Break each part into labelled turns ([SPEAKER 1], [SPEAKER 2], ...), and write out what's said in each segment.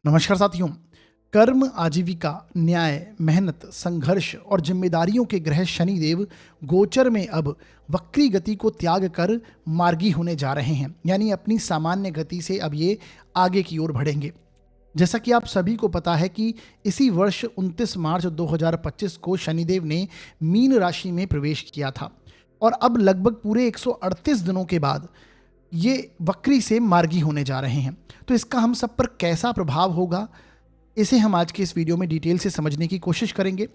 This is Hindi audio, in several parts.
[SPEAKER 1] नमस्कार साथियों। कर्म, आजीविका, न्याय, मेहनत, संघर्ष और जिम्मेदारियों के ग्रह शनिदेव गोचर में अब वक्री गति को त्याग कर मार्गी होने जा रहे हैं, यानी अपनी सामान्य गति से अब ये आगे की ओर बढ़ेंगे। जैसा कि आप सभी को पता है कि इसी वर्ष 29 मार्च 2025 को शनिदेव ने मीन राशि में प्रवेश किया था और अब लगभग पूरे 138 दिनों के बाद ये वक्री से मार्गी होने जा रहे हैं। तो इसका हम सब पर कैसा प्रभाव होगा, इसे हम आज के इस वीडियो में डिटेल से समझने की कोशिश करेंगे।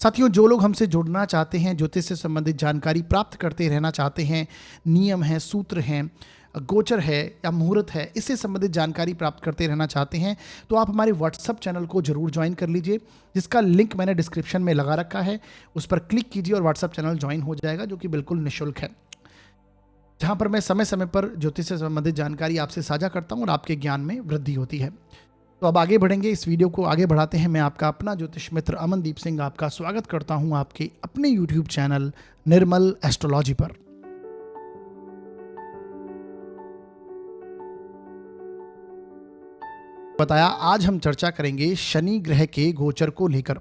[SPEAKER 1] साथियों, जो लोग हमसे जुड़ना चाहते हैं, ज्योतिष से संबंधित जानकारी प्राप्त करते रहना चाहते हैं, नियम हैं, सूत्र हैं, गोचर है या मुहूर्त है, इससे संबंधित जानकारी प्राप्त करते रहना चाहते हैं, तो आप हमारे व्हाट्सअप चैनल को जरूर ज्वाइन कर लीजिए, जिसका लिंक मैंने डिस्क्रिप्शन में लगा रखा है। उस पर क्लिक कीजिए और व्हाट्सअप चैनल ज्वाइन हो जाएगा, जो कि बिल्कुल निःशुल्क है, जहां पर मैं समय समय पर ज्योतिष से संबंधित जानकारी आपसे साझा करता हूं और आपके ज्ञान में वृद्धि होती है। तो अब आगे बढ़ेंगे, इस वीडियो को आगे बढ़ाते हैं। मैं आपका अपना ज्योतिष मित्र अमनदीप सिंह आपका स्वागत करता हूं आपके अपने यूट्यूब चैनल निर्मल एस्ट्रोलॉजी पर। बताया, आज हम चर्चा करेंगे शनि ग्रह के गोचर को लेकर।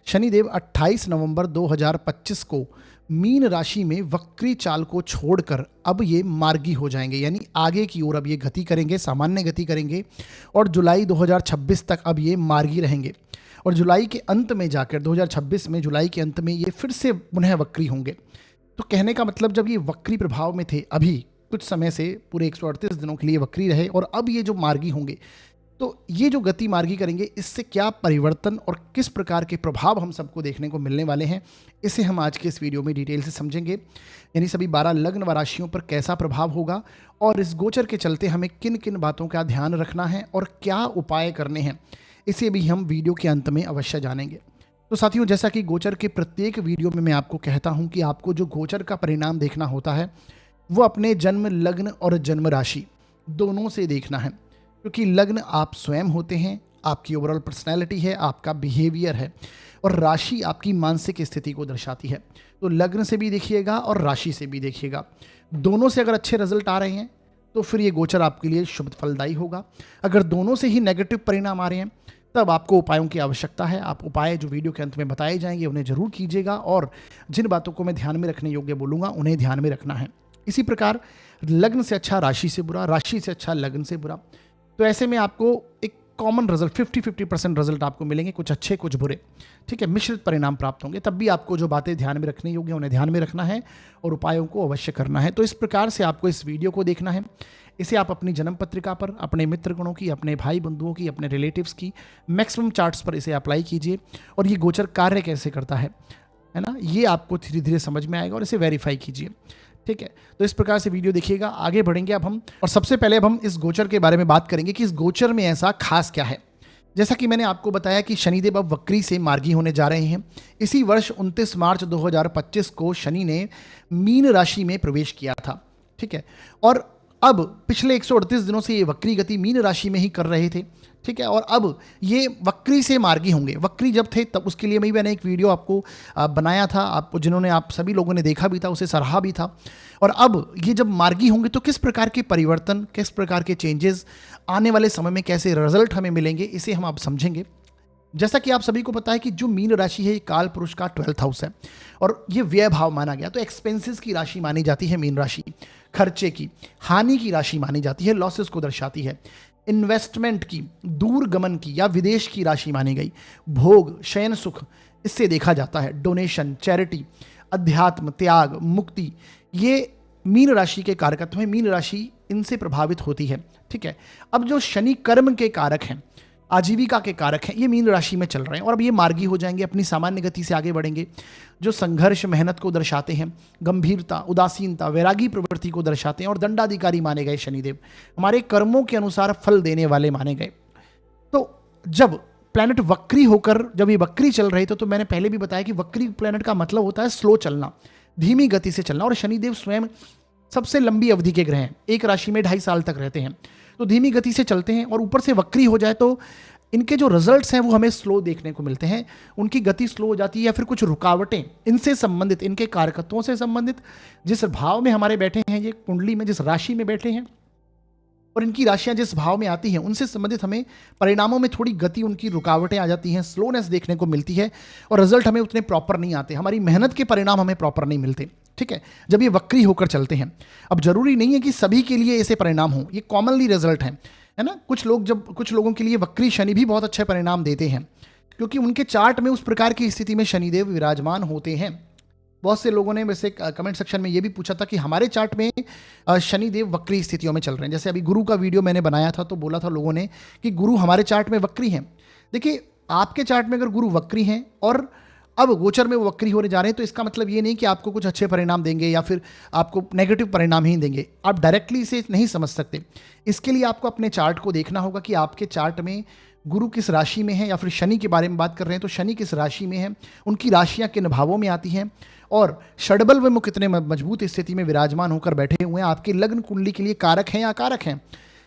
[SPEAKER 1] शनिदेव 28 नवंबर 2025 को मीन राशि में वक्री चाल को छोड़कर अब ये मार्गी हो जाएंगे, यानी आगे की ओर अब ये गति करेंगे, सामान्य गति करेंगे और जुलाई 2026 तक अब ये मार्गी रहेंगे। और जुलाई के अंत में जाकर 2026 में जुलाई के अंत में ये फिर से पुनः वक्री होंगे। तो कहने का मतलब, जब ये वक्री प्रभाव में थे, अभी कुछ समय से पूरे 138 दिनों के लिए वक्री रहे और अब ये जो मार्गी होंगे, तो ये जो गति मार्गी करेंगे, इससे क्या परिवर्तन और किस प्रकार के प्रभाव हम सबको देखने को मिलने वाले हैं, इसे हम आज के इस वीडियो में डिटेल से समझेंगे। यानी सभी 12 लग्न व राशियों पर कैसा प्रभाव होगा और इस गोचर के चलते हमें किन किन बातों का ध्यान रखना है और क्या उपाय करने हैं, इसे भी हम वीडियो के अंत में अवश्य जानेंगे। तो साथियों, जैसा कि गोचर के प्रत्येक वीडियो में मैं आपको कहता हूँ कि आपको जो गोचर का परिणाम देखना होता है वो अपने जन्म लग्न और जन्म राशि दोनों से देखना है, क्योंकि लग्न आप स्वयं होते हैं, आपकी ओवरऑल पर्सनैलिटी है, आपका बिहेवियर है, और राशि आपकी मानसिक स्थिति को दर्शाती है। तो लग्न से भी देखिएगा और राशि से भी देखिएगा, दोनों से अगर अच्छे रिजल्ट आ रहे हैं तो फिर ये गोचर आपके लिए शुभ फलदायी होगा। अगर दोनों से ही नेगेटिव परिणाम आ रहे हैं तब आपको उपायों की आवश्यकता है। आप उपाय जो वीडियो के अंत में बताए जाएंगे उन्हें जरूर कीजिएगा, और जिन बातों को मैं ध्यान में रखने योग्य बोलूँगा उन्हें ध्यान में रखना है। इसी प्रकार लग्न से अच्छा राशि से बुरा, राशि से अच्छा लग्न से बुरा। तो ऐसे में आपको एक कॉमन रिजल्ट 50-50% रिजल्ट आपको मिलेंगे, कुछ अच्छे कुछ बुरे, ठीक है, मिश्रित परिणाम प्राप्त होंगे। तब भी आपको जो बातें ध्यान में रखने योग्य उन्हें ध्यान में रखना है और उपायों को अवश्य करना है। तो इस प्रकार से आपको इस वीडियो को देखना है। इसे आप अपनी जन्म पत्रिका पर, अपने मित्रगणों की, अपने भाई बंधुओं की, अपने रिलेटिव्स की मैक्सिमम चार्ट्स पर इसे अप्लाई कीजिए और ये गोचर कार्य कैसे करता है ना, ये आपको धीरे धीरे समझ में आएगा और इसे वेरीफाई कीजिए, ठीक है। तो इस प्रकार से वीडियो देखिएगा। आगे बढ़ेंगे अब हम, और सबसे पहले अब हम इस गोचर के बारे में बात करेंगे कि इस गोचर में ऐसा खास क्या है। जैसा कि मैंने आपको बताया कि शनिदेव अब वक्री से मार्गी होने जा रहे हैं। इसी वर्ष 29 मार्च 2025 को शनि ने मीन राशि में प्रवेश किया था, ठीक है। और अब पिछले 138 दिनों से ये वक्री गति मीन राशि में ही कर रहे थे, ठीक है। और अब ये वक्री से मार्गी होंगे। वक्री जब थे तब उसके लिए मैंने एक वीडियो आपको बनाया था, आपको जिन्होंने, आप सभी लोगों ने देखा भी था, उसे सराहा भी था। और अब ये जब मार्गी होंगे तो किस प्रकार के परिवर्तन, किस प्रकार के चेंजेस आने वाले समय में, कैसे रिजल्ट हमें मिलेंगे, इसे हम अब समझेंगे। जैसा कि आप सभी को पता है कि जो मीन राशि है ये काल पुरुष का 12th हाउस है और ये व्यय भाव माना गया, तो एक्सपेंसेस की राशि मानी जाती है मीन राशि, खर्चे की, हानि की राशि मानी जाती है, लॉसेस को दर्शाती है। इन्वेस्टमेंट की, दूर गमन की या विदेश की राशि मानी गई। भोग, शयन सुख, इससे देखा जाता है। डोनेशन, चैरिटी, अध्यात्म, त्याग, मुक्ति, ये मीन राशि के कारकत्व हैं। मीन राशि इनसे प्रभावित होती है, ठीक है। अब जो शनि कर्म के कारक हैं, आजीविका के कारक हैं, ये मीन राशि में चल रहे हैं और अब ये मार्गी हो जाएंगे, अपनी सामान्य गति से आगे बढ़ेंगे। जो संघर्ष, मेहनत को दर्शाते हैं, गंभीरता, उदासीनता, वैरागी प्रवृत्ति को दर्शाते हैं और दंडाधिकारी माने गए शनिदेव, हमारे कर्मों के अनुसार फल देने वाले माने गए। तो जब प्लैनेट वक्री होकर, जब ये वक्री चल रहे थे, तो मैंने पहले भी बताया कि वक्री प्लैनेट का मतलब होता है स्लो चलना, धीमी गति से चलना, और शनिदेव स्वयं सबसे लंबी अवधि के ग्रह हैं, एक राशि में 2.5 साल तक रहते हैं, तो धीमी गति से चलते हैं। और ऊपर से वक्री हो जाए तो इनके जो रिजल्ट्स हैं वो हमें स्लो देखने को मिलते हैं, उनकी गति स्लो हो जाती है, या फिर कुछ रुकावटें इनसे संबंधित, इनके कारकत्वों से संबंधित, जिस भाव में हमारे बैठे हैं ये कुंडली में, जिस राशि में बैठे हैं और इनकी राशियां जिस भाव में आती हैं उनसे संबंधित हमें परिणामों में थोड़ी गति, उनकी रुकावटें आ जाती हैं, स्लोनेस देखने को मिलती है और रिजल्ट हमें उतने प्रॉपर नहीं आते, हमारी मेहनत के परिणाम हमें प्रॉपर नहीं मिलते। ठीक है, जब ये वक्री होकर चलते हैं। अब जरूरी नहीं है कि सभी के लिए ऐसे परिणाम हो, ये कॉमनली रिजल्ट है ना। कुछ लोगों के लिए वक्री शनि भी बहुत अच्छे परिणाम देते हैं क्योंकि उनके चार्ट में उस प्रकार की स्थिति में शनिदेव विराजमान होते हैं। बहुत से लोगों ने वैसे कमेंट सेक्शन में ये भी पूछा था कि हमारे चार्ट में शनिदेव वक्री स्थितियों में चल रहे हैं। जैसे अभी गुरु का वीडियो मैंने बनाया था तो बोला था लोगों ने कि गुरु हमारे चार्ट में वक्री हैं। देखिए, आपके चार्ट में अगर गुरु वक्री हैं और अब गोचर में वो वक्री होने जा रहे हैं तो इसका मतलब ये नहीं कि आपको कुछ अच्छे परिणाम देंगे या फिर आपको नेगेटिव परिणाम ही देंगे। आप डायरेक्टली इसे नहीं समझ सकते। इसके लिए आपको अपने चार्ट को देखना होगा कि आपके चार्ट में गुरु किस राशि में है, या फिर शनि के बारे में बात कर रहे हैं तो शनि किस राशि में है, उनकी राशियां किन भावों में आती हैं और षडबल व कितने मजबूत स्थिति में विराजमान होकर बैठे हुए हैं, आपके लग्न कुंडली के लिए कारक हैं या अकारक हैं।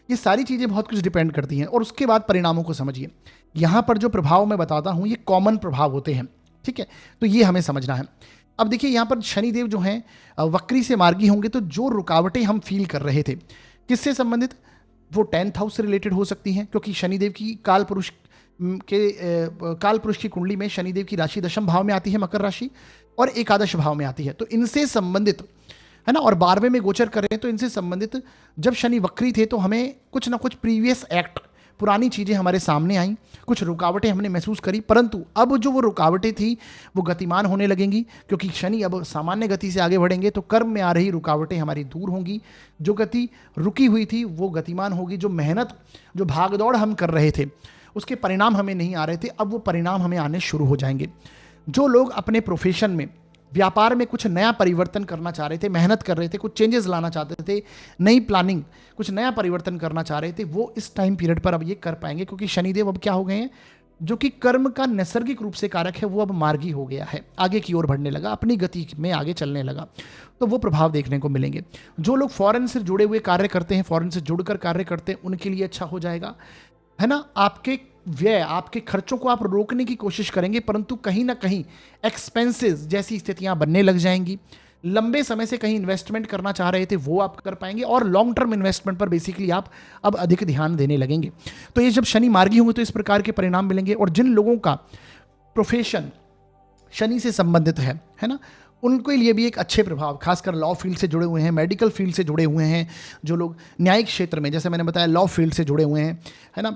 [SPEAKER 1] ये सारी चीज़ें बहुत कुछ डिपेंड करती हैं और उसके बाद परिणामों को समझिए। यहाँ पर जो प्रभाव मैं बताता हूँ ये कॉमन प्रभाव होते हैं। ठीक है, तो ये हमें समझना है। अब देखिए, यहाँ पर शनिदेव जो हैं वक्री से मार्गी होंगे तो जो रुकावटें हम फील कर रहे थे किससे संबंधित, वो 10th हाउस से रिलेटेड हो सकती हैं क्योंकि शनिदेव की काल पुरुष की कुंडली में शनिदेव की राशि दशम भाव में आती है, मकर राशि, और एकादश भाव में आती है। तो इनसे संबंधित है ना, और 12वें में गोचर कर रहे हैं तो इनसे संबंधित जब शनि वक्री थे तो हमें कुछ ना कुछ प्रीवियस एक्ट, पुरानी चीज़ें हमारे सामने आई, कुछ रुकावटें हमने महसूस करी, परंतु अब जो वो रुकावटें थी वो गतिमान होने लगेंगी क्योंकि शनि अब सामान्य गति से आगे बढ़ेंगे तो कर्म में आ रही रुकावटें हमारी दूर होंगी। जो गति रुकी हुई थी वो गतिमान होगी। जो मेहनत, जो भागदौड़ हम कर रहे थे उसके परिणाम हमें नहीं आ रहे थे, अब वो परिणाम हमें आने शुरू हो जाएंगे। जो लोग अपने प्रोफेशन में, व्यापार में कुछ नया परिवर्तन करना चाह रहे थे, मेहनत कर रहे थे, कुछ चेंजेस लाना चाहते थे, नई प्लानिंग, कुछ नया परिवर्तन करना चाह रहे थे, वो इस टाइम पीरियड पर अब ये कर पाएंगे क्योंकि शनिदेव अब क्या हो गए हैं, जो कि कर्म का नैसर्गिक रूप से कारक है वो अब मार्गी हो गया है, आगे की ओर बढ़ने लगा, अपनी गति में आगे चलने लगा, तो वो प्रभाव देखने को मिलेंगे। जो लोग फॉरेन से जुड़े हुए कार्य करते हैं, फॉरेन से जुड़कर कार्य करते हैं, उनके लिए अच्छा हो जाएगा, है ना। आपके व्यय, आपके खर्चों को आप रोकने की कोशिश करेंगे परंतु कहीं ना कहीं एक्सपेंसेस जैसी स्थितियां बनने लग जाएंगी। लंबे समय से कहीं इन्वेस्टमेंट करना चाह रहे थे वो आप कर पाएंगे और लॉन्ग टर्म इन्वेस्टमेंट पर बेसिकली आप अब अधिक ध्यान देने लगेंगे। तो ये जब शनि मार्गी होंगे तो इस प्रकार के परिणाम मिलेंगे। और जिन लोगों का प्रोफेशन शनि से संबंधित है ना, उनके लिए भी एक अच्छे प्रभाव, खासकर लॉ फील्ड से जुड़े हुए हैं, मेडिकल फील्ड से जुड़े हुए हैं, जो लोग न्यायिक क्षेत्र में, जैसे मैंने बताया लॉ फील्ड से जुड़े हुए हैं, है ना,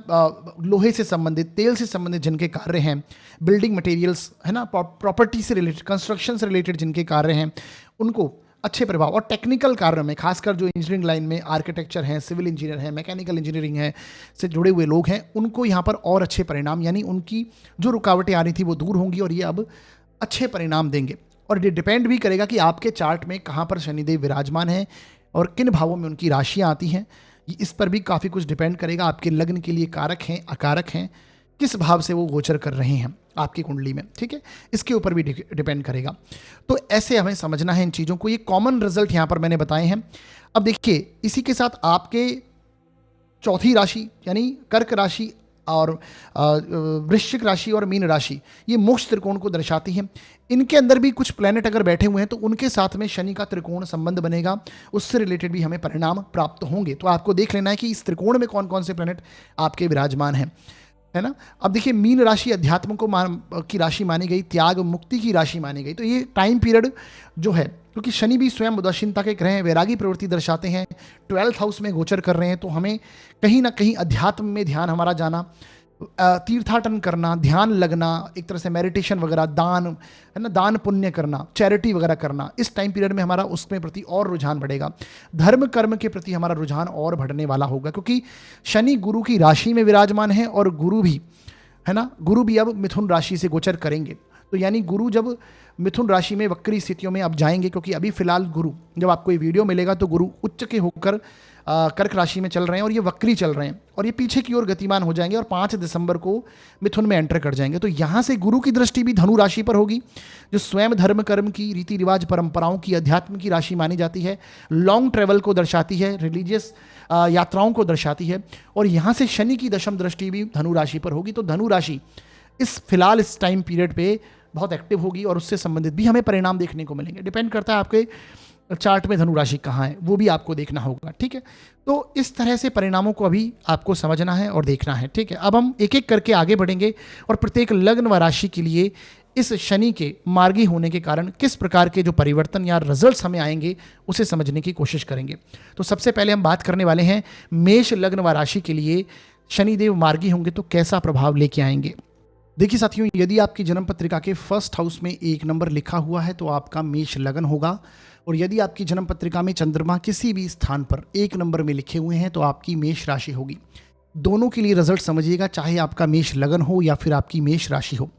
[SPEAKER 1] लोहे से संबंधित, तेल से संबंधित जिनके कार्य हैं, बिल्डिंग मटेरियल्स, है ना, प्रॉपर्टी से रिलेटेड, कंस्ट्रक्शन से रिलेटेड जिनके कार्य हैं, उनको अच्छे प्रभाव। और टेक्निकल कार्य में, खासकर जो इंजीनियरिंग लाइन में आर्किटेक्चर हैं, सिविल इंजीनियर हैं, मैकेनिकल इंजीनियरिंग है से जुड़े हुए लोग हैं, उनको यहाँ पर और अच्छे परिणाम, यानी उनकी जो रुकावटें आ रही थी वो दूर होंगी और ये अब अच्छे परिणाम देंगे। और ये डिपेंड भी करेगा कि आपके चार्ट में कहाँ पर शनिदेव विराजमान है और किन भावों में उनकी राशियाँ आती हैं, इस पर भी काफ़ी कुछ डिपेंड करेगा। आपके लग्न के लिए कारक हैं, अकारक हैं, किस भाव से वो गोचर कर रहे हैं आपकी कुंडली में, ठीक है, इसके ऊपर भी डिपेंड करेगा। तो ऐसे हमें समझना है इन चीज़ों को। ये कॉमन रिजल्ट यहाँ पर मैंने बताए हैं। अब देखिए, इसी के साथ आपके चौथी राशि यानी कर्क राशि और वृश्चिक राशि और मीन राशि, ये मोक्ष त्रिकोण को दर्शाती हैं। इनके अंदर भी कुछ प्लैनेट अगर बैठे हुए हैं तो उनके साथ में शनि का त्रिकोण संबंध बनेगा, उससे रिलेटेड भी हमें परिणाम प्राप्त होंगे। तो आपको देख लेना है कि इस त्रिकोण में कौन कौन से प्लैनेट आपके विराजमान हैं, है ना। अब देखिए, मीन राशि अध्यात्म की राशि मानी गई, त्याग मुक्ति की राशि मानी गई। तो ये टाइम पीरियड जो है, क्योंकि शनि भी स्वयं उदासीनता के ग्रह हैं, वैरागी प्रवृत्ति दर्शाते हैं, 12th हाउस में गोचर कर रहे हैं, तो हमें कहीं ना कहीं अध्यात्म में ध्यान हमारा जाना, तीर्थाटन करना, ध्यान लगना, एक तरह से मेडिटेशन वगैरह, दान, है ना, दान पुण्य करना, चैरिटी वगैरह करना, इस टाइम पीरियड में हमारा उसमें प्रति और रुझान बढ़ेगा। धर्म कर्म के प्रति हमारा रुझान और बढ़ने वाला होगा, क्योंकि शनि गुरु की राशि में विराजमान है और गुरु भी, है ना, गुरु भी अब मिथुन राशि से गोचर करेंगे। तो यानी गुरु जब मिथुन राशि में वक्री स्थितियों में अब जाएंगे, क्योंकि अभी फिलहाल गुरु, जब आपको ये वीडियो मिलेगा तो गुरु उच्च के होकर कर्क राशि में चल रहे हैं और ये वक्री चल रहे हैं और ये पीछे की ओर गतिमान हो जाएंगे और 5 दिसंबर को मिथुन में एंटर कर जाएंगे। तो यहाँ से गुरु की दृष्टि भी धनु राशि पर होगी, जो स्वयं धर्म कर्म की, रीति रिवाज, परंपराओं की, अध्यात्म की राशि मानी जाती है, लॉन्ग ट्रेवल को दर्शाती है, रिलीजियस यात्राओं को दर्शाती है। और यहाँ से शनि की दशम दृष्टि भी धनु राशि पर होगी। तो धनु राशि फिलहाल इस टाइम पीरियड पे बहुत एक्टिव होगी और उससे संबंधित भी हमें परिणाम देखने को मिलेंगे। डिपेंड करता है आपके चार्ट में धनु राशि कहाँ है वो भी आपको देखना होगा, ठीक है। तो इस तरह से परिणामों को अभी आपको समझना है और देखना है, ठीक है। अब हम एक एक करके आगे बढ़ेंगे और प्रत्येक लग्न व राशि के लिए इस शनि के मार्गी होने के कारण किस प्रकार के जो परिवर्तन या रिजल्ट्स हमें आएंगे उसे समझने की कोशिश करेंगे। तो सबसे पहले हम बात करने वाले हैं मेष लग्न व राशि के लिए शनिदेव मार्गी होंगे तो कैसा प्रभाव लेके आएंगे। देखिए साथियों, यदि आपकी जन्म पत्रिका के फर्स्ट हाउस में 1 नंबर लिखा हुआ है तो आपका मेष लगन होगा, और यदि आपकी जन्म पत्रिका में चंद्रमा किसी भी स्थान पर 1 नंबर में लिखे हुए हैं तो आपकी मेष राशि होगी। दोनों के लिए रिजल्ट समझिएगा, चाहे आपका मेष लगन हो या फिर आपकी मेष राशि हो।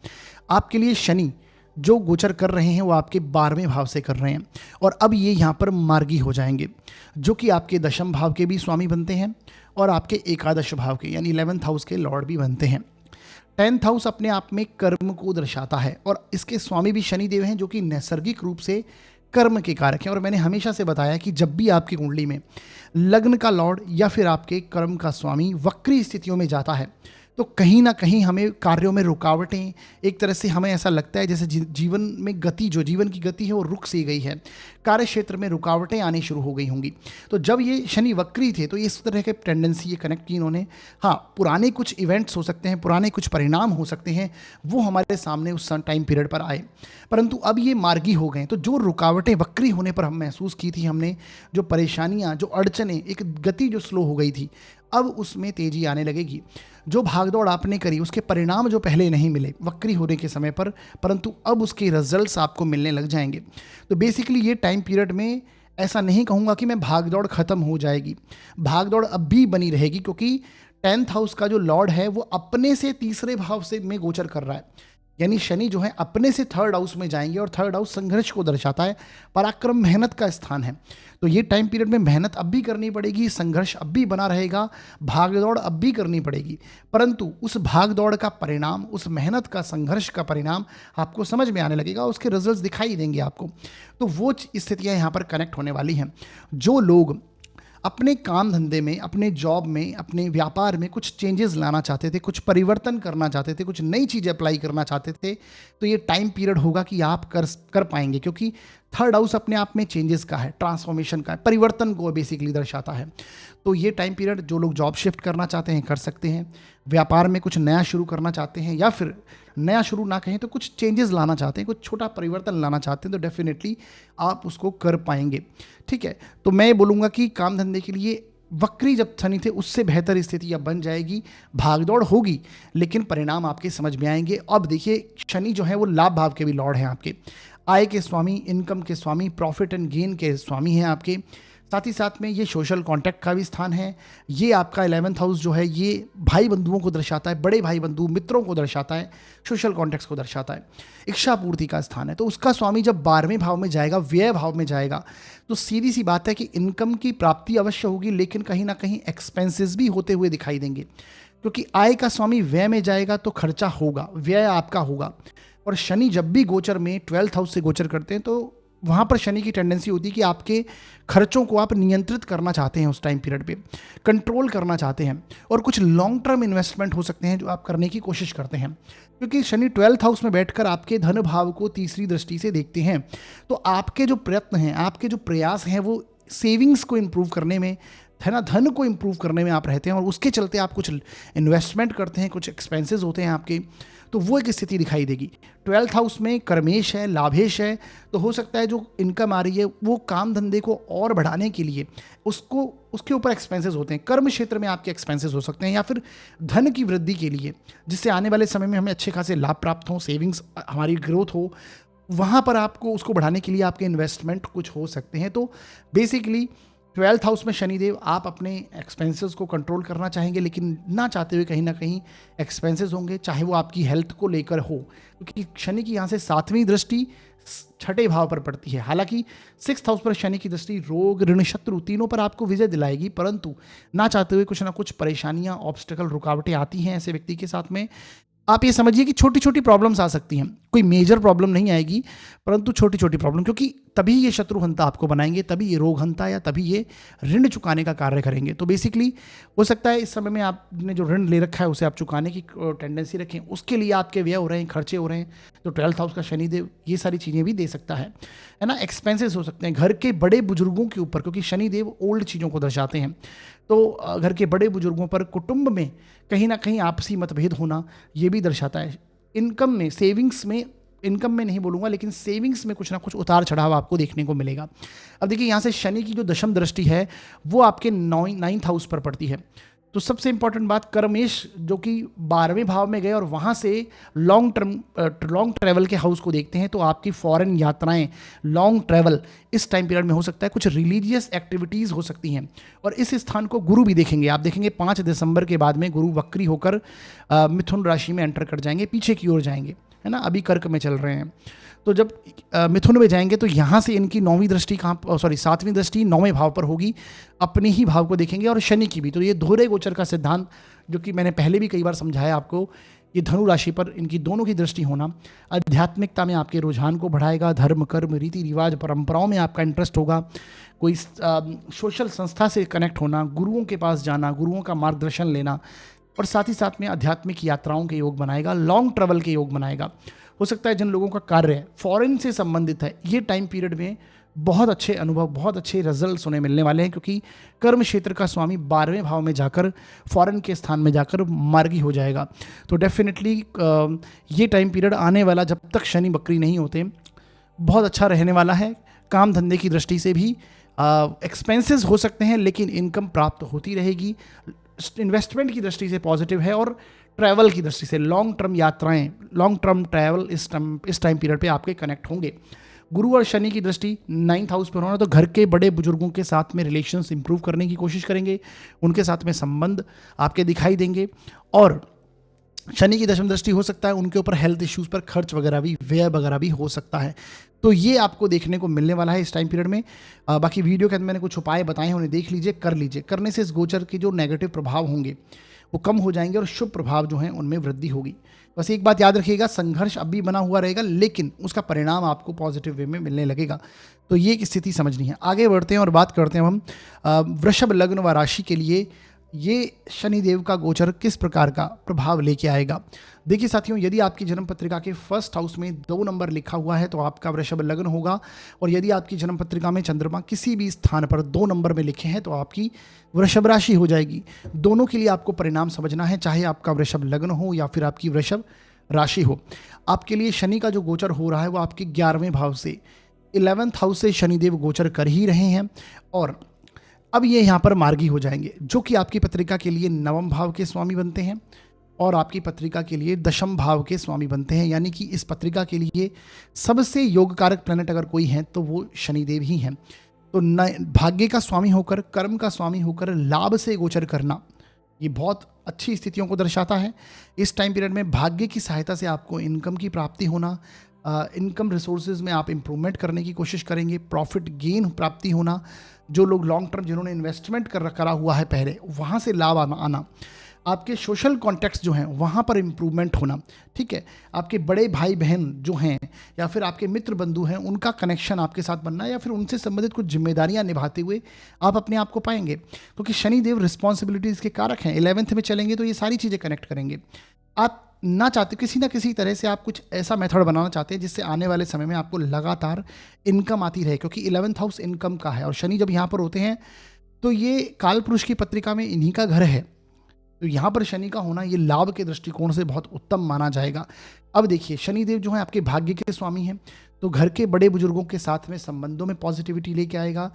[SPEAKER 1] आपके लिए शनि जो गोचर कर रहे हैं वो आपके 12वें भाव से कर रहे हैं, और अब ये यहाँ पर मार्गी हो जाएंगे, जो कि आपके दशम भाव के भी स्वामी बनते हैं और आपके एकादश भाव के यानी 11th हाउस के लॉर्ड भी बनते हैं। 10th हाउस अपने आप में कर्म को दर्शाता है और इसके स्वामी भी शनिदेव हैं, जो कि नैसर्गिक रूप से कर्म के कारक हैं। और मैंने हमेशा से बताया कि जब भी आपकी कुंडली में लग्न का लॉर्ड या फिर आपके कर्म का स्वामी वक्री स्थितियों में जाता है तो कहीं ना कहीं हमें कार्यों में रुकावटें, एक तरह से हमें ऐसा लगता है जैसे जीवन में गति, जो जीवन की गति है वो रुक सी गई है, कार्य क्षेत्र में रुकावटें आनी शुरू हो गई होंगी। तो जब ये शनि वक्री थे तो इस तरह के टेंडेंसी ये कनेक्ट की इन्होंने। हाँ, पुराने कुछ इवेंट्स हो सकते हैं, पुराने कुछ परिणाम हो सकते हैं, वो हमारे सामने उस टाइम पीरियड पर आए, परंतु अब ये मार्गी हो गए। तो जो रुकावटें वक्री होने पर हम महसूस की थी, हमने जो परेशानियाँ, जो अड़चनें, एक गति जो स्लो हो गई थी, अब उसमें तेजी आने लगेगी। जो भागदौड़ आपने करी उसके परिणाम जो पहले नहीं मिले वक्री होने के समय पर, परंतु अब उसके रिजल्ट्स आपको मिलने लग जाएंगे। तो बेसिकली ये टाइम पीरियड में ऐसा नहीं कहूँगा कि मैं भागदौड़ खत्म हो जाएगी, भागदौड़ अब भी बनी रहेगी, क्योंकि 10th हाउस का जो लॉर्ड है वो अपने से तीसरे भाव से में गोचर कर रहा है। यानी शनि जो है अपने से 3rd हाउस में जाएंगे, और 3rd हाउस संघर्ष को दर्शाता है, पराक्रम, मेहनत का स्थान है। तो ये टाइम पीरियड में मेहनत अब भी करनी पड़ेगी, संघर्ष अब भी बना रहेगा, भागदौड़ अब भी करनी पड़ेगी, परंतु उस भागदौड़ का परिणाम, उस मेहनत का, संघर्ष का परिणाम आपको समझ में आने लगेगा, उसके रिजल्ट्स दिखाई देंगे आपको। तो वो स्थितियाँ यहाँ पर कनेक्ट होने वाली हैं। जो लोग अपने काम धंधे में, अपने जॉब में, अपने व्यापार में कुछ चेंजेस लाना चाहते थे, कुछ परिवर्तन करना चाहते थे, कुछ नई चीज़ें अप्लाई करना चाहते थे, तो ये टाइम पीरियड होगा कि आप कर पाएंगे, क्योंकि 3rd हाउस अपने आप में चेंजेस का है, ट्रांसफॉर्मेशन का है, परिवर्तन को बेसिकली दर्शाता है। तो ये टाइम पीरियड जो लोग जॉब शिफ्ट करना चाहते हैं कर सकते हैं, व्यापार में कुछ नया शुरू करना चाहते हैं, या फिर नया शुरू ना कहें तो कुछ चेंजेस लाना चाहते हैं, कुछ छोटा परिवर्तन लाना चाहते हैं, तो डेफिनेटली आप उसको कर पाएंगे, ठीक है। तो मैं बोलूँगा कि काम धंधे के लिए वक्री जब शनि थे उससे बेहतर स्थिति अब बन जाएगी, भागदौड़ होगी लेकिन परिणाम आपके समझ में आएंगे। अब देखिए, शनि जो है वो लाभ भाव के भी लॉर्ड हैं, आपके आय के स्वामी, इनकम के स्वामी, प्रॉफिट एंड गेन के स्वामी हैं आपके। साथ ही साथ में ये सोशल कॉन्टैक्ट का भी स्थान है। ये आपका 11th हाउस जो है ये भाई बंधुओं को दर्शाता है, बड़े भाई बंधु मित्रों को दर्शाता है, सोशल कॉन्टैक्ट्स को दर्शाता है। इच्छा पूर्ति का स्थान है, तो उसका स्वामी जब 12वें भाव में जाएगा, व्यय भाव में जाएगा, तो सीधी सी बात है कि इनकम की प्राप्ति अवश्य होगी, लेकिन कहीं ना कहीं एक्सपेंसेस भी होते हुए दिखाई देंगे, क्योंकि आय का स्वामी व्यय में जाएगा तो खर्चा होगा, व्यय आपका होगा। और शनि जब भी गोचर में 12th हाउस से गोचर करते हैं तो वहाँ पर शनि की टेंडेंसी होती है कि आपके खर्चों को आप नियंत्रित करना चाहते हैं, उस टाइम पीरियड पे कंट्रोल करना चाहते हैं, और कुछ लॉन्ग टर्म इन्वेस्टमेंट हो सकते हैं जो आप करने की कोशिश करते हैं, क्योंकि शनि 12th हाउस में बैठकर आपके धन भाव को तीसरी दृष्टि से देखते हैं। तो आपके जो प्रयत्न हैं, आपके जो प्रयास हैं, वो सेविंग्स को इम्प्रूव करने में, है ना, धन को इम्प्रूव करने में आप रहते हैं, और उसके चलते आप कुछ इन्वेस्टमेंट करते हैं, कुछ एक्सपेंसेस होते हैं आपके, तो वो एक स्थिति दिखाई देगी। 12th हाउस में कर्मेश है, लाभेश है, तो हो सकता है जो इनकम आ रही है वो काम धंधे को और बढ़ाने के लिए उसको, उसके ऊपर एक्सपेंसेस होते हैं, कर्म क्षेत्र में आपके एक्सपेंसेस हो सकते हैं, या फिर धन की वृद्धि के लिए, जिससे आने वाले समय में हमें अच्छे खासे लाभ प्राप्त हो, सेविंग्स हमारी ग्रोथ हो, वहाँ पर आपको उसको बढ़ाने के लिए आपके इन्वेस्टमेंट कुछ हो सकते हैं। तो बेसिकली 12th हाउस में शनिदेव, आप अपने एक्सपेंसेस को कंट्रोल करना चाहेंगे, लेकिन ना चाहते हुए कहीं ना कहीं एक्सपेंसेस होंगे, चाहे वो आपकी हेल्थ को लेकर हो, क्योंकि शनि की यहाँ से 7वीं दृष्टि 6ठे भाव पर पड़ती है। हालांकि 6th हाउस पर शनि की दृष्टि रोग, ऋण, शत्रु तीनों पर आपको विजय दिलाएगी, परंतु ना चाहते हुए कुछ ना कुछ परेशानियां, ऑब्स्टेकल, रुकावटें आती हैं ऐसे व्यक्ति के साथ में। आप ये समझिए कि छोटी छोटी प्रॉब्लम्स आ सकती हैं, कोई मेजर प्रॉब्लम नहीं आएगी, परंतु छोटी छोटी प्रॉब्लम, क्योंकि तभी ये शत्रुहंता आपको बनाएंगे, तभी ये रोगहंता या तभी ये ऋण चुकाने का कार्य करेंगे। तो बेसिकली हो सकता है इस समय में आपने जो ऋण ले रखा है उसे आप चुकाने की टेंडेंसी रखें, उसके लिए आपके व्यय हो रहे हैं, खर्चे हो रहे हैं। तो 12th हाउस का शनिदेव ये सारी चीज़ें भी दे सकता है ना। एक्सपेंसेस हो सकते हैं घर के बड़े बुजुर्गों के ऊपर, क्योंकि शनिदेव ओल्ड चीज़ों को दर्शाते हैं। तो घर के बड़े बुजुर्गों पर, कुटुंब में कहीं ना कहीं आपसी मतभेद होना ये भी दर्शाता है। इनकम में, सेविंग्स में, इनकम में नहीं बोलूँगा लेकिन सेविंग्स में कुछ ना कुछ उतार चढ़ाव आपको देखने को मिलेगा। अब देखिए यहाँ से शनि की जो दशम दृष्टि है वो आपके 9th हाउस पर पड़ती है। तो सबसे इंपॉर्टेंट बात, कर्मेश जो कि 12वें भाव में गए और वहाँ से लॉन्ग ट्रैवल के हाउस को देखते हैं, तो आपकी फॉरेन यात्राएं, लॉन्ग ट्रैवल इस टाइम पीरियड में हो सकता है। कुछ रिलीजियस एक्टिविटीज़ हो सकती हैं। और इस स्थान को गुरु भी देखेंगे, आप देखेंगे 5 दिसंबर के बाद में गुरु वक्री होकर मिथुन राशि में एंटर कर जाएंगे, पीछे की ओर जाएंगे, है ना। अभी कर्क में चल रहे हैं, तो जब मिथुन में जाएंगे तो यहाँ से इनकी 9वीं दृष्टि कहाँ, सॉरी 7वीं दृष्टि 9वें भाव पर होगी, अपने ही भाव को देखेंगे, और शनि की भी। तो ये दोहरे गोचर का सिद्धांत, जो कि मैंने पहले भी कई बार समझाया आपको, ये धनु राशि पर इनकी दोनों की दृष्टि होना आध्यात्मिकता में आपके रुझान को बढ़ाएगा। धर्म, कर्म, रीति रिवाज, परंपराओं में आपका इंटरेस्ट होगा। कोई सोशल संस्था से कनेक्ट होना, गुरुओं के पास जाना, गुरुओं का मार्गदर्शन लेना, और साथ ही साथ में आध्यात्मिक यात्राओं के योग बनाएगा, लॉन्ग ट्रैवल के योग बनाएगा। हो सकता है जिन लोगों का कार्य फॉरेन से संबंधित है, ये टाइम पीरियड में बहुत अच्छे अनुभव, बहुत अच्छे रिजल्ट्स उन्हें मिलने वाले हैं, क्योंकि कर्म क्षेत्र का स्वामी 12वें भाव में जाकर, फॉरेन के स्थान में जाकर मार्गी हो जाएगा। तो डेफिनेटली ये टाइम पीरियड आने वाला, जब तक शनि वक्री नहीं होते, बहुत अच्छा रहने वाला है। काम धंधे की दृष्टि से भी एक्सपेंसेस हो सकते हैं, लेकिन इनकम प्राप्त होती रहेगी। इन्वेस्टमेंट की दृष्टि से पॉजिटिव है, और ट्रैवल की दृष्टि से लॉन्ग टर्म यात्राएं, लॉन्ग टर्म ट्रैवल इस टाइम पीरियड पे आपके कनेक्ट होंगे। गुरु और शनि की दृष्टि 9th हाउस पर होना, तो घर के बड़े बुजुर्गों के साथ में रिलेशंस इंप्रूव करने की कोशिश करेंगे, उनके साथ में संबंध आपके दिखाई देंगे। और शनि की दशम दृष्टि हो सकता है उनके ऊपर हेल्थ इश्यूज पर खर्च वगैरह भी, व्यय वगैरह भी हो सकता है। तो ये आपको देखने को मिलने वाला है इस टाइम पीरियड में। बाकी वीडियो के अंदर मैंने कुछ उपाय बताए हैं, उन्हें देख लीजिए, कर लीजिए। करने से इस गोचर के जो नेगेटिव प्रभाव होंगे वो कम हो जाएंगे, और शुभ प्रभाव जो हैं उनमें वृद्धि होगी। बस एक बात याद रखिएगा, संघर्ष अब भी बना हुआ रहेगा, लेकिन उसका परिणाम आपको पॉजिटिव वे में मिलने लगेगा। तो ये एक स्थिति समझनी है। आगे बढ़ते हैं और बात करते हैं हम वृषभ लग्न व राशि के लिए ये शनिदेव का गोचर किस प्रकार का प्रभाव लेके आएगा। देखिए साथियों, यदि आपकी जन्म पत्रिका के फर्स्ट हाउस में 2 नंबर लिखा हुआ है तो आपका वृषभ लग्न होगा, और यदि आपकी जन्म पत्रिका में चंद्रमा किसी भी स्थान पर 2 नंबर में लिखे हैं तो आपकी वृषभ राशि हो जाएगी। दोनों के लिए आपको परिणाम समझना है, चाहे आपका वृषभ लग्न हो या फिर आपकी वृषभ राशि हो। आपके लिए शनि का जो गोचर हो रहा है वो आपके 11वें भाव से, 11th हाउस से शनिदेव गोचर कर ही रहे हैं, और अब ये यहाँ पर मार्गी हो जाएंगे, जो कि आपकी पत्रिका के लिए 9वें भाव के स्वामी बनते हैं और आपकी पत्रिका के लिए 10वें भाव के स्वामी बनते हैं। यानी कि इस पत्रिका के लिए सबसे योग कारक प्लैनेट अगर कोई है तो वो शनिदेव ही हैं। तो भाग्य का स्वामी होकर, कर्म का स्वामी होकर लाभ से गोचर करना, ये बहुत अच्छी स्थितियों को दर्शाता है। इस टाइम पीरियड में भाग्य की सहायता से आपको इनकम की प्राप्ति होना, इनकम रिसोर्सेज में आप इम्प्रूवमेंट करने की कोशिश करेंगे, प्रॉफिट गेन प्राप्ति होना, जो लोग लॉन्ग टर्म जिन्होंने इन्वेस्टमेंट करा हुआ है पहले, वहाँ से लाभ आना, आपके सोशल कॉन्टेक्ट्स जो हैं वहाँ पर इम्प्रूवमेंट होना, ठीक है। आपके बड़े भाई बहन जो हैं या फिर आपके मित्र बंधु हैं, उनका कनेक्शन आपके साथ बनना, या फिर उनसे संबंधित कुछ जिम्मेदारियाँ निभाते हुए आप अपने आप को पाएंगे, क्योंकि शनिदेव रिस्पॉन्सिबिलिटीज़ के कारक हैं। 11th में चलेंगे तो ये सारी चीज़ें कनेक्ट करेंगे। आप ना चाहते, किसी ना किसी तरह से आप कुछ ऐसा मेथड बनाना चाहते हैं जिससे आने वाले समय में आपको लगातार इनकम आती रहे, क्योंकि 11th हाउस इनकम का है, और शनि जब यहाँ पर होते हैं तो ये काल पुरुष की पत्रिका में इन्हीं का घर है, तो यहाँ पर शनि का होना ये लाभ के दृष्टिकोण से बहुत उत्तम माना जाएगा। अब देखिए, शनिदेव जो है आपके भाग्य के स्वामी हैं, तो घर के बड़े बुजुर्गों के साथ में संबंधों में पॉजिटिविटी लेके आएगा।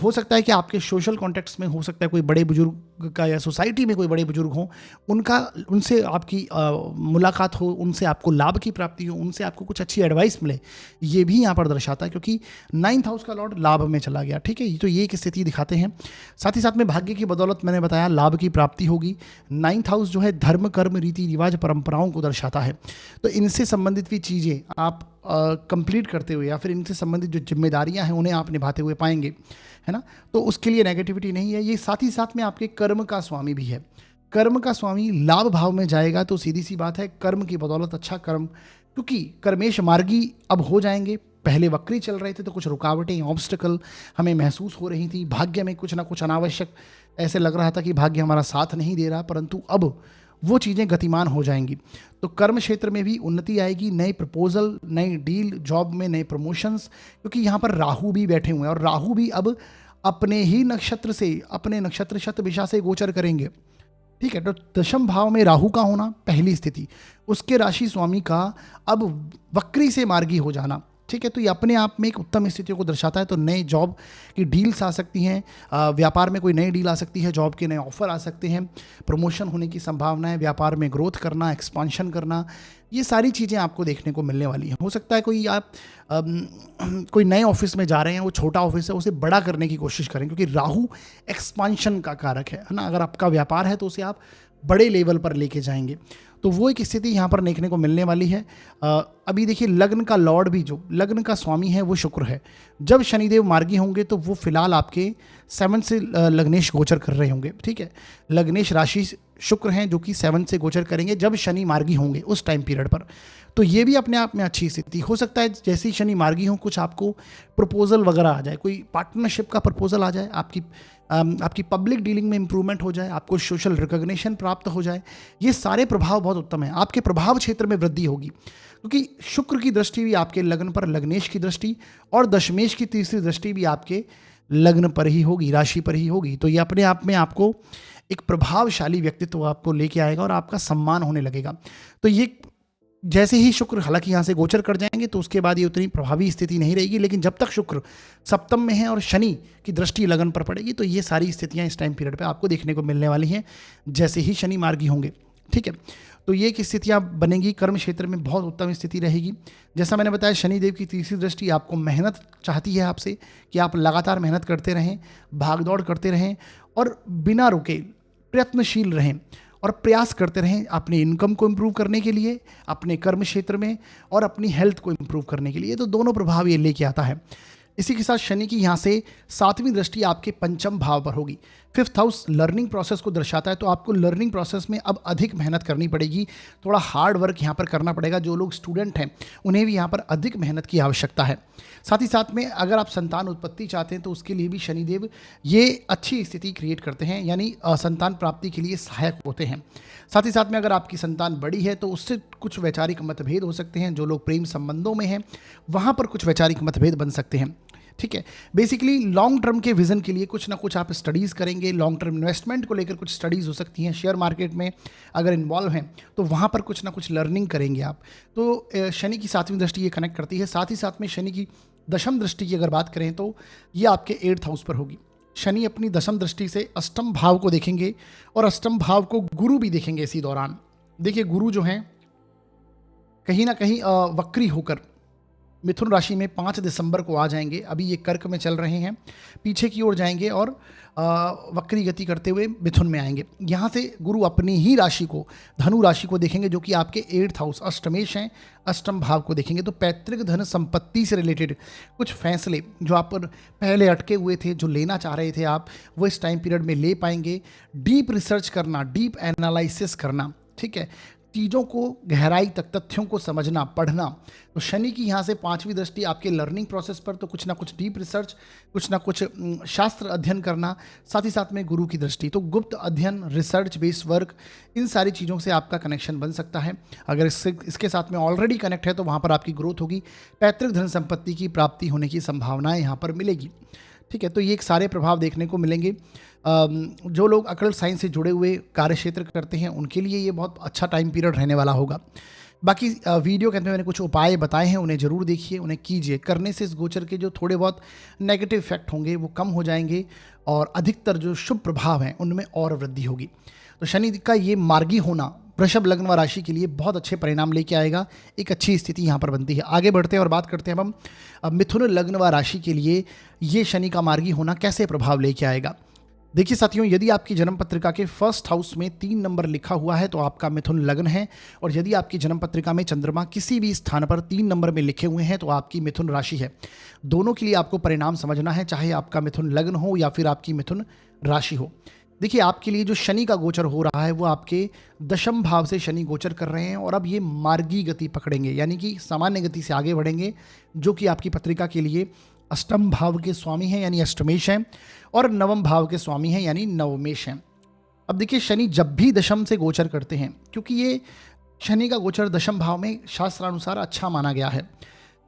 [SPEAKER 1] हो सकता है कि आपके सोशल कॉन्टेक्ट्स में हो सकता है कोई बड़े बुजुर्ग का, या सोसाइटी में कोई बड़े बुजुर्ग हों, उनसे आपकी मुलाकात हो, उनसे आपको लाभ की प्राप्ति हो, उनसे आपको कुछ अच्छी एडवाइस मिले, ये भी यहाँ पर दर्शाता है, क्योंकि 9th हाउस का लॉर्ड लाभ में चला गया, ठीक है। तो ये एक स्थिति दिखाते हैं। साथ ही साथ में भाग्य की बदौलत मैंने बताया लाभ की प्राप्ति होगी। 9th हाउस जो है धर्म, कर्म, रीति रिवाज, परंपराओं को दर्शाता है, तो इनसे संबंधित भी चीज़ें आप कंप्लीट करते हुए, या फिर इनसे संबंधित जो जिम्मेदारियां हैं उन्हें आप निभाते हुए पाएंगे, है ना। तो उसके लिए नेगेटिविटी नहीं है। ये साथ ही साथ में आपके कर्म का स्वामी भी है, कर्म का स्वामी लाभ भाव में जाएगा तो सीधी सी बात है कर्म की बदौलत अच्छा कर्म, क्योंकि कर्मेश मार्गी अब हो जाएंगे। पहले वक्री चल रहे थे तो कुछ रुकावटें, ऑब्स्टिकल हमें महसूस हो रही थी, भाग्य में कुछ ना कुछ अनावश्यक ऐसे लग रहा था कि भाग्य हमारा साथ नहीं दे रहा, परंतु अब वो चीज़ें गतिमान हो जाएंगी। तो कर्म क्षेत्र में भी उन्नति आएगी, नए प्रपोजल, नई डील, जॉब में नए प्रमोशंस, क्योंकि यहाँ पर राहु भी बैठे हुए हैं और राहु भी अब अपने ही नक्षत्र से, अपने नक्षत्र शतभिषा से गोचर करेंगे। ठीक है, तो दशम भाव में राहु का होना पहली स्थिति, उसके राशि स्वामी का अब वक्री से मार्गी हो जाना। ठीक है, तो ये अपने आप में एक उत्तम स्थितियों को दर्शाता है। तो नए जॉब की डील्स आ सकती हैं, व्यापार में कोई नई डील आ सकती है, जॉब के नए ऑफर आ सकते हैं, प्रमोशन होने की संभावना है, व्यापार में ग्रोथ करना, एक्सपांशन करना, ये सारी चीज़ें आपको देखने को मिलने वाली हैं। हो सकता है कोई आप कोई नए ऑफिस में जा रहे हैं, वो छोटा ऑफिस है, उसे बड़ा करने की कोशिश करें, क्योंकि राहु एक्सपांशन का कारक है ना। अगर आपका व्यापार है तो उसे आप बड़े लेवल पर लेके जाएंगे, तो वो एक स्थिति यहाँ पर देखने को मिलने वाली है। अभी देखिए लग्न का लॉर्ड भी, जो लग्न का स्वामी है वो शुक्र है। जब शनिदेव मार्गी होंगे तो वो फिलहाल आपके 7 से लग्नेश गोचर कर रहे होंगे। ठीक है, लग्नेश राशि शुक्र हैं जो कि 7 से गोचर करेंगे जब शनि मार्गी होंगे उस टाइम पीरियड पर। तो ये भी अपने आप में अच्छी स्थिति हो सकता है। जैसे ही शनि मार्गी हो कुछ आपको प्रपोजल वगैरह आ जाए, कोई पार्टनरशिप का प्रपोजल आ जाए, आपकी पब्लिक डीलिंग में इंप्रूवमेंट हो जाए, आपको सोशल रिकॉग्निशन प्राप्त हो जाए, ये सारे प्रभाव बहुत उत्तम है। आपके प्रभाव क्षेत्र में वृद्धि होगी, क्योंकि शुक्र की दृष्टि भी आपके लग्न पर, लग्नेश की दृष्टि, और दशमेश की तीसरी दृष्टि भी आपके लग्न पर ही होगी, राशि पर ही होगी। तो ये अपने आप में आपको एक प्रभावशाली व्यक्तित्व आपको लेके आएगा और आपका सम्मान होने लगेगा। तो ये जैसे ही शुक्र हालांकि यहाँ से गोचर कर जाएंगे तो उसके बाद ये उतनी प्रभावी स्थिति नहीं रहेगी, लेकिन जब तक शुक्र सप्तम में है और शनि की दृष्टि लगन पर पड़ेगी तो ये सारी स्थितियाँ इस टाइम पीरियड पे आपको देखने को मिलने वाली हैं जैसे ही शनि मार्गी होंगे। ठीक है, तो ये एक स्थितियाँ बनेंगी। कर्म क्षेत्र में बहुत उत्तम स्थिति रहेगी। जैसा मैंने बताया शनिदेव की तीसरी दृष्टि आपको मेहनत चाहती है आपसे कि आप लगातार मेहनत करते रहें, भागदौड़ करते रहें और बिना रुके प्रयत्नशील रहें और प्रयास करते रहें अपनी इनकम को इम्प्रूव करने के लिए, अपने कर्म क्षेत्र में, और अपनी हेल्थ को इम्प्रूव करने के लिए। तो दोनों प्रभाव ये लेके आता है। इसी के साथ शनि की यहाँ से 7वीं दृष्टि आपके पंचम भाव पर होगी। 5th हाउस लर्निंग प्रोसेस को दर्शाता है, तो आपको लर्निंग प्रोसेस में अब अधिक मेहनत करनी पड़ेगी, थोड़ा हार्ड वर्क यहाँ पर करना पड़ेगा। जो लोग स्टूडेंट हैं उन्हें भी यहाँ पर अधिक मेहनत की आवश्यकता है। साथ ही साथ में अगर आप संतान उत्पत्ति चाहते हैं तो उसके लिए भी शनिदेव ये अच्छी स्थिति क्रिएट करते हैं, यानी संतान प्राप्ति के लिए सहायक होते हैं। साथ ही साथ में अगर आपकी संतान बड़ी है तो उससे कुछ वैचारिक मतभेद हो सकते हैं। जो लोग प्रेम संबंधों में हैं वहाँ पर कुछ वैचारिक मतभेद बन सकते हैं। ठीक है, बेसिकली लॉन्ग टर्म के विजन के लिए कुछ ना कुछ आप स्टडीज़ करेंगे। लॉन्ग टर्म इन्वेस्टमेंट को लेकर कुछ स्टडीज़ हो सकती हैं। शेयर मार्केट में अगर इन्वॉल्व हैं तो वहाँ पर कुछ ना कुछ लर्निंग करेंगे आप। तो शनि की 7वीं दृष्टि ये कनेक्ट करती है। साथ ही साथ में शनि की दशम दृष्टि की अगर बात करें तो ये आपके 8th हाउस पर होगी। शनि अपनी दशम दृष्टि से अष्टम भाव को देखेंगे और अष्टम भाव को गुरु भी देखेंगे इसी दौरान। देखिए गुरु जो हैं कहीं ना कहीं वक्री होकर मिथुन राशि में 5 दिसंबर को आ जाएंगे। अभी ये कर्क में चल रहे हैं, पीछे की ओर जाएंगे और वक्री गति करते हुए मिथुन में आएंगे। यहाँ से गुरु अपनी ही राशि को, धनु राशि को देखेंगे जो कि आपके 8th हाउस अष्टमेश हैं, अष्टम भाव को देखेंगे। तो पैतृक धन संपत्ति से रिलेटेड कुछ फैसले जो आप पर पहले अटके हुए थे, जो लेना चाह रहे थे आप, वो इस टाइम पीरियड में ले पाएंगे। डीप रिसर्च करना, डीप एनालिसिस करना, ठीक है, चीज़ों को गहराई तक, तथ्यों को समझना, पढ़ना। तो शनि की यहाँ से 5वीं दृष्टि आपके लर्निंग प्रोसेस पर, तो कुछ ना कुछ डीप रिसर्च, कुछ ना कुछ शास्त्र अध्ययन करना। साथ ही साथ में गुरु की दृष्टि, तो गुप्त अध्ययन, रिसर्च बेस्ड वर्क, इन सारी चीज़ों से आपका कनेक्शन बन सकता है। अगर इसके साथ में ऑलरेडी कनेक्ट है तो वहाँ पर आपकी ग्रोथ होगी। पैतृक धन संपत्ति की प्राप्ति होने की संभावनाएँ यहाँ पर मिलेगी। ठीक है, तो ये एक सारे प्रभाव देखने को मिलेंगे। जो लोग अकल्ट साइंस से जुड़े हुए कार्य क्षेत्र करते हैं उनके लिए ये बहुत अच्छा टाइम पीरियड रहने वाला होगा। बाकी वीडियो के अंदर मैंने कुछ उपाय बताए हैं, उन्हें ज़रूर देखिए, उन्हें कीजिए। करने से इस गोचर के जो थोड़े बहुत नेगेटिव इफेक्ट होंगे वो कम हो जाएंगे और अधिकतर जो शुभ प्रभाव हैं उनमें और वृद्धि होगी। तो शनि का ये मार्गी होना वृषभ लग्न व राशि के लिए बहुत अच्छे परिणाम लेके आएगा। एक अच्छी स्थिति यहाँ पर बनती है। आगे बढ़ते हैं और बात करते हैं हम मिथुन लग्न व राशि के लिए ये शनि का मार्गी होना कैसे प्रभाव लेके आएगा। देखिए साथियों, यदि आपकी जन्म पत्रिका के 1st हाउस में 3 नंबर लिखा हुआ है तो आपका मिथुन लग्न है, और यदि आपकी जन्म पत्रिका में चंद्रमा किसी भी स्थान पर 3 नंबर में लिखे हुए हैं तो आपकी मिथुन राशि है। दोनों के लिए आपको परिणाम समझना है, चाहे आपका मिथुन लग्न हो या फिर आपकी मिथुन राशि हो। देखिए, आपके लिए जो शनि का गोचर हो रहा है वो आपके दशम भाव से शनि गोचर कर रहे हैं और अब ये मार्गी गति पकड़ेंगे, यानी कि सामान्य गति से आगे बढ़ेंगे, जो कि आपकी पत्रिका के लिए अष्टम भाव के स्वामी हैं यानी अष्टमेश हैं, और नवम भाव के स्वामी हैं यानी नवमेश हैं। अब देखिए, शनि जब भी दशम से गोचर करते हैं, क्योंकि ये शनि का गोचर दशम भाव में शास्त्रानुसार अच्छा माना गया है,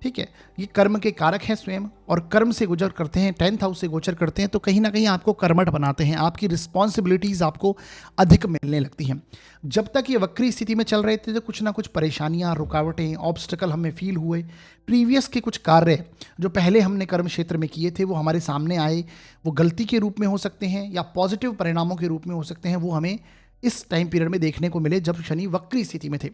[SPEAKER 1] ठीक है, ये कर्म के कारक हैं स्वयं, और कर्म से गुजर करते हैं, 10th हाउस से गोचर करते हैं, तो कहीं ना कहीं आपको कर्मठ बनाते हैं, आपकी रिस्पॉन्सिबिलिटीज़ आपको अधिक मिलने लगती हैं। जब तक ये वक्री स्थिति में चल रहे थे तो कुछ ना कुछ परेशानियां, रुकावटें, ऑब्स्टिकल हमें फील हुए। प्रीवियस के कुछ कार्य जो पहले हमने कर्म क्षेत्र में किए थे वो हमारे सामने आए, वो गलती के रूप में हो सकते हैं या पॉजिटिव परिणामों के रूप में हो सकते हैं, वो हमें इस टाइम पीरियड में देखने को मिले जब शनि वक्री स्थिति में थे।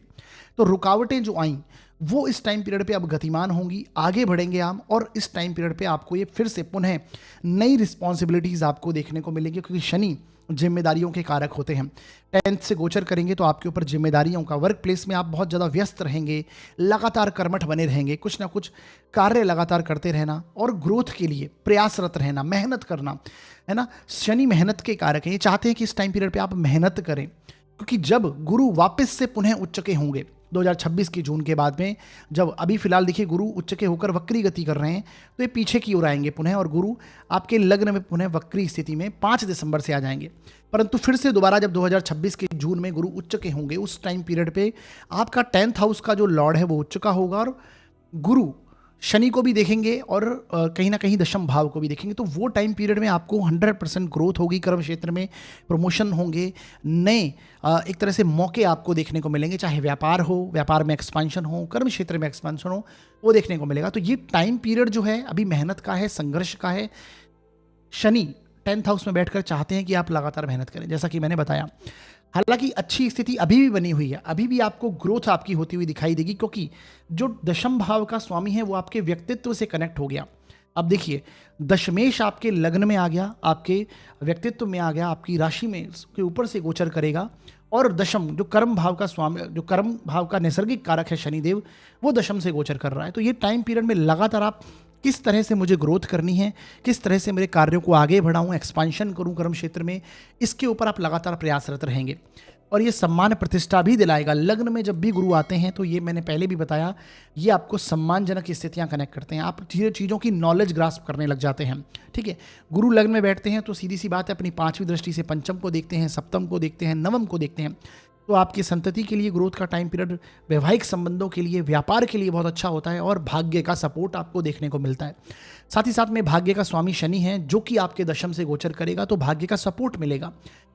[SPEAKER 1] तो रुकावटें जो आईं वो इस टाइम पीरियड पे अब गतिमान होंगी, आगे बढ़ेंगे हम, और इस टाइम पीरियड पे आपको ये फिर से पुनः नई रिस्पॉन्सिबिलिटीज़ आपको देखने को मिलेंगी, क्योंकि शनि जिम्मेदारियों के कारक होते हैं। 10th से गोचर करेंगे तो आपके ऊपर जिम्मेदारियों का, वर्क प्लेस में आप बहुत ज़्यादा व्यस्त रहेंगे, लगातार कर्मठ बने रहेंगे, कुछ ना कुछ कार्य लगातार करते रहना और ग्रोथ के लिए प्रयासरत रहना, मेहनत करना, है ना। शनि मेहनत के कारक हैं, ये चाहते हैं कि इस टाइम पीरियड पे आप मेहनत करें, क्योंकि जब गुरु वापस से पुनः उच्च के होंगे 2026 की जून के बाद में, जब अभी फिलहाल देखिए गुरु उच्च के होकर वक्री गति कर रहे हैं, तो ये पीछे की ओर आएंगे पुनः, और गुरु आपके लग्न में पुनः वक्री स्थिति में 5 दिसंबर से आ जाएंगे। परंतु फिर से दोबारा जब 2026 के जून में गुरु उच्च के होंगे, उस टाइम पीरियड पे आपका 10th हाउस का जो लॉर्ड है वो उच्च का होगा, और गुरु शनि को भी देखेंगे और कहीं ना कहीं दशम भाव को भी देखेंगे। तो वो टाइम पीरियड में आपको 100% ग्रोथ होगी, कर्म क्षेत्र में प्रमोशन होंगे, नए एक तरह से मौके आपको देखने को मिलेंगे, चाहे व्यापार हो, व्यापार में एक्सपांशन हो, कर्म क्षेत्र में एक्सपांशन हो, वो देखने को मिलेगा। तो ये टाइम पीरियड जो है अभी मेहनत का है, संघर्ष का है। शनि 10th हाउस में बैठकर चाहते हैं कि आप लगातार मेहनत करें, जैसा कि मैंने बताया। हालांकि अच्छी स्थिति अभी भी बनी हुई है, अभी भी आपको ग्रोथ आपकी होती हुई दिखाई देगी, क्योंकि जो दशम भाव का स्वामी है वो आपके व्यक्तित्व से कनेक्ट हो गया। अब देखिए, दशमेश आपके लग्न में आ गया, आपके व्यक्तित्व में आ गया, आपकी राशि में के ऊपर से गोचर करेगा, और दशम जो कर्म भाव का स्वामी, जो कर्म भाव का नैसर्गिक कारक है शनिदेव, वो दशम से गोचर कर रहा है। तो ये टाइम पीरियड में लगातार आप किस तरह से मुझे ग्रोथ करनी है, किस तरह से मेरे कार्यों को आगे बढ़ाऊं, एक्सपांशन करूं कर्म क्षेत्र में, इसके ऊपर आप लगातार प्रयासरत रहेंगे। और ये सम्मान प्रतिष्ठा भी दिलाएगा। लग्न में जब भी गुरु आते हैं तो ये मैंने पहले भी बताया, ये आपको सम्मानजनक स्थितियां कनेक्ट करते हैं, आप धीरे चीज़ों की नॉलेज ग्रास्प करने लग जाते हैं, ठीक है। गुरु लग्न में बैठते हैं तो सीधी सी बात है, अपनी 5वीं दृष्टि से पंचम को देखते हैं, सप्तम को देखते हैं, नवम को देखते हैं। तो आपकी संतति के लिए ग्रोथ का टाइम पीरियड, वैवाहिक संबंधों के लिए, व्यापार के लिए बहुत अच्छा होता है, और भाग्य का सपोर्ट आपको देखने को मिलता है। साथ ही साथ में भाग्य का स्वामी शनि है, जो कि आपके दशम से गोचर करेगा, तो भाग्य का सपोर्ट मिलेगा,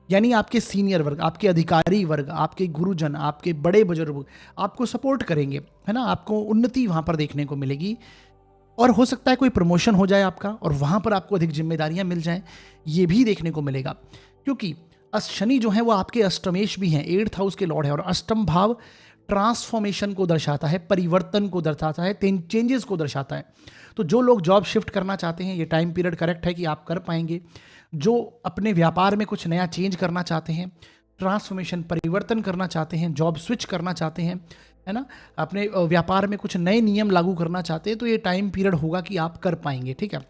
[SPEAKER 1] यानी आपके सीनियर वर्ग, आपके अधिकारी वर्ग, आपके गुरुजन, आपके बड़े बुजुर्ग आपको सपोर्ट करेंगे, है ना। आपको उन्नति वहाँ पर देखने को मिलेगी, और हो सकता है कोई प्रमोशन हो जाए आपका, और वहाँ पर आपको अधिक जिम्मेदारियाँ मिल जाएं, ये भी देखने को मिलेगा। क्योंकि शनि जो है वो आपके अष्टमेश भी हैं, 8th हाउस के लॉर्ड है, और अष्टम भाव ट्रांसफॉर्मेशन को दर्शाता है, परिवर्तन को दर्शाता है, चेंजेस को दर्शाता है। तो जो लोग जॉब शिफ्ट करना चाहते हैं, ये टाइम पीरियड करेक्ट है कि आप कर पाएंगे। जो अपने व्यापार में कुछ नया चेंज करना चाहते हैं, ट्रांसफॉर्मेशन, परिवर्तन करना चाहते हैं, जॉब स्विच करना चाहते हैं, है ना, अपने व्यापार में कुछ नए नियम लागू करना चाहते हैं, तो ये टाइम पीरियड होगा कि आप कर पाएंगे, ठीक है।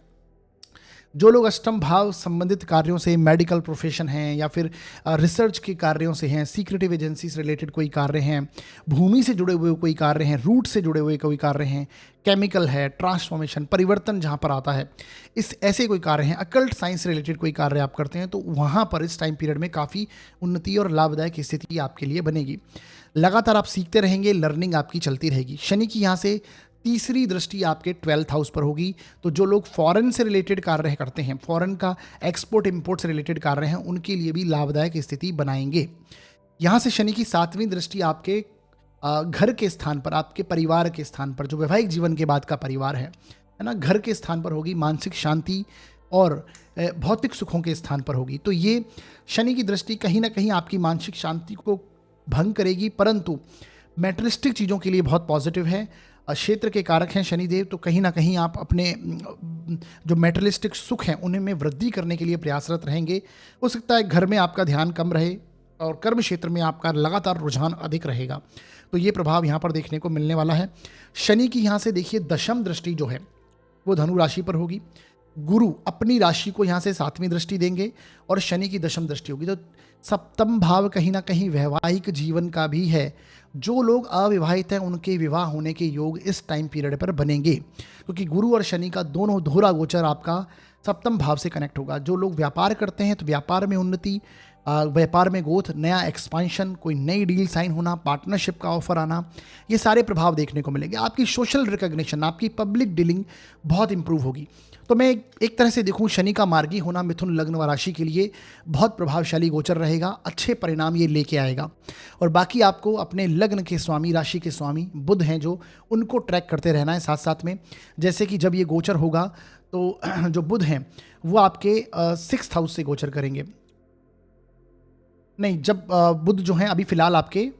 [SPEAKER 1] जो लोग अष्टम भाव संबंधित कार्यों से, मेडिकल प्रोफेशन हैं या फिर रिसर्च के कार्यों से हैं, सीक्रेटिव एजेंसी से रिलेटेड कोई कार्य हैं, भूमि से जुड़े हुए कोई कार्य हैं, रूट से जुड़े हुए कोई कार्य हैं, केमिकल है, ट्रांसफॉर्मेशन, परिवर्तन जहाँ पर आता है, इस ऐसे कोई कार्य हैं, अकल्ट साइंस से रिलेटेड कोई कार्य आप करते हैं, तो वहाँ पर इस टाइम पीरियड में काफ़ी उन्नति और लाभदायक स्थिति आपके लिए बनेगी। लगातार आप सीखते रहेंगे, लर्निंग आपकी चलती रहेगी। शनि की यहाँ से तीसरी दृष्टि आपके 12th हाउस पर होगी, तो जो लोग फॉरेन से रिलेटेड कार्य करते हैं, फॉरेन का एक्सपोर्ट इंपोर्ट से रिलेटेड कार्य हैं, उनके लिए भी लाभदायक स्थिति बनाएंगे। यहाँ से शनि की 7वीं दृष्टि आपके घर के स्थान पर, आपके परिवार के स्थान पर, जो वैवाहिक जीवन के बाद का परिवार है ना, घर के स्थान पर होगी, मानसिक शांति और भौतिक सुखों के स्थान पर होगी। तो ये शनि की दृष्टि कहीं ना कहीं आपकी मानसिक शांति को भंग करेगी, परंतु मैटेरियलिस्टिक चीज़ों के लिए बहुत पॉजिटिव है। क्षेत्र के कारक हैं शनिदेव, तो कहीं ना कहीं आप अपने जो मेटेरियलिस्टिक सुख हैं उन्हें में वृद्धि करने के लिए प्रयासरत रहेंगे। हो सकता है घर में आपका ध्यान कम रहे और कर्म क्षेत्र में आपका लगातार रुझान अधिक रहेगा, तो ये प्रभाव यहाँ पर देखने को मिलने वाला है। शनि की यहाँ से देखिए दशम दृष्टि जो है वो धनु राशि पर होगी। गुरु अपनी राशि को यहाँ से 7वीं दृष्टि देंगे और शनि की दशम दृष्टि होगी। तो सप्तम भाव कहीं ना कहीं वैवाहिक जीवन का भी है। जो लोग अविवाहित हैं उनके विवाह होने के योग इस टाइम पीरियड पर बनेंगे, क्योंकि गुरु और शनि का दोनों दोहरा गोचर आपका सप्तम भाव से कनेक्ट होगा। जो लोग व्यापार करते हैं तो व्यापार में उन्नति, व्यापार में ग्रोथ, नया एक्सपांशन, कोई नई डील साइन होना, पार्टनरशिप का ऑफर आना, ये सारे प्रभाव देखने को मिलेंगे। आपकी सोशल रिकग्निशन, आपकी पब्लिक डीलिंग बहुत इंप्रूव होगी। तो मैं एक तरह से देखूं, शनि का मार्गी होना मिथुन लग्न व राशि के लिए बहुत प्रभावशाली गोचर रहेगा, अच्छे परिणाम ये लेके आएगा। और बाकी आपको अपने लग्न के स्वामी, राशि के स्वामी बुध हैं जो, उनको ट्रैक करते रहना है साथ साथ में। जैसे कि जब ये गोचर होगा तो जो बुध हैं वो आपके 6th हाउस से गोचर करेंगे। नहीं, जब बुध जो हैं अभी फिलहाल आपके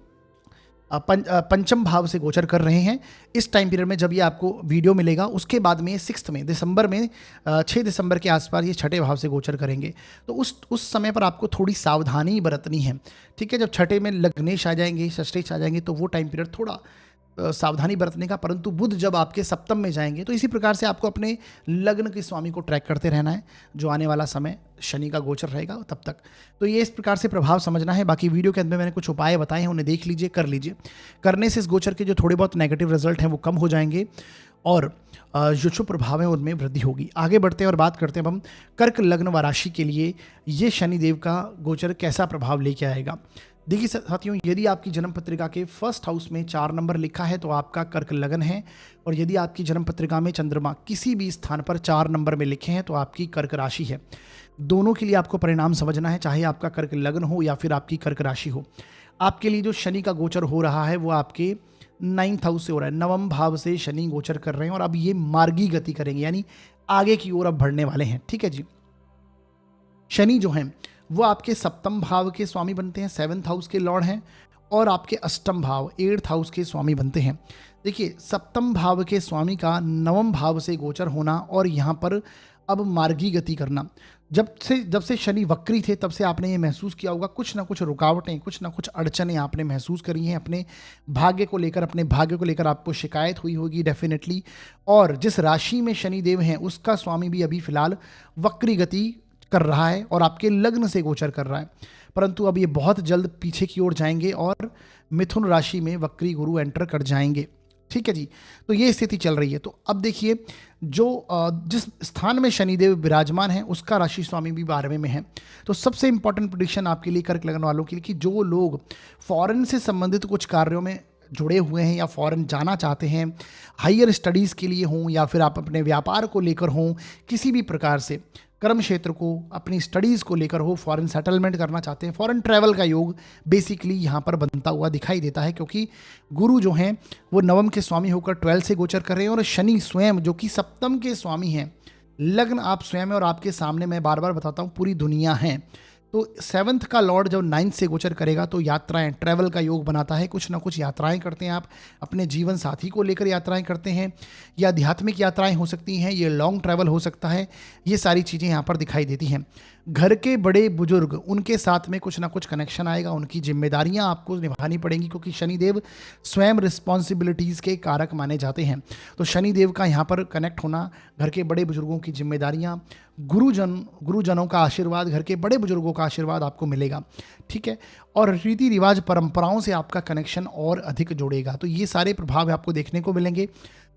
[SPEAKER 1] पंचम भाव से गोचर कर रहे हैं। इस टाइम पीरियड में जब ये आपको वीडियो मिलेगा उसके बाद में 6 में दिसंबर में 6 दिसंबर के आसपास ये छठे भाव से गोचर करेंगे। तो उस समय पर आपको थोड़ी सावधानी बरतनी है, ठीक है। जब छठे में लग्नेश आ जाएंगे, षष्ठेश आ जाएंगे, तो वो टाइम पीरियड थोड़ा सावधानी बरतने का। परंतु बुध जब आपके सप्तम में जाएंगे तो इसी प्रकार से आपको अपने लग्न के स्वामी को ट्रैक करते रहना है, जो आने वाला समय शनि का गोचर रहेगा तब तक। तो ये इस प्रकार से प्रभाव समझना है। बाकी वीडियो के अंदर मैंने कुछ उपाय बताए हैं, उन्हें देख लीजिए, कर लीजिए। करने से इस गोचर के जो थोड़े बहुत नेगेटिव रिजल्ट हैं वो कम हो जाएंगे और जो शुभ प्रभाव है उनमें वृद्धि होगी। आगे बढ़ते हैं और बात करते हैं हम कर्क लग्न व राशि के लिए ये शनिदेव का गोचर कैसा प्रभाव लेके आएगा। देखिए साथियों, यदि आपकी जन्म पत्रिका के 1st हाउस में 4 नंबर लिखा है तो आपका कर्क लगन है, और यदि आपकी जन्म पत्रिका में चंद्रमा किसी भी स्थान पर 4 नंबर में लिखे हैं तो आपकी कर्क राशि है। दोनों के लिए आपको परिणाम समझना है, चाहे आपका कर्क लगन हो या फिर आपकी कर्क राशि हो। आपके लिए जो शनि का गोचर हो रहा है वो आपके 9th हाउस से हो रहा है। 9वें भाव से शनि गोचर कर रहे हैं और अब ये मार्गी गति करेंगे, यानी आगे की ओर अब बढ़ने वाले हैं, ठीक है जी। शनि जो हैं वो आपके सप्तम भाव के स्वामी बनते हैं, 7th हाउस के लॉर्ड हैं, और आपके अष्टम भाव 8th हाउस के स्वामी बनते हैं। देखिए, सप्तम भाव के स्वामी का 9वें भाव से गोचर होना और यहाँ पर अब मार्गी गति करना, जब से शनि वक्री थे तब से आपने ये महसूस किया होगा, कुछ ना कुछ रुकावटें, कुछ ना कुछ अड़चनें आपने महसूस करी हैं अपने भाग्य को लेकर। अपने भाग्य को लेकर आपको शिकायत हुई होगी डेफिनेटली। और जिस राशि में शनिदेव हैं उसका स्वामी भी अभी फिलहाल वक्री गति कर रहा है और आपके लग्न से गोचर कर रहा है। परंतु अब ये बहुत जल्द पीछे की ओर जाएंगे और मिथुन राशि में वक्री गुरु एंटर कर जाएंगे, ठीक है जी। तो ये स्थिति चल रही है। तो अब देखिए, जो जिस स्थान में शनिदेव विराजमान है उसका राशि स्वामी भी 12वें में है। तो सबसे इंपॉर्टेंट प्रेडिक्शन आपके लिए कर्क लगन वालों के लिए कि जो लोग फॉरेन से संबंधित कुछ कार्यों में जुड़े हुए हैं या फॉरेन जाना चाहते हैं, हायर स्टडीज़ के लिए हों या फिर आप अपने व्यापार को लेकर हों, किसी भी प्रकार से कर्म क्षेत्र को, अपनी स्टडीज़ को लेकर हो, फॉरेन सेटलमेंट करना चाहते हैं, फॉरेन ट्रैवल का योग बेसिकली यहाँ पर बनता हुआ दिखाई देता है, क्योंकि गुरु जो हैं वो 9वें के स्वामी होकर 12 से गोचर कर रहे हैं और शनि स्वयं जो कि सप्तम के स्वामी हैं। लग्न आप स्वयं है और आपके सामने मैं बार बार बताता हूँ पूरी दुनिया है। तो 7th का लॉर्ड जब 9th से गोचर करेगा तो यात्राएं, ट्रैवल का योग बनाता है। कुछ ना कुछ यात्राएं करते हैं आप, अपने जीवन साथी को लेकर यात्राएं करते हैं, या आध्यात्मिक यात्राएं हो सकती हैं, ये लॉन्ग ट्रैवल हो सकता है। ये सारी चीज़ें यहाँ पर दिखाई देती हैं। घर के बड़े बुजुर्ग, उनके साथ में कुछ ना कुछ कनेक्शन आएगा, उनकी जिम्मेदारियां आपको निभानी पड़ेंगी, क्योंकि शनिदेव स्वयं रिस्पॉन्सिबिलिटीज़ के कारक माने जाते हैं। तो शनिदेव का यहाँ पर कनेक्ट होना, घर के बड़े बुजुर्गों की जिम्मेदारियां, गुरुजनों का आशीर्वाद, घर के बड़े बुजुर्गों का आशीर्वाद आपको मिलेगा, ठीक है। और रीति रिवाज, परंपराओं से आपका कनेक्शन और अधिक जुड़ेगा। तो ये सारे प्रभाव आपको देखने को मिलेंगे।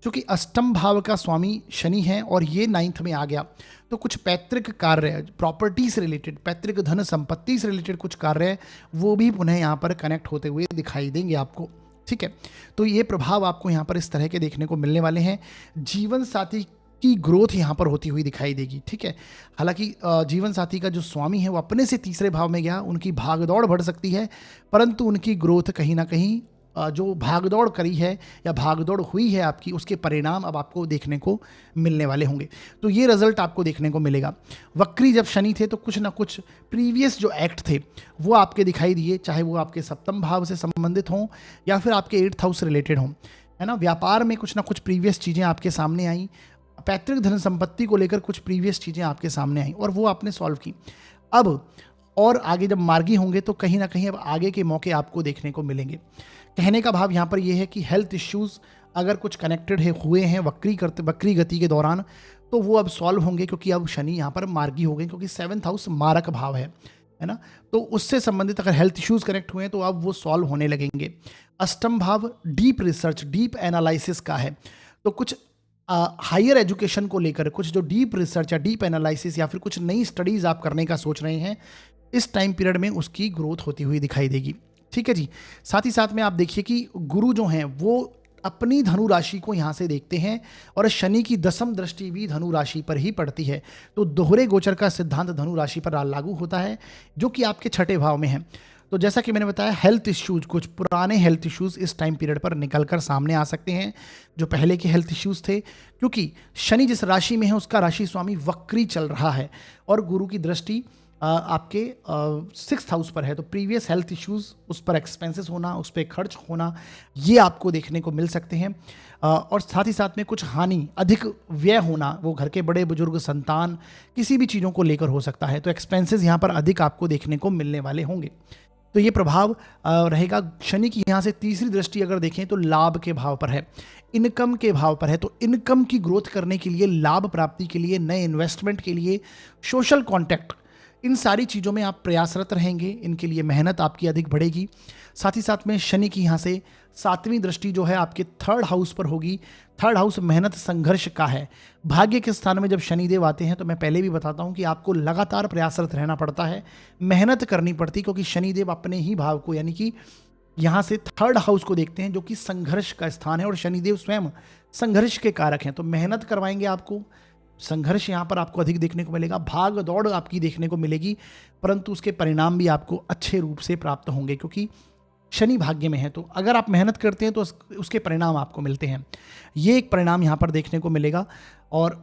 [SPEAKER 1] क्योंकि अष्टम भाव का स्वामी शनि है और ये 9th में आ गया, तो कुछ पैतृक कार्य, प्रॉपर्टी से रिलेटेड, पैतृक धन संपत्ति से रिलेटेड कुछ कार्य वो भी पुनः यहाँ पर कनेक्ट होते हुए दिखाई देंगे आपको, ठीक है। तो ये प्रभाव आपको यहाँ पर इस तरह के देखने को मिलने वाले हैं। जीवन साथी की ग्रोथ यहाँ पर होती हुई दिखाई देगी, ठीक है। हालांकि जीवन साथी का जो स्वामी है वो अपने से तीसरे भाव में गया, उनकी भागदौड़ बढ़ सकती है, परंतु उनकी ग्रोथ कहीं ना कहीं जो भागदौड़ करी है या भागदौड़ हुई है आपकी, उसके परिणाम अब आपको देखने को मिलने वाले होंगे। तो ये रिजल्ट आपको देखने को मिलेगा। वक्री जब शनि थे तो कुछ ना कुछ प्रीवियस जो एक्ट थे वो आपके दिखाई दिए, चाहे वो आपके सप्तम भाव से संबंधित हों या फिर आपके 8th हाउस से रिलेटेड हों, है ना। व्यापार में कुछ ना कुछ प्रीवियस चीज़ें आपके सामने आई, पैतृक धन संपत्ति को लेकर कुछ प्रीवियस चीज़ें आपके सामने आई और वो आपने सॉल्व की। अब और आगे जब मार्गी होंगे तो कहीं ना कहीं अब आगे के मौके आपको देखने को मिलेंगे। कहने का भाव यहाँ पर यह है कि हेल्थ इश्यूज़ अगर कुछ कनेक्टेड हुए हैं वक्री गति के दौरान, तो वो अब सॉल्व होंगे, क्योंकि अब शनि यहाँ पर मार्गी हो गए, क्योंकि 7th हाउस मारक भाव है ना। तो उससे संबंधित अगर हेल्थ इश्यूज कनेक्ट हुए हैं तो अब वो सॉल्व होने लगेंगे। अष्टम भाव डीप रिसर्च, डीप एनालिसिस का है, तो कुछ हायर एजुकेशन को लेकर कुछ जो डीप रिसर्च या डीप एनालिसिस या फिर कुछ नई स्टडीज आप करने का सोच रहे हैं, इस टाइम पीरियड में उसकी ग्रोथ होती हुई दिखाई देगी। ठीक है जी। साथ ही साथ में आप देखिए कि गुरु जो हैं वो अपनी धनु राशि को यहाँ से देखते हैं और शनि की दसम दृष्टि भी धनु राशि पर ही पड़ती है। तो दोहरे गोचर का सिद्धांत धनु राशि पर लागू होता है, जो कि आपके छठे भाव में है। तो जैसा कि मैंने बताया, हेल्थ इश्यूज, कुछ पुराने हेल्थ इश्यूज इस टाइम पीरियड पर निकल कर सामने आ सकते हैं, जो पहले के हेल्थ इश्यूज थे, क्योंकि शनि जिस राशि में है उसका राशि स्वामी वक्री चल रहा है और गुरु की दृष्टि आपके 6th हाउस पर है। तो प्रीवियस हेल्थ इश्यूज, उस पर एक्सपेंसेस होना, उस पर खर्च होना, ये आपको देखने को मिल सकते हैं। और साथ ही साथ में कुछ हानि, अधिक व्यय होना, वो घर के बड़े बुजुर्ग, संतान, किसी भी चीज़ों को लेकर हो सकता है। तो एक्सपेंसेस यहाँ पर अधिक आपको देखने को मिलने वाले होंगे। तो ये प्रभाव रहेगा। शनि की यहाँ से तीसरी दृष्टि अगर देखें तो लाभ के भाव पर है, इनकम के भाव पर है। तो इनकम की ग्रोथ करने के लिए, लाभ प्राप्ति के लिए, नए इन्वेस्टमेंट के लिए, सोशल कॉन्टैक्ट, इन सारी चीज़ों में आप प्रयासरत रहेंगे, इनके लिए मेहनत आपकी अधिक बढ़ेगी। साथ ही साथ में शनि की यहाँ से 7वीं दृष्टि जो है आपके 3rd हाउस पर होगी। 3rd हाउस मेहनत संघर्ष का है। भाग्य के स्थान में जब शनिदेव आते हैं तो मैं पहले भी बताता हूँ कि आपको लगातार प्रयासरत रहना पड़ता है, मेहनत करनी पड़ती, क्योंकि शनिदेव अपने ही भाव को, यानी कि यहाँ से 3rd हाउस को देखते हैं, जो कि संघर्ष का स्थान है और शनिदेव स्वयं संघर्ष के कारक हैं। तो मेहनत करवाएंगे आपको, संघर्ष यहाँ पर आपको अधिक देखने को मिलेगा, भाग दौड़ आपकी देखने को मिलेगी, परंतु उसके परिणाम भी आपको अच्छे रूप से प्राप्त होंगे, क्योंकि शनि भाग्य में है। तो अगर आप मेहनत करते हैं तो उसके परिणाम आपको मिलते हैं। ये एक परिणाम यहाँ पर देखने को मिलेगा। और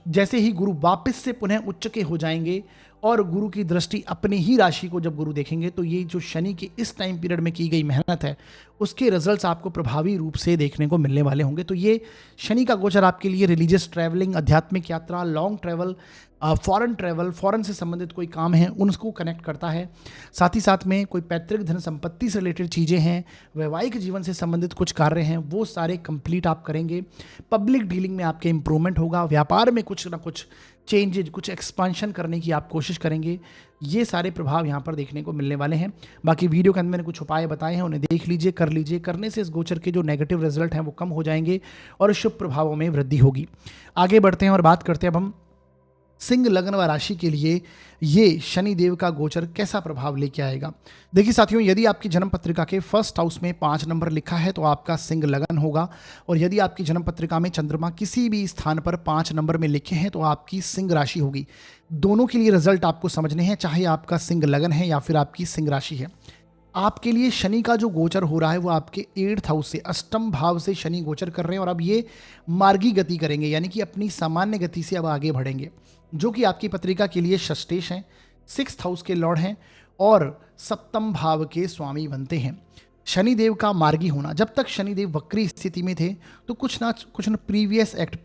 [SPEAKER 1] जैसे ही गुरु वापस से पुनः उच्च के हो जाएंगे और गुरु की दृष्टि अपनी ही राशि को जब गुरु देखेंगे, तो ये जो शनि के इस टाइम पीरियड में की गई मेहनत है, उसके रिजल्ट्स आपको प्रभावी रूप से देखने को मिलने वाले होंगे। तो ये शनि का गोचर आपके लिए रिलीजियस ट्रैवलिंग, आध्यात्मिक यात्रा, long travel, foreign travel, foreign से संबंधित कोई काम है उनको कनेक्ट करता है। साथ ही साथ में कोई पैतृक धन संपत्ति से रिलेटेड चीज़ें हैं, वैवाहिक जीवन से संबंधित कुछ कार्य हैं, वो सारे कंप्लीट आप करेंगे। पब्लिक डीलिंग में आपके इंप्रूवमेंट होगा, व्यापार में कुछ ना कुछ चेंजेज, कुछ एक्सपांशन करने की आप कोशिश करेंगे। ये सारे प्रभाव यहाँ पर देखने को मिलने वाले हैं। बाकी वीडियो के अंदर मैंने कुछ उपाय बताए हैं, उन्हें देख लीजिए, कर लीजिए। करने से इस गोचर के जो नेगेटिव रिजल्ट हैं वो कम हो जाएंगे और शुभ प्रभावों में वृद्धि होगी। आगे बढ़ते हैं और बात करते हैं अब हम सिंह लग्न व राशि के लिए ये शनि देव का गोचर कैसा प्रभाव लेके आएगा। देखिए साथियों, यदि आपकी जन्म पत्रिका के 1st हाउस में 5 नंबर लिखा है तो आपका सिंह लग्न होगा, और यदि आपकी जन्म पत्रिका में चंद्रमा किसी भी स्थान पर 5 नंबर में लिखे हैं तो आपकी सिंह राशि होगी। दोनों के लिए रिजल्ट आपको समझने हैं, चाहे आपका सिंह लग्न है या फिर आपकी सिंह राशि है। आपके लिए शनि का जो गोचर हो रहा है वो आपके 8th हाउस से, अष्टम भाव से शनि गोचर कर रहे हैं और अब ये मार्गी गति करेंगे, यानी कि अपनी सामान्य गति से अब आगे बढ़ेंगे, जो कि आपकी पत्रिका के लिए षष्ठेश हैं, 6th हाउस के लॉर्ड हैं और 7th भाव के स्वामी बनते हैं। शनिदेव का मार्गी होना, जब तक शनिदेव वक्री स्थिति में थे तो कुछ ना प्रीवियस एक्ट,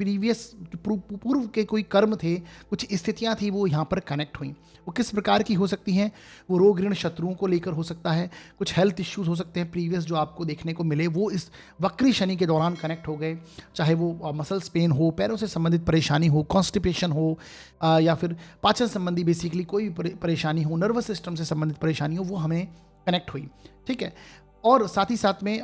[SPEAKER 1] पूर्व के कोई कर्म थे, कुछ स्थितियां थी, वो यहाँ पर कनेक्ट हुई। वो किस प्रकार की हो सकती हैं? वो रोग ऋण शत्रुओं को लेकर हो सकता है, कुछ हेल्थ इश्यूज हो सकते हैं प्रीवियस जो आपको देखने को मिले, वो इस वक्री शनि के दौरान कनेक्ट हो गए। चाहे वो मसल्स पेन हो, पैरों से संबंधित परेशानी हो, कॉन्स्टिपेशन हो, या फिर पाचन संबंधी बेसिकली कोई भी परेशानी हो, नर्वस सिस्टम से संबंधित परेशानी हो, वो हमें कनेक्ट हुई। ठीक है। और साथ ही साथ में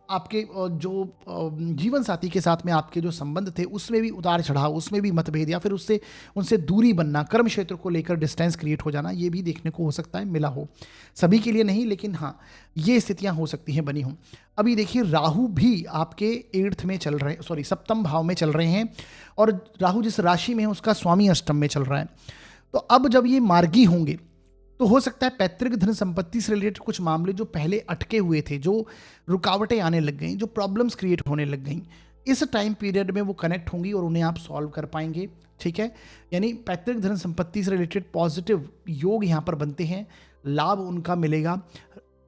[SPEAKER 1] आपके जो जीवन साथी के साथ में आपके जो संबंध थे उसमें भी उतार चढ़ाव, उसमें भी मतभेद या फिर उनसे दूरी बनना, कर्म क्षेत्र को लेकर डिस्टेंस क्रिएट हो जाना, ये भी देखने को हो सकता है, मिला हो। सभी के लिए नहीं, लेकिन हाँ ये स्थितियां हो सकती हैं, बनी हों। अभी देखिए राहु भी आपके 8th में चल रहे, 7th भाव में चल रहे हैं, और राहु जिस राशि में है उसका स्वामी अष्टम में चल रहा है। तो अब जब ये मार्गी होंगे तो हो सकता है पैतृक धन संपत्ति से रिलेटेड कुछ मामले जो पहले अटके हुए थे, जो रुकावटें आने लग गई, जो प्रॉब्लम्स क्रिएट होने लग गई, इस टाइम पीरियड में वो कनेक्ट होंगी और उन्हें आप सॉल्व कर पाएंगे। ठीक है, यानी पैतृक धन संपत्ति से रिलेटेड पॉजिटिव योग यहाँ पर बनते हैं, लाभ उनका मिलेगा।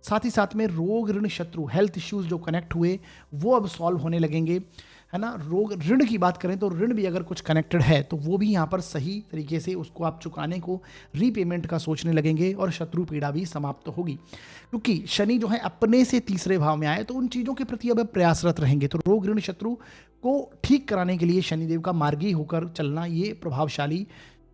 [SPEAKER 1] साथ ही साथ में रोग ऋण शत्रु, हेल्थ इश्यूज जो कनेक्ट हुए वो अब सॉल्व होने लगेंगे। है ना। रोग ऋण की बात करें तो ऋण भी अगर कुछ कनेक्टेड है तो वो भी यहाँ पर सही तरीके से उसको आप चुकाने को, रीपेमेंट का सोचने लगेंगे और शत्रु पीड़ा भी समाप्त होगी, क्योंकि शनि जो है अपने से तीसरे भाव में आए तो उन चीज़ों के प्रति अब प्रयासरत रहेंगे। तो रोग ऋण शत्रु को ठीक कराने के लिए शनिदेव का मार्गी होकर चलना ये प्रभावशाली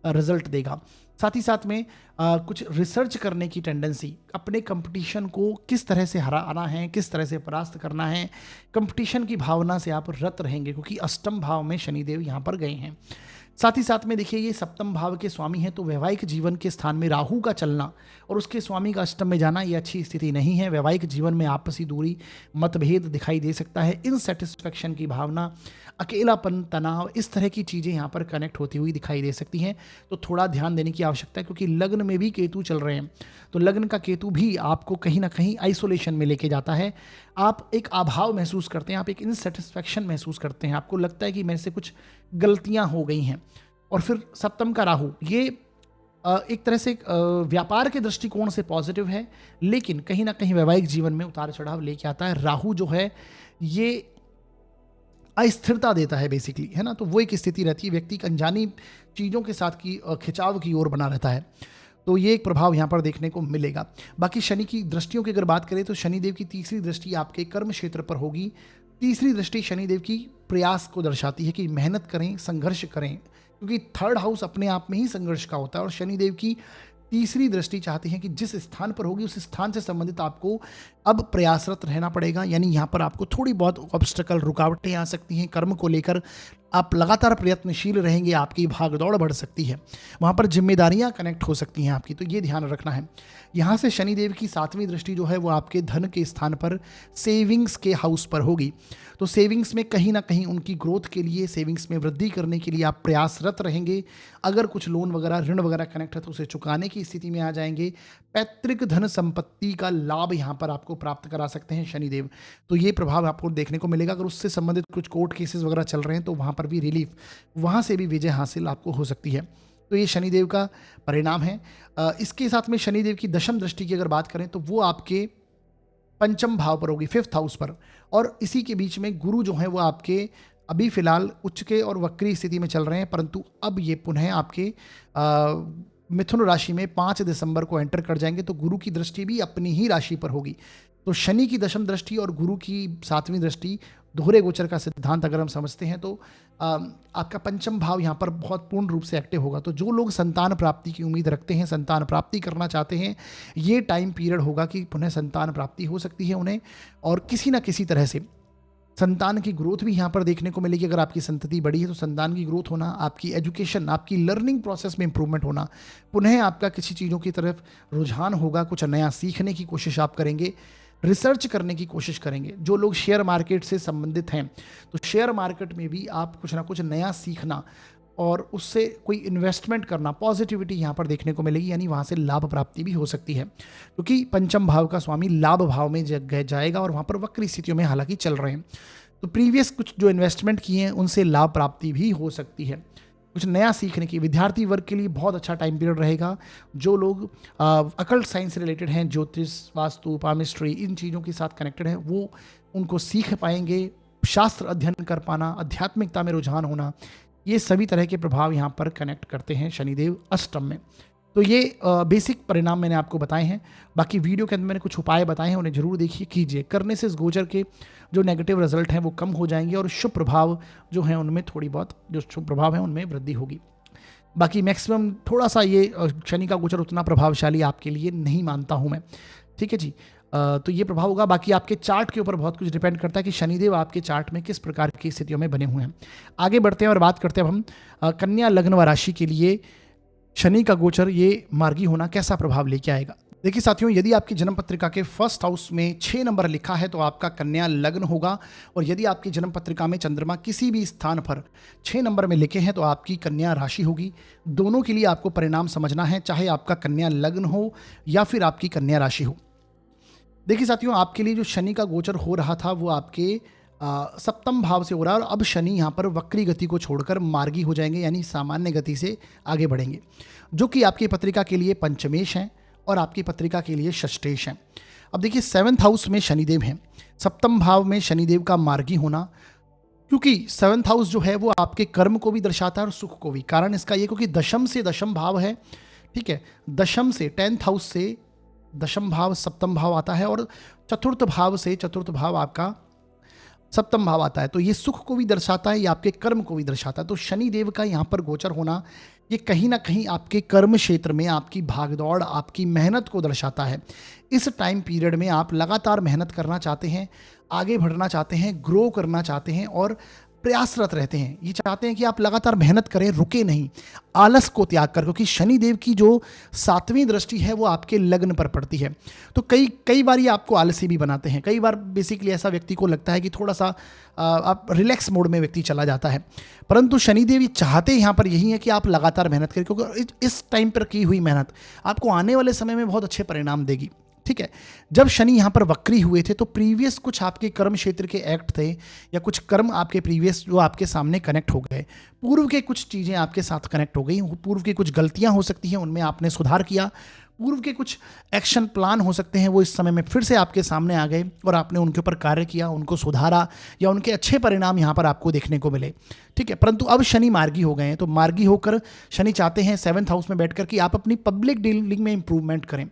[SPEAKER 1] रिजल्ट देगा। साथ ही साथ में कुछ रिसर्च करने की टेंडेंसी, अपने कंपटीशन को किस तरह से हराना है, किस तरह से परास्त करना है, कंपटीशन की भावना से आप रत रहेंगे, क्योंकि अष्टम भाव में शनिदेव यहाँ पर गए हैं। साथ ही साथ में देखिए ये सप्तम भाव के स्वामी हैं, तो वैवाहिक जीवन के स्थान में राहु का चलना और उसके स्वामी का अष्टम में जाना ये अच्छी स्थिति नहीं है। वैवाहिक जीवन में आपसी दूरी, मतभेद दिखाई दे सकता है, इनसेटिस्फेक्शन की भावना, अकेलापन, तनाव, इस तरह की चीज़ें यहाँ पर कनेक्ट होती हुई दिखाई दे सकती हैं। तो थोड़ा ध्यान देने की आवश्यकता है, क्योंकि लग्न में भी केतु चल रहे हैं, तो लग्न का केतु भी आपको कहीं ना कहीं आइसोलेशन में लेके जाता है। आप एक अभाव महसूस करते हैं, आप एक इनसेटिस्फेक्शन महसूस करते हैं, आपको लगता है कि मेरे से कुछ गलतियां हो गई हैं। और फिर सप्तम का राहु, ये एक तरह से व्यापार के दृष्टिकोण से पॉजिटिव है, लेकिन कहीं ना कहीं वैवाहिक जीवन में उतार चढ़ाव लेके आता है। राहु जो है ये अस्थिरता देता है बेसिकली, है ना। तो वो एक स्थिति रहती है, व्यक्ति अनजानी चीज़ों के साथ की खिंचाव की ओर बना रहता है। तो ये एक प्रभाव यहाँ पर देखने को मिलेगा। बाकी शनि की दृष्टियों की अगर बात करें तो शनिदेव की तीसरी दृष्टि आपके कर्म क्षेत्र पर होगी। तीसरी दृष्टि शनिदेव की प्रयास को दर्शाती है कि मेहनत करें, संघर्ष करें, क्योंकि थर्ड हाउस अपने आप में ही संघर्ष का होता है। और शनिदेव की तीसरी दृष्टि चाहती है कि जिस स्थान पर होगी उस स्थान से संबंधित आपको अब प्रयासरत रहना पड़ेगा, यानी यहाँ पर आपको थोड़ी बहुत ऑब्स्टेकल, रुकावटें आ सकती हैं। कर्म को लेकर आप लगातार प्रयत्नशील रहेंगे, आपकी भागदौड़ बढ़ सकती है, वहाँ पर जिम्मेदारियाँ कनेक्ट हो सकती हैं आपकी, तो ये ध्यान रखना है। यहाँ से शनिदेव की सातवीं दृष्टि जो है वो आपके धन के स्थान पर, सेविंग्स के हाउस पर होगी। तो सेविंग्स में कहीं ना कहीं उनकी ग्रोथ के लिए, सेविंग्स में वृद्धि करने के लिए आप प्रयासरत रहेंगे। अगर कुछ लोन वगैरह, ऋण वगैरह कनेक्ट है तो उसे चुकाने की स्थिति में आ जाएंगे। पैतृक धन संपत्ति का लाभ यहाँ पर आपको प्राप्त करा सकते हैं शनिदेव, तो ये प्रभाव आपको देखने को मिलेगा। अगर उससे संबंधित कुछ कोर्ट केसेस वगैरह चल रहे हैं तो वहाँ पर भी रिलीफ, वहाँ से भी विजय हासिल आपको हो सकती है। तो ये शनिदेव का परिणाम है। इसके साथ में शनिदेव की दशम दृष्टि की अगर बात करें तो वो आपके पंचम भाव पर होगी, फिफ्थ हाउस पर। और इसी के बीच में गुरु जो है वो आपके अभी फिलहाल उच्च के और वक्री स्थिति में चल रहे हैं, परंतु अब ये पुनः आपके मिथुन राशि में 5 दिसंबर को एंटर कर जाएंगे। तो गुरु की दृष्टि भी अपनी ही राशि पर होगी। तो शनि की दशम दृष्टि और गुरु की सातवीं दृष्टि, दोहरे गोचर का सिद्धांत अगर हम समझते हैं तो आपका पंचम भाव यहाँ पर बहुत पूर्ण रूप से एक्टिव होगा। तो जो लोग संतान प्राप्ति की उम्मीद रखते हैं, संतान प्राप्ति करना चाहते हैं, ये टाइम पीरियड होगा कि पुनः संतान प्राप्ति हो सकती है उन्हें, और किसी ना किसी तरह से संतान की ग्रोथ भी यहाँ पर देखने को मिलेगी। अगर आपकी संतति बड़ी है तो संतान की ग्रोथ होना, आपकी एजुकेशन, आपकी लर्निंग प्रोसेस में इंप्रूवमेंट होना, पुनः आपका किसी चीज़ों की तरफ रुझान होगा, कुछ नया सीखने की कोशिश आप करेंगे, रिसर्च करने की कोशिश करेंगे। जो लोग शेयर मार्केट से संबंधित हैं तो शेयर मार्केट में भी आप कुछ ना कुछ नया सीखना और उससे कोई इन्वेस्टमेंट करना, पॉजिटिविटी यहाँ पर देखने को मिलेगी, यानी वहाँ से लाभ प्राप्ति भी हो सकती है, क्योंकि पंचम भाव का स्वामी लाभ भाव में जाएगा और वहाँ पर वक्री स्थितियों में हालांकि चल रहे हैं। तो प्रीवियस कुछ जो इन्वेस्टमेंट किए हैं उनसे लाभ प्राप्ति भी हो सकती है। कुछ नया सीखने की, विद्यार्थी वर्ग के लिए बहुत अच्छा टाइम पीरियड रहेगा। जो लोग अकल्ट साइंस से रिलेटेड हैं, ज्योतिष, वास्तु, पामिस्ट्री, इन चीज़ों के साथ कनेक्टेड हैं, वो उनको सीख पाएंगे। शास्त्र अध्ययन कर पाना, आध्यात्मिकता में रुझान होना, ये सभी तरह के प्रभाव यहाँ पर कनेक्ट करते हैं शनिदेव अष्टम में। तो ये बेसिक परिणाम मैंने आपको बताए हैं। बाकी वीडियो के अंदर मैंने कुछ उपाय बताए हैं, उन्हें जरूर देखिए, कीजिए। करने से इस गोचर के जो नेगेटिव रिजल्ट हैं वो कम हो जाएंगे और शुभ प्रभाव जो हैं उनमें थोड़ी बहुत, जो शुभ प्रभाव हैं उनमें वृद्धि होगी। बाकी मैक्सिमम थोड़ा सा ये शनि का गोचर उतना प्रभावशाली आपके लिए नहीं मानता हूँ मैं, ठीक है जी। तो ये प्रभाव होगा। बाकी आपके चार्ट के ऊपर बहुत कुछ डिपेंड करता है कि शनिदेव आपके चार्ट में किस प्रकार की स्थितियों में बने हुए हैं। आगे बढ़ते हैं और बात करते हैं अब हम कन्या लग्न व राशि के लिए शनि का गोचर, ये मार्गी होना कैसा प्रभाव लेके आएगा। देखिए साथियों, यदि आपकी जन्म पत्रिका के फर्स्ट हाउस में 6 नंबर लिखा है तो आपका कन्या लग्न होगा, और यदि आपकी जन्म पत्रिका में चंद्रमा किसी भी स्थान पर 6 नंबर में लिखे हैं तो आपकी कन्या राशि होगी। दोनों के लिए आपको परिणाम समझना है, चाहे आपका कन्या लग्न हो या फिर आपकी कन्या राशि हो। देखिए साथियों, आपके लिए जो शनि का गोचर हो रहा था वो आपके सप्तम भाव से हो रहा है, और अब शनि यहाँ पर वक्री गति को छोड़कर मार्गी हो जाएंगे, यानी सामान्य गति से आगे बढ़ेंगे, जो कि आपकी पत्रिका के लिए पंचमेश हैं और आपकी पत्रिका के लिए षष्ठेश हैं। अब देखिए 7th हाउस में शनिदेव हैं, सप्तम भाव में शनिदेव का मार्गी होना, क्योंकि सेवन्थ हाउस जो है वो आपके कर्म को भी दर्शाता है और सुख को भी। कारण इसका ये क्योंकि दशम से दशम भाव है, ठीक है, दशम से 10th हाउस से दशम भाव सप्तम भाव आता है और चतुर्थ भाव से चतुर्थ भाव आपका सप्तम भाव आता है। तो ये सुख को भी दर्शाता है, ये आपके कर्म को भी दर्शाता है। तो शनि देव का यहाँ पर गोचर होना ये कहीं ना कहीं आपके कर्म क्षेत्र में आपकी भागदौड़, आपकी मेहनत को दर्शाता है। इस टाइम पीरियड में आप लगातार मेहनत करना चाहते हैं, आगे बढ़ना चाहते हैं, ग्रो करना चाहते हैं और प्रयासरत रहते हैं। ये चाहते हैं कि आप लगातार मेहनत करें, रुके नहीं, आलस को त्याग कर, क्योंकि शनि देव की जो 7वीं दृष्टि है वो आपके लग्न पर पड़ती है। तो कई कई बार ये आपको आलसी भी बनाते हैं। कई बार बेसिकली ऐसा व्यक्ति को लगता है कि थोड़ा सा आप रिलैक्स मोड में व्यक्ति चला जाता है, परंतु शनिदेव ये चाहते यहाँ पर यही है कि आप लगातार मेहनत करें, क्योंकि इस टाइम पर की हुई मेहनत आपको आने वाले समय में बहुत अच्छे परिणाम देगी। ठीक है, जब शनि यहाँ पर वक्री हुए थे तो प्रीवियस कुछ आपके कर्म क्षेत्र के एक्ट थे या कुछ कर्म आपके प्रीवियस जो आपके सामने कनेक्ट हो गए, पूर्व के कुछ चीज़ें आपके साथ कनेक्ट हो गई, पूर्व की कुछ गलतियां हो सकती हैं, उनमें आपने सुधार किया, पूर्व के कुछ एक्शन प्लान हो सकते हैं वो इस समय में फिर से आपके सामने आ गए और आपने उनके ऊपर कार्य किया, उनको सुधारा या उनके अच्छे परिणाम यहाँ पर आपको देखने को मिले। ठीक है, परंतु अब शनि मार्गी हो गए हैं, तो मार्गी होकर शनि चाहते हैं 7th हाउस में बैठकर कि आप अपनी पब्लिक डीलिंग में इंप्रूवमेंट करें,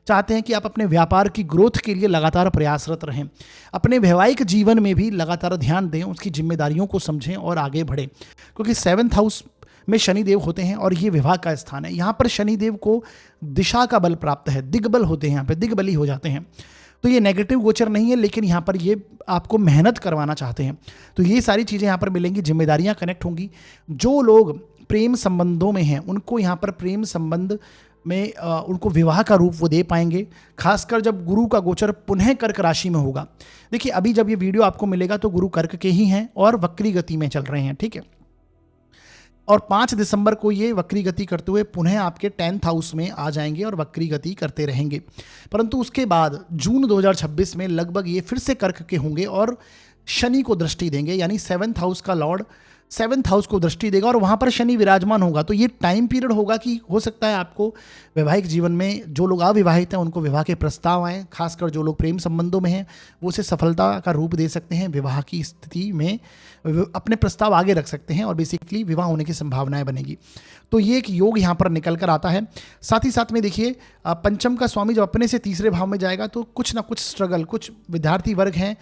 [SPEAKER 1] चाहते हैं कि आप अपने व्यापार की ग्रोथ के लिए लगातार प्रयासरत रहें, अपने वैवाहिक जीवन में भी लगातार ध्यान दें, उसकी जिम्मेदारियों को समझें और आगे बढ़ें, क्योंकि 7th हाउस में शनिदेव होते हैं और ये विवाह का स्थान है। यहाँ पर शनिदेव को दिशा का बल प्राप्त है, दिग्बल होते हैं, यहाँ पे दिग्बली हो जाते हैं। तो ये नेगेटिव गोचर नहीं है, लेकिन यहाँ पर ये आपको मेहनत करवाना चाहते हैं। तो ये सारी चीज़ें यहाँ पर मिलेंगी, जिम्मेदारियाँ कनेक्ट होंगी। जो लोग प्रेम संबंधों में हैं उनको यहाँ पर प्रेम संबंध में उनको विवाह का रूप वो दे पाएंगे, खासकर जब गुरु का गोचर पुनः कर्क राशि में होगा। देखिए अभी जब ये वीडियो आपको मिलेगा तो गुरु कर्क के ही हैं और वक्री गति में चल रहे हैं। ठीक है, और 5 दिसंबर को ये वक्री गति करते हुए पुनः आपके 10th हाउस में आ जाएंगे और वक्री गति करते रहेंगे। परंतु उसके बाद जून 2026 में लगभग ये फिर से कर्क के होंगे और शनि को दृष्टि देंगे, यानी 7th हाउस का लॉर्ड 7th हाउस को दृष्टि देगा और वहाँ पर शनि विराजमान होगा। तो ये टाइम पीरियड होगा कि हो सकता है आपको वैवाहिक जीवन में जो लोग अविवाहित हैं उनको विवाह के प्रस्ताव आएँ, खासकर जो लोग प्रेम संबंधों में हैं वो उसे सफलता का रूप दे सकते हैं, विवाह की स्थिति में अपने प्रस्ताव आगे रख सकते हैं और बेसिकली विवाह होने की संभावनाएं बनेगी। तो ये एक योग यहाँ पर निकल कर आता है। साथ ही साथ में देखिए पंचम का स्वामी जब अपने से तीसरे भाव में जाएगा तो कुछ ना कुछ स्ट्रगल, कुछ विद्यार्थी वर्ग हैं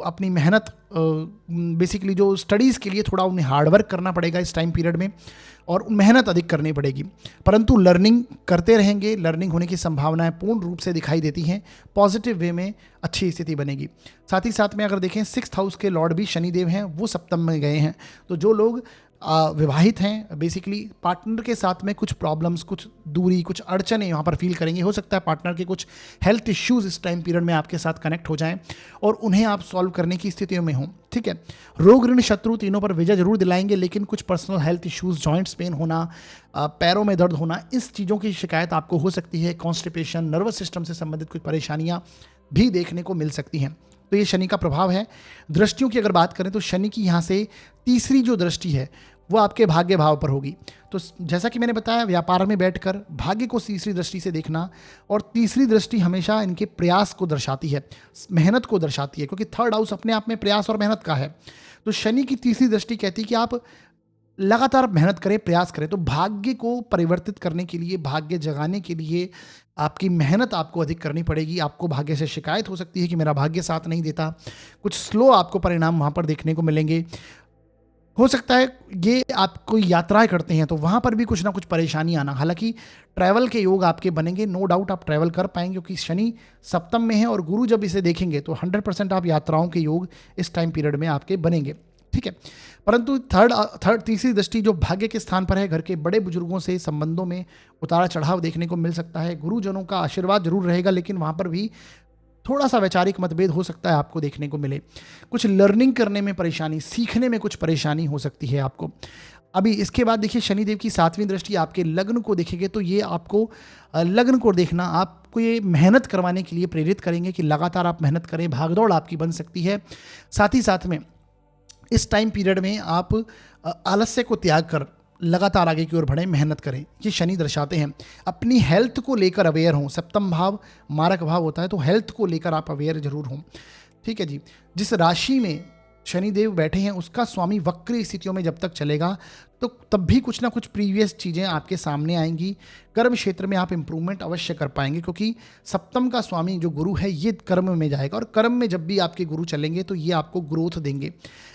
[SPEAKER 1] अपनी मेहनत बेसिकली जो स्टडीज़ के लिए थोड़ा उन्हें हार्डवर्क करना पड़ेगा इस टाइम पीरियड में और मेहनत अधिक करनी पड़ेगी, परंतु लर्निंग करते रहेंगे, लर्निंग होने की संभावनाएं पूर्ण रूप से दिखाई देती हैं, पॉजिटिव वे में अच्छी स्थिति बनेगी। साथ ही साथ में अगर देखें 6th हाउस के लॉर्ड भी शनिदेव हैं, वो सप्तम में गए हैं। तो जो लोग विवाहित हैं बेसिकली पार्टनर के साथ में कुछ प्रॉब्लम्स, कुछ दूरी, कुछ अड़चने यहाँ पर फील करेंगे। हो सकता है पार्टनर के कुछ हेल्थ इश्यूज इस टाइम पीरियड में आपके साथ कनेक्ट हो जाएं और उन्हें आप सॉल्व करने की स्थितियों में हों। ठीक है, रोग ऋण शत्रु तीनों पर विजय जरूर दिलाएंगे, लेकिन कुछ personal health issues, joints pain होना, पैरों में दर्द होना, इस चीज़ों की शिकायत आपको हो सकती है। कॉन्स्टिपेशन, नर्वस सिस्टम से संबंधित कुछ परेशानियाँ भी देखने को मिल सकती हैं। तो ये शनि का प्रभाव है। दृष्टियों की अगर बात करें तो शनि की यहाँ से तीसरी जो दृष्टि है वो आपके भाग्य भाव पर होगी। तो जैसा कि मैंने बताया, व्यापार में बैठकर भाग्य को तीसरी दृष्टि से देखना, और तीसरी दृष्टि हमेशा इनके प्रयास को दर्शाती है, मेहनत को दर्शाती है, क्योंकि 3rd हाउस अपने आप में प्रयास और मेहनत का है। तो शनि की तीसरी दृष्टि कहती है कि आप लगातार मेहनत करें, प्रयास करें। तो भाग्य को परिवर्तित करने के लिए, भाग्य जगाने के लिए आपकी मेहनत आपको अधिक करनी पड़ेगी। आपको भाग्य से शिकायत हो सकती है कि मेरा भाग्य साथ नहीं देता, कुछ स्लो आपको परिणाम वहाँ पर देखने को मिलेंगे। हो सकता है ये आप कोई यात्राएं करते हैं तो वहाँ पर भी कुछ ना कुछ परेशानी आना, हालांकि ट्रैवल के योग आपके बनेंगे, नो डाउट आप ट्रैवल कर पाएंगे क्योंकि शनि सप्तम में है और गुरु जब इसे देखेंगे तो 100% आप यात्राओं के योग इस टाइम पीरियड में आपके बनेंगे। ठीक है, परंतु तीसरी दृष्टि जो भाग्य के स्थान पर है, घर के बड़े बुजुर्गों से संबंधों में उतार चढ़ाव देखने को मिल सकता है। गुरुजनों का आशीर्वाद जरूर रहेगा, लेकिन वहाँ पर भी थोड़ा सा वैचारिक मतभेद हो सकता है आपको देखने को मिले। कुछ लर्निंग करने में परेशानी, सीखने में कुछ परेशानी हो सकती है आपको। अभी इसके बाद देखिए शनिदेव की 7वीं दृष्टि आपके लग्न को देखेंगे तो ये आपको लग्न को देखना आपको ये मेहनत करवाने के लिए प्रेरित करेंगे कि लगातार आप मेहनत करें, भागदौड़ आपकी बन सकती है। साथ ही साथ में इस टाइम पीरियड में आप आलस्य को त्याग कर लगातार आगे की ओर बढ़ें, मेहनत करें, ये शनि दर्शाते हैं। अपनी हेल्थ को लेकर अवेयर हों, सप्तम भाव मारक भाव होता है, तो हेल्थ को लेकर आप अवेयर जरूर हों। ठीक है जी, जिस राशि में शनिदेव बैठे हैं उसका स्वामी वक्री स्थितियों में जब तक चलेगा तो तब भी कुछ ना कुछ प्रीवियस चीज़ें आपके सामने आएंगी। कर्म क्षेत्र में आप इंप्रूवमेंट अवश्य कर पाएंगे, क्योंकि सप्तम का स्वामी जो गुरु है ये कर्म में जाएगा, और कर्म में जब भी आपके गुरु चलेंगे तो ये आपको ग्रोथ देंगे।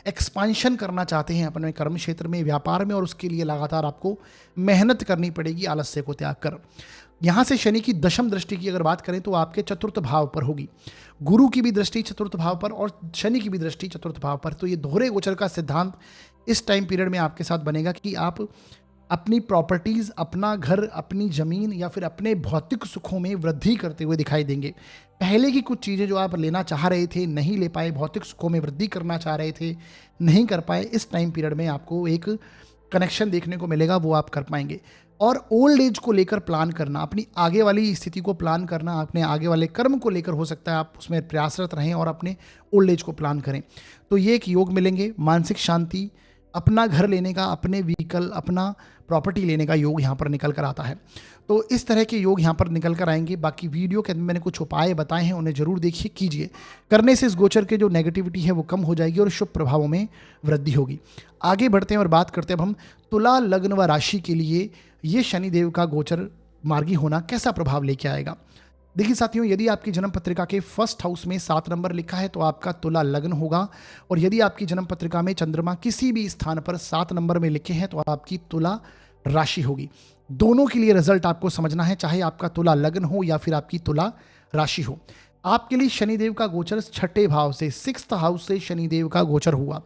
[SPEAKER 1] एक्सपांशन करना चाहते हैं अपने कर्म क्षेत्र में, व्यापार में, और उसके लिए लगातार आपको मेहनत करनी पड़ेगी आलस्य को त्याग कर। यहाँ से शनि की दशम दृष्टि की अगर बात करें तो आपके चतुर्थ भाव पर होगी। गुरु की भी दृष्टि चतुर्थ भाव पर और शनि की भी दृष्टि चतुर्थ भाव पर। तो ये दोहरे गोचर का सिद्धांत इस टाइम पीरियड में आपके साथ बनेगा कि आप अपनी प्रॉपर्टीज, अपना घर, अपनी जमीन या फिर अपने भौतिक सुखों में वृद्धि करते हुए दिखाई देंगे। पहले की कुछ चीज़ें जो आप लेना चाह रहे थे नहीं ले पाए, भौतिक सुखों में वृद्धि करना चाह रहे थे नहीं कर पाए, इस टाइम पीरियड में आपको एक कनेक्शन देखने को मिलेगा, वो आप कर पाएंगे। और ओल्ड एज को लेकर प्लान करना, अपनी आगे वाली स्थिति को प्लान करना, अपने आगे वाले कर्म को लेकर हो सकता है आप उसमें प्रयासरत रहें और अपने ओल्ड एज को प्लान करें। तो ये एक योग मिलेंगे, मानसिक शांति, अपना घर लेने का, अपने व्हीकल, अपना प्रॉपर्टी लेने का योग यहाँ पर निकल कर आता है। तो इस तरह के योग यहाँ पर निकल कर आएंगे। बाकी वीडियो के अंदर मैंने कुछ उपाय बताए हैं, उन्हें जरूर देखिए, कीजिए। करने से इस गोचर के जो नेगेटिविटी है वो कम हो जाएगी और शुभ प्रभावों में वृद्धि होगी। आगे बढ़ते हैं और बात करते हैं अब हम तुला लग्न व राशि के लिए ये शनिदेव का गोचर मार्गी होना कैसा प्रभाव लेके आएगा। देखिए साथियों, यदि आपकी जन्म पत्रिका के फर्स्ट हाउस में 7 नंबर लिखा है तो आपका तुला लग्न होगा, और यदि आपकी जन्म पत्रिका में चंद्रमा किसी भी स्थान पर 7 नंबर में लिखे हैं तो आपकी तुला राशि होगी। दोनों के लिए रिजल्ट आपको समझना है, चाहे आपका तुला लग्न हो या फिर आपकी तुला राशि हो। आपके लिए शनिदेव का गोचर छठे भाव से, 6th हाउस से शनिदेव का गोचर हुआ,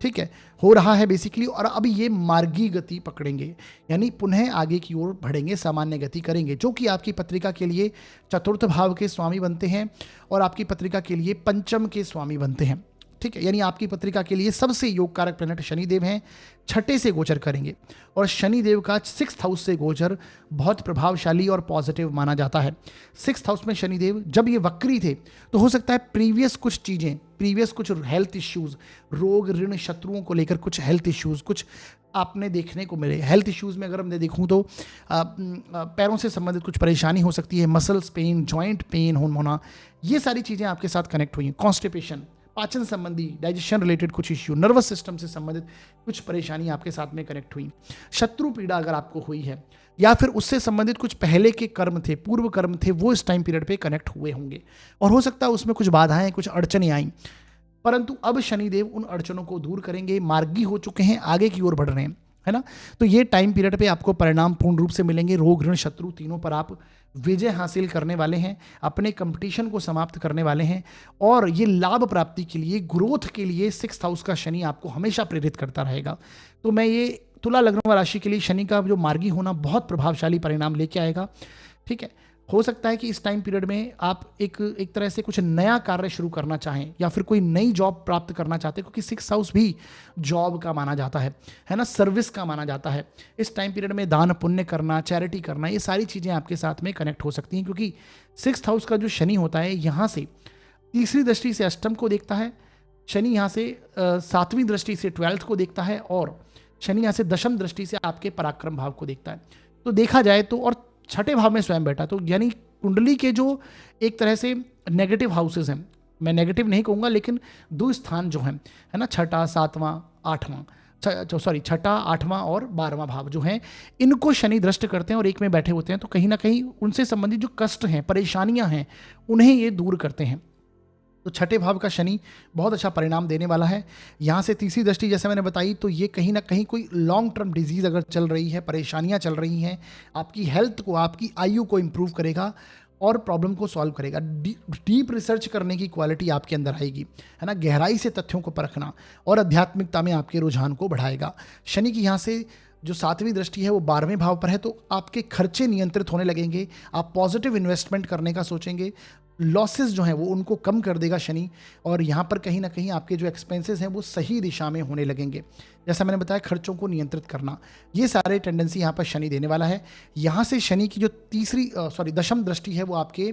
[SPEAKER 1] ठीक है, हो रहा है बेसिकली। और अब ये मार्गी गति पकड़ेंगे, यानी पुनः आगे की ओर बढ़ेंगे, सामान्य गति करेंगे, जो कि आपकी पत्रिका के लिए चतुर्थ भाव के स्वामी बनते हैं और आपकी पत्रिका के लिए पंचम के स्वामी बनते हैं, ठीक है। यानी आपकी पत्रिका के लिए सबसे योग कारक प्लैनेट शनिदेव हैं, छठे से गोचर करेंगे। और शनिदेव का 6th हाउस से गोचर बहुत प्रभावशाली और पॉजिटिव माना जाता है। 6th हाउस में शनिदेव जब ये वक्री थे तो हो सकता है प्रीवियस कुछ चीज़ें, प्रीवियस कुछ हेल्थ इश्यूज, रोग ऋण शत्रुओं को लेकर कुछ हेल्थ इश्यूज कुछ आपने देखने को मिले। हेल्थ इश्यूज़ में अगर मैं देखूं तो पैरों से संबंधित कुछ परेशानी हो सकती है, मसल्स पेन, जॉइंट पेन होना, ये सारी चीज़ें आपके साथ कनेक्ट हुई। कॉन्स्टिपेशन, पाचन संबंधी, डाइजेशन रिलेटेड कुछ इश्यू, नर्वस सिस्टम से संबंधित कुछ परेशानी आपके साथ में कनेक्ट हुई। शत्रु पीड़ा अगर आपको हुई है या फिर उससे संबंधित कुछ पहले के कर्म थे, पूर्व कर्म थे, वो इस टाइम पीरियड पे कनेक्ट हुए होंगे और हो सकता है उसमें कुछ बाधाएं, कुछ अड़चनें आई। परंतु अब शनिदेव उन अड़चनों को दूर करेंगे, मार्गी हो चुके हैं, आगे की ओर बढ़ रहे हैं, है ना। तो ये टाइम पीरियड पे आपको परिणाम पूर्ण रूप से मिलेंगे। रोग ऋण शत्रु तीनों पर आप विजय हासिल करने वाले हैं, अपने कंपटीशन को समाप्त करने वाले हैं, और ये लाभ प्राप्ति के लिए, ग्रोथ के लिए 6th हाउस का शनि आपको हमेशा प्रेरित करता रहेगा। तो मैं ये तुला लग्न राशि के लिए शनि का जो मार्गी होना बहुत प्रभावशाली परिणाम लेके आएगा, ठीक है। हो सकता है कि इस टाइम पीरियड में आप एक तरह से कुछ नया कार्य शुरू करना चाहें या फिर कोई नई जॉब प्राप्त करना चाहते हैं, क्योंकि 6th हाउस भी जॉब का माना जाता है ना, सर्विस का माना जाता है। इस टाइम पीरियड में दान पुण्य करना, चैरिटी करना, ये सारी चीज़ें आपके साथ में कनेक्ट हो सकती हैं, क्योंकि 6th हाउस का जो शनि होता है यहाँ से तीसरी दृष्टि से अष्टम को देखता है, शनि यहाँ से 7वीं दृष्टि से 12th को देखता है, और शनि यहाँ से दशम दृष्टि से आपके पराक्रम भाव को देखता है। तो देखा जाए तो, और छठे भाव में स्वयं बैठा, तो यानी कुंडली के जो एक तरह से नेगेटिव हाउसेस हैं, मैं नेगेटिव नहीं कहूँगा, लेकिन 2 स्थान जो हैं, है ना, छठा, 7वां, 8वां, सॉरी छठा, 8वां और 12वां भाव जो हैं, इनको शनि दृष्ट करते हैं और एक में बैठे होते हैं। तो कहीं ना कहीं उनसे संबंधित जो कष्ट हैं, परेशानियां हैं, उन्हें ये दूर करते हैं। तो छठे भाव का शनि बहुत अच्छा परिणाम देने वाला है। यहाँ से तीसरी दृष्टि जैसे मैंने बताई, तो ये कहीं ना कहीं कोई लॉन्ग टर्म डिजीज़ अगर चल रही है, परेशानियाँ चल रही हैं, आपकी हेल्थ को, आपकी आयु को इम्प्रूव करेगा और प्रॉब्लम को सॉल्व करेगा। डीप रिसर्च करने की क्वालिटी आपके अंदर आएगी, है ना, गहराई से तथ्यों को परखना और आध्यात्मिकता में आपके रुझान को बढ़ाएगा। शनि की यहाँ से जो 7वीं दृष्टि है वो 12वें भाव पर है, तो आपके खर्चे नियंत्रित होने लगेंगे, आप पॉजिटिव इन्वेस्टमेंट करने का सोचेंगे, लॉसेस जो हैं वो उनको कम कर देगा शनि, और यहाँ पर कहीं ना कहीं आपके जो एक्सपेंसेस हैं वो सही दिशा में होने लगेंगे। जैसा मैंने बताया, खर्चों को नियंत्रित करना, ये सारे टेंडेंसी यहाँ पर शनि देने वाला है। यहाँ से शनि की जो दशम दृष्टि है वो आपके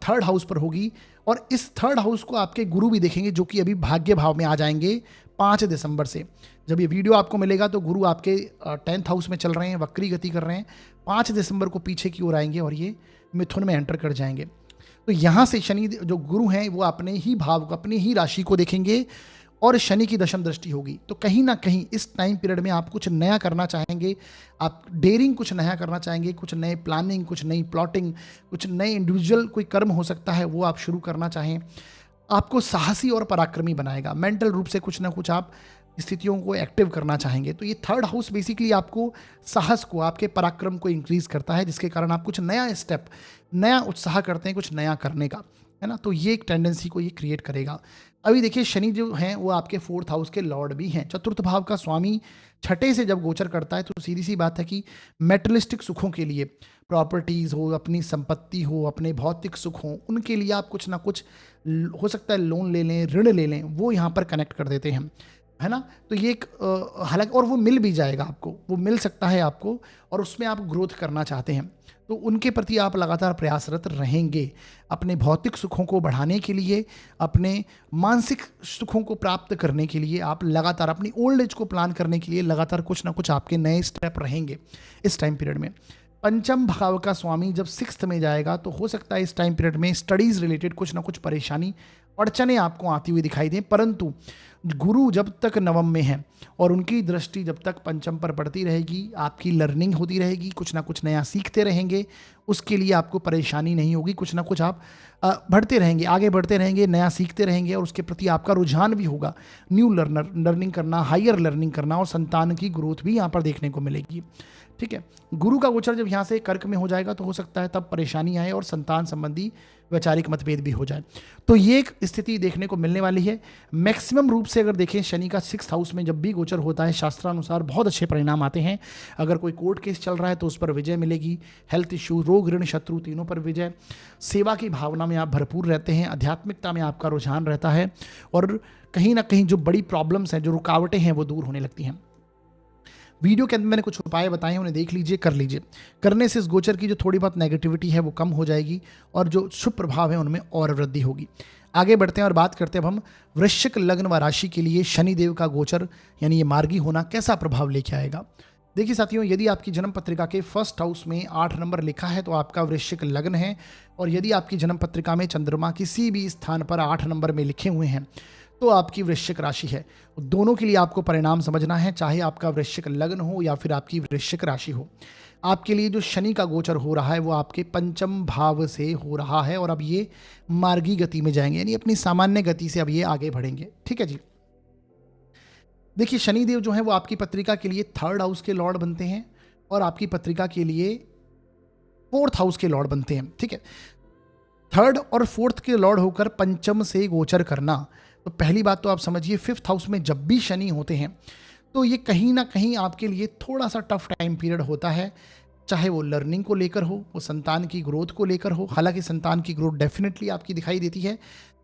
[SPEAKER 1] 3rd हाउस पर होगी, और इस 3rd हाउस को आपके गुरु भी देखेंगे, जो कि अभी भाग्य भाव में आ जाएंगे 5 दिसंबर से। जब ये वीडियो आपको मिलेगा तो गुरु आपके 10th हाउस में चल रहे हैं, वक्री गति कर रहे हैं, 5 दिसंबर को पीछे की ओर आएंगे और ये मिथुन में एंटर कर जाएंगे। तो यहाँ से शनि जो गुरु हैं वो अपने ही भाव को, अपनी ही राशि को देखेंगे, और शनि की दशम दृष्टि होगी। तो कहीं ना कहीं इस टाइम पीरियड में आप कुछ नया करना चाहेंगे, आप डेयरिंग कुछ नया करना चाहेंगे, कुछ नए प्लानिंग, कुछ नई प्लॉटिंग, कुछ नए इंडिविजुअल कोई कर्म हो सकता है वो आप शुरू करना चाहें। आपको साहसी और पराक्रमी बनाएगा। मेंटल रूप से कुछ ना कुछ आप स्थितियों को एक्टिव करना चाहेंगे। तो ये थर्ड हाउस बेसिकली आपको साहस को, आपके पराक्रम को इंक्रीज करता है, जिसके कारण आप कुछ नया स्टेप, नया उत्साह करते हैं कुछ नया करने का, है ना। तो ये एक टेंडेंसी को ये क्रिएट करेगा। अभी देखिए शनि जो हैं वो आपके फोर्थ हाउस के लॉर्ड भी हैं। चतुर्थ भाव का स्वामी छठे से जब गोचर करता है तो सीधी सी बात है कि मेटलिस्टिक सुखों के लिए, प्रॉपर्टीज़ हो, अपनी संपत्ति हो, अपने भौतिक सुख हो, उनके लिए आप कुछ ना कुछ हो सकता है लोन ले लें, ऋण ले लें, वो यहाँ पर कनेक्ट कर देते हैं, है ना। तो ये एक हालांकि और वो मिल भी जाएगा आपको, वो मिल सकता है आपको, और उसमें आप ग्रोथ करना चाहते हैं तो उनके प्रति आप लगातार प्रयासरत रहेंगे। अपने भौतिक सुखों को बढ़ाने के लिए, अपने मानसिक सुखों को प्राप्त करने के लिए आप लगातार, अपनी ओल्ड एज को प्लान करने के लिए लगातार कुछ ना कुछ आपके नए स्टेप रहेंगे इस टाइम पीरियड में। पंचम भाव का स्वामी जब सिक्स्थ में जाएगा तो हो सकता है इस टाइम पीरियड में स्टडीज रिलेटेड कुछ ना कुछ परेशानी, अड़चने आपको आती हुई दिखाई दें, परंतु गुरु जब तक नवम में है और उनकी दृष्टि जब तक पंचम पर पड़ती रहेगी, आपकी लर्निंग होती रहेगी, कुछ ना कुछ नया सीखते रहेंगे, उसके लिए आपको परेशानी नहीं होगी। कुछ ना कुछ आप बढ़ते रहेंगे, आगे बढ़ते रहेंगे, नया सीखते रहेंगे और उसके प्रति आपका रुझान भी होगा। न्यू लर्निंग करना, हायर लर्निंग करना, और संतान की ग्रोथ भी यहाँ पर देखने को मिलेगी। ठीक है, गुरु का गोचर जब यहाँ से कर्क में हो जाएगा तो हो सकता है तब परेशानी आए और संतान संबंधी वैचारिक मतभेद भी हो जाए। तो ये एक स्थिति देखने को मिलने वाली है। मैक्सिमम रूप से अगर देखें शनि का सिक्स्थ हाउस में जब भी गोचर होता है शास्त्रानुसार बहुत अच्छे परिणाम आते हैं। अगर कोई कोर्ट केस चल रहा है तो उस पर विजय मिलेगी, हेल्थ इश्यू, रोग, ऋण, शत्रु, तीनों पर विजय, सेवा की भावना में आप भरपूर रहते हैं, आध्यात्मिकता में आपका रुझान रहता है, और कहीं ना कहीं जो बड़ी प्रॉब्लम्स हैं, जो रुकावटें हैं, वो दूर होने लगती हैं। वीडियो के अंदर मैंने कुछ उपाय बताए हैं, उन्हें देख लीजिए, कर लीजिए। करने से इस गोचर की जो थोड़ी बहुत नेगेटिविटी है वो कम हो जाएगी और जो शुभ प्रभाव है उनमें और वृद्धि होगी। आगे बढ़ते हैं और बात करते हैं अब हम वृश्चिक लग्न व राशि के लिए शनिदेव का गोचर यानी ये मार्गी होना कैसा प्रभाव लेके आएगा। देखिए साथियों, यदि आपकी जन्म पत्रिका के फर्स्ट हाउस में 8 नंबर लिखा है तो आपका वृश्चिक लग्न है, और यदि आपकी जन्म पत्रिका में चंद्रमा किसी भी स्थान पर 8 नंबर में लिखे हुए हैं तो आपकी वृश्चिक राशि है। दोनों के लिए आपको परिणाम समझना है, चाहे आपका वृश्चिक लग्न हो या फिर आपकी वृश्चिक राशि हो। आपके लिए जो शनि का गोचर हो रहा है वो आपके पंचम भाव से हो रहा है, और अब ये मार्गी गति में जाएंगे, यानी अपनी सामान्य गति से अब ये आगे बढ़ेंगे। ठीक है जी। देखिए शनिदेव जो है वो आपकी पत्रिका के लिए थर्ड हाउस के लॉर्ड बनते हैं और आपकी पत्रिका के लिए फोर्थ हाउस के लॉर्ड बनते हैं। ठीक है, थर्ड और फोर्थ के लॉर्ड होकर पंचम से गोचर करना, तो पहली बात तो आप समझिए फिफ्थ हाउस में जब भी शनि होते हैं तो ये कहीं ना कहीं आपके लिए थोड़ा सा टफ टाइम पीरियड होता है, चाहे वो लर्निंग को लेकर हो, वो संतान की ग्रोथ को लेकर हो। हालांकि संतान की ग्रोथ डेफिनेटली आपकी दिखाई देती है,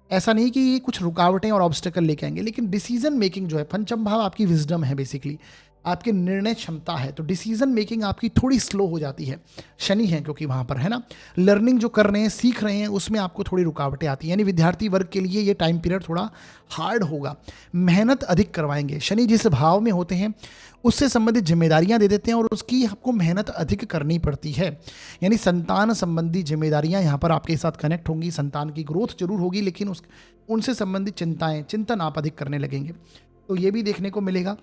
[SPEAKER 1] ऐसा नहीं कि ये कुछ रुकावटें और ऑब्स्टेकल लेके आएंगे, लेकिन डिसीजन मेकिंग जो है, पंचम भाव आपकी विजडम है, बेसिकली आपकी निर्णय क्षमता है, तो डिसीजन मेकिंग आपकी थोड़ी स्लो हो जाती है। शनि है क्योंकि वहाँ पर, है ना। लर्निंग जो कर रहे हैं, सीख रहे हैं, उसमें आपको थोड़ी रुकावटें आती हैं, यानी विद्यार्थी वर्ग के लिए ये टाइम पीरियड थोड़ा हार्ड होगा। मेहनत अधिक करवाएंगे। शनि जिस भाव में होते हैं उससे संबंधित जिम्मेदारियां दे देते हैं और उसकी आपको मेहनत अधिक करनी पड़ती है, यानी संतान संबंधी जिम्मेदारियां यहाँ पर आपके साथ कनेक्ट होंगी। संतान की ग्रोथ जरूर होगी लेकिन उनसे संबंधित चिंतन आप अधिक करने लगेंगे, तो ये भी देखने को मिलेगा।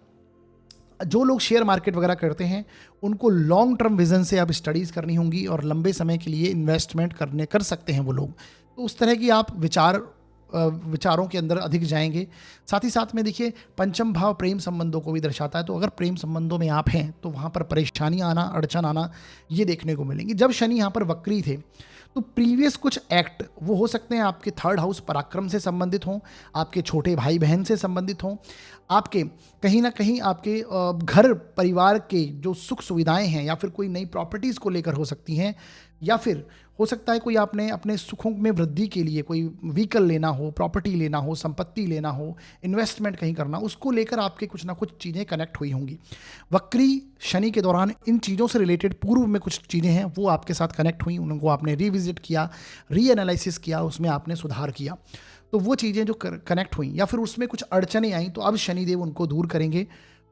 [SPEAKER 1] जो लोग शेयर मार्केट वगैरह करते हैं उनको लॉन्ग टर्म विजन से अब स्टडीज़ करनी होंगी और लंबे समय के लिए इन्वेस्टमेंट कर सकते हैं वो लोग, तो उस तरह की आप विचारों के अंदर अधिक जाएंगे। साथ ही साथ में देखिए पंचम भाव प्रेम संबंधों को भी दर्शाता है, तो अगर प्रेम संबंधों में आप हैं तो वहाँ पर परेशानियाँ आना, अड़चन आना ये देखने को मिलेंगी। जब शनि यहाँ पर वक्री थे तो प्रीवियस कुछ एक्ट वो हो सकते हैं आपके थर्ड हाउस पराक्रम से संबंधित हों, आपके छोटे भाई बहन से संबंधित हों, आपके कहीं ना कहीं आपके घर परिवार के जो सुख सुविधाएं हैं, या फिर कोई नई प्रॉपर्टीज़ को लेकर हो सकती हैं, या फिर हो सकता है कोई आपने अपने सुखों में वृद्धि के लिए कोई व्हीकल लेना हो, प्रॉपर्टी लेना हो, संपत्ति लेना हो, इन्वेस्टमेंट कहीं करना, उसको लेकर आपके कुछ ना कुछ चीज़ें कनेक्ट हुई होंगी। वक्री शनि के दौरान इन चीज़ों से रिलेटेड पूर्व में कुछ चीज़ें हैं वो आपके साथ कनेक्ट हुई, उनको आपने रिविजिट किया, रीएनालिसिस किया, उसमें आपने सुधार किया, तो वो चीज़ें जो कनेक्ट हुई या फिर उसमें कुछ अड़चनें आई तो अब शनिदेव उनको दूर करेंगे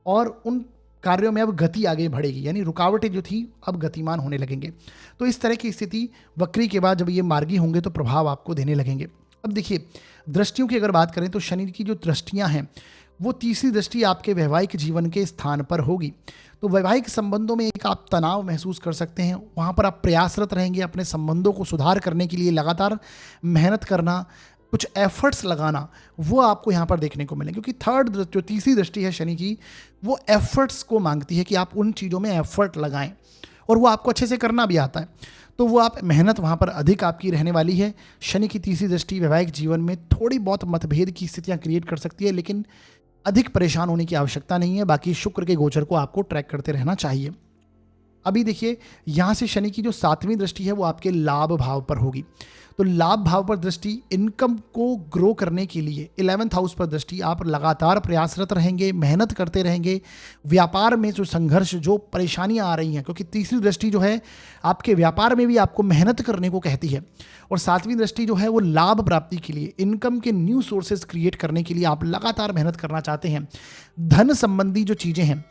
[SPEAKER 1] और उन कार्यों में अब गति आगे बढ़ेगी, यानी रुकावटें जो थी अब गतिमान होने लगेंगे। तो इस तरह की स्थिति वक्री के बाद जब ये मार्गी होंगे तो प्रभाव आपको देने लगेंगे। अब देखिए दृष्टियों की अगर बात करें तो शनि की जो दृष्टियां हैं वो तीसरी दृष्टि आपके वैवाहिक जीवन के स्थान पर होगी। तो वैवाहिक संबंधों में एक आप तनाव महसूस कर सकते हैं, वहाँ पर आप प्रयासरत रहेंगे अपने संबंधों को सुधार करने के लिए, लगातार मेहनत करना, कुछ एफर्ट्स लगाना, वो आपको यहाँ पर देखने को मिले, क्योंकि जो तीसरी दृष्टि है शनि की, वो एफर्ट्स को मांगती है कि आप उन चीज़ों में एफर्ट लगाएं और वो आपको अच्छे से करना भी आता है। तो वो आप मेहनत वहाँ पर अधिक आपकी रहने वाली है। शनि की तीसरी दृष्टि वैवाहिक जीवन में थोड़ी बहुत मतभेद की स्थितियाँ क्रिएट कर सकती है, लेकिन अधिक परेशान होने की आवश्यकता नहीं है। बाकी शुक्र के गोचर को आपको ट्रैक करते रहना चाहिए। अभी देखिए, यहाँ से शनि की जो 7वीं दृष्टि है वो आपके लाभ भाव पर होगी। तो लाभ भाव पर दृष्टि इनकम को ग्रो करने के लिए 11th हाउस पर दृष्टि, आप लगातार प्रयासरत रहेंगे, मेहनत करते रहेंगे। व्यापार में जो संघर्ष, जो परेशानियां आ रही हैं, क्योंकि तीसरी दृष्टि जो है आपके व्यापार में भी आपको मेहनत करने को कहती है, और 7वीं दृष्टि जो है वो लाभ प्राप्ति के लिए, इनकम के न्यू सोर्सेज क्रिएट करने के लिए आप लगातार मेहनत करना चाहते हैं। धन संबंधी जो चीज़ें हैं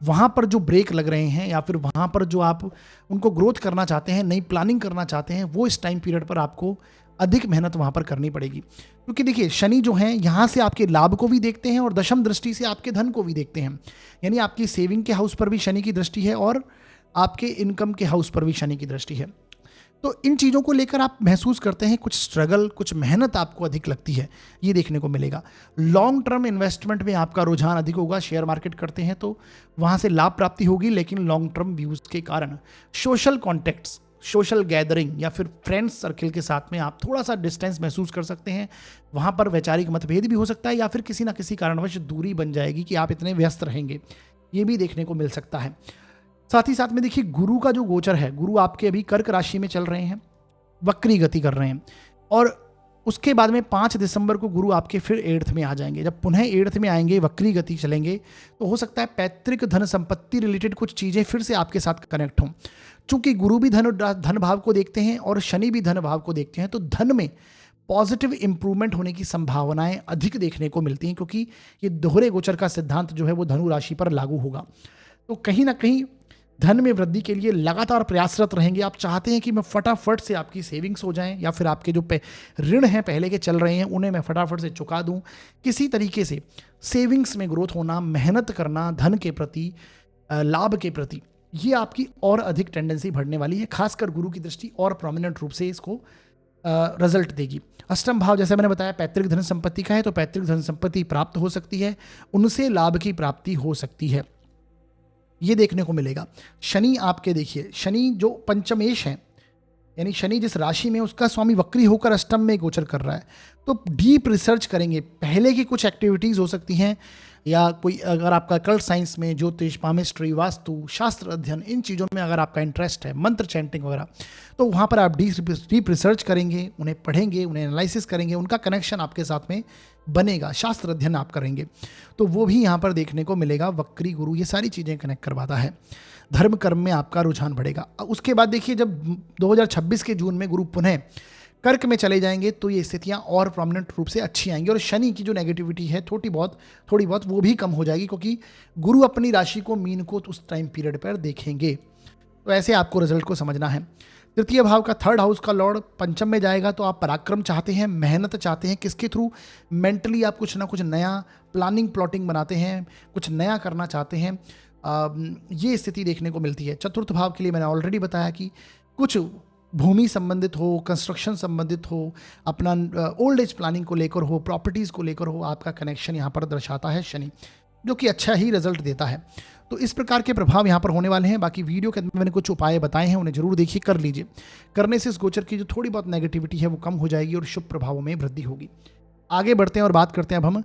[SPEAKER 1] वहाँ पर जो ब्रेक लग रहे हैं, या फिर वहाँ पर जो आप उनको ग्रोथ करना चाहते हैं, नई प्लानिंग करना चाहते हैं, वो इस टाइम पीरियड पर आपको अधिक मेहनत वहाँ पर करनी पड़ेगी। क्योंकि देखिए, शनि जो है यहाँ से आपके लाभ को भी देखते हैं और दशम दृष्टि से आपके धन को भी देखते हैं। यानी आपकी सेविंग के हाउस पर भी शनि की दृष्टि है और आपके इनकम के हाउस पर भी शनि की दृष्टि है। तो इन चीज़ों को लेकर आप महसूस करते हैं कुछ स्ट्रगल, कुछ मेहनत आपको अधिक लगती है, ये देखने को मिलेगा। लॉन्ग टर्म इन्वेस्टमेंट में आपका रुझान अधिक होगा। शेयर मार्केट करते हैं तो वहाँ से लाभ प्राप्ति होगी, लेकिन लॉन्ग टर्म व्यूज़ के कारण सोशल कॉन्टेक्ट्स, सोशल गैदरिंग या फिर फ्रेंड्स सर्किल के साथ में आप थोड़ा सा डिस्टेंस महसूस कर सकते हैं। वहाँ पर वैचारिक मतभेद भी हो सकता है, या फिर किसी ना किसी कारणवश दूरी बन जाएगी कि आप इतने व्यस्त रहेंगे, ये भी देखने को मिल सकता है। साथ ही साथ में देखिए, गुरु का जो गोचर है, गुरु आपके अभी कर्क राशि में चल रहे हैं, वक्री गति कर रहे हैं, और उसके बाद में 5 दिसंबर को गुरु आपके फिर 8th में आ जाएंगे। जब पुनः 8th में आएंगे, वक्री गति चलेंगे, तो हो सकता है पैतृक धन संपत्ति रिलेटेड कुछ चीज़ें फिर से आपके साथ कनेक्ट हों। चूंकि गुरु भी धन भाव को देखते हैं और शनि भी धन भाव को देखते हैं, तो धन में पॉजिटिव इंप्रूवमेंट होने की संभावनाएं अधिक देखने को मिलती हैं, क्योंकि ये दोहरे गोचर का सिद्धांत जो है वो धनु राशि पर लागू होगा। तो कहीं ना कहीं धन में वृद्धि के लिए लगातार प्रयासरत रहेंगे। आप चाहते हैं कि मैं फटाफट से आपकी सेविंग्स हो जाएं, या फिर आपके जो ऋण हैं पहले के चल रहे हैं उन्हें मैं फटाफट से चुका दूं। किसी तरीके से सेविंग्स में ग्रोथ होना, मेहनत करना, धन के प्रति, लाभ के प्रति, ये आपकी और अधिक टेंडेंसी बढ़ने वाली है। खासकर गुरु की दृष्टि और प्रोमिनेंट रूप से इसको रिजल्ट देगी। अष्टम भाव, जैसे मैंने बताया, पैतृक धन संपत्ति का है, तो पैतृक धन संपत्ति प्राप्त हो सकती है, उनसे लाभ की प्राप्ति हो सकती है, ये देखने को मिलेगा। शनि आपके देखिए, शनि जो पंचमेश है, यानी शनि जिस राशि में, उसका स्वामी वक्री होकर अष्टम में गोचर कर रहा है। तो डीप रिसर्च करेंगे, पहले की कुछ एक्टिविटीज़ हो सकती हैं, या कोई अगर आपका कल्ट साइंस में, ज्योतिष, पामिस्ट्री, वास्तु शास्त्र अध्ययन, इन चीज़ों में अगर आपका इंटरेस्ट है, मंत्र चैंटिंग वगैरह, तो वहाँ पर आप डीप रिसर्च करेंगे, उन्हें पढ़ेंगे, उन्हें एनालिसिस करेंगे, उनका कनेक्शन आपके साथ में बनेगा, शास्त्र अध्ययन आप करेंगे, तो वो भी यहाँ पर देखने को मिलेगा। वक्री गुरु ये सारी चीज़ें कनेक्ट करवाता है। धर्म कर्म में आपका रुझान बढ़ेगा। उसके बाद देखिए, जब 2026 के जून में गुरु पुनः कर्क में चले जाएंगे, तो ये स्थितियां और प्रोमिनेंट रूप से अच्छी आएंगी, और शनि की जो नेगेटिविटी है थोड़ी बहुत वो भी कम हो जाएगी, क्योंकि गुरु अपनी राशि को, मीन को, उस टाइम पीरियड पर देखेंगे। तो ऐसे आपको रिजल्ट को समझना है। तृतीय भाव का 3rd हाउस का लॉर्ड पंचम में जाएगा, तो आप पराक्रम चाहते हैं, मेहनत चाहते हैं, किसके थ्रू? मेंटली आप कुछ ना कुछ नया प्लानिंग, प्लॉटिंग बनाते हैं, कुछ नया करना चाहते हैं, ये स्थिति देखने को मिलती है। चतुर्थ भाव के लिए मैंने ऑलरेडी बताया कि कुछ भूमि संबंधित हो, कंस्ट्रक्शन संबंधित हो, अपना ओल्ड एज प्लानिंग को लेकर हो, प्रॉपर्टीज़ को लेकर हो, आपका कनेक्शन यहाँ पर दर्शाता है शनि, जो कि अच्छा ही रिजल्ट देता है। तो इस प्रकार के प्रभाव यहाँ पर होने वाले हैं। बाकी वीडियो के अंदर मैंने कुछ उपाय बताए हैं, उन्हें जरूर देखिए, कर लीजिए। करने से इस गोचर की जो थोड़ी बहुत नेगेटिविटी है वो कम हो जाएगी और शुभ प्रभावों में वृद्धि होगी। आगे बढ़ते हैं और बात करते हैं अब हम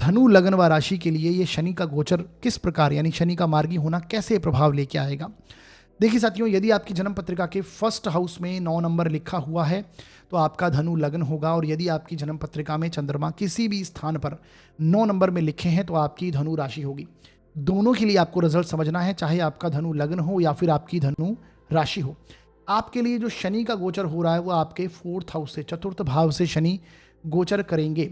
[SPEAKER 1] धनु लग्न व राशि के लिए ये शनि का गोचर किस प्रकार, यानी शनि का मार्गी होना कैसे प्रभाव लेके आएगा। देखिए साथियों, यदि आपकी जन्म पत्रिका के 1st हाउस में 9 नंबर लिखा हुआ है तो आपका धनु लग्न होगा, और यदि आपकी जन्म पत्रिका में चंद्रमा किसी भी स्थान पर 9 नंबर में लिखे हैं तो आपकी धनु राशि होगी। दोनों के लिए आपको रिजल्ट समझना है, चाहे आपका धनु लग्न हो या फिर आपकी धनु राशि हो। आपके लिए जो शनि का गोचर हो रहा है वो आपके 4th हाउस से, 4th भाव से शनि गोचर करेंगे,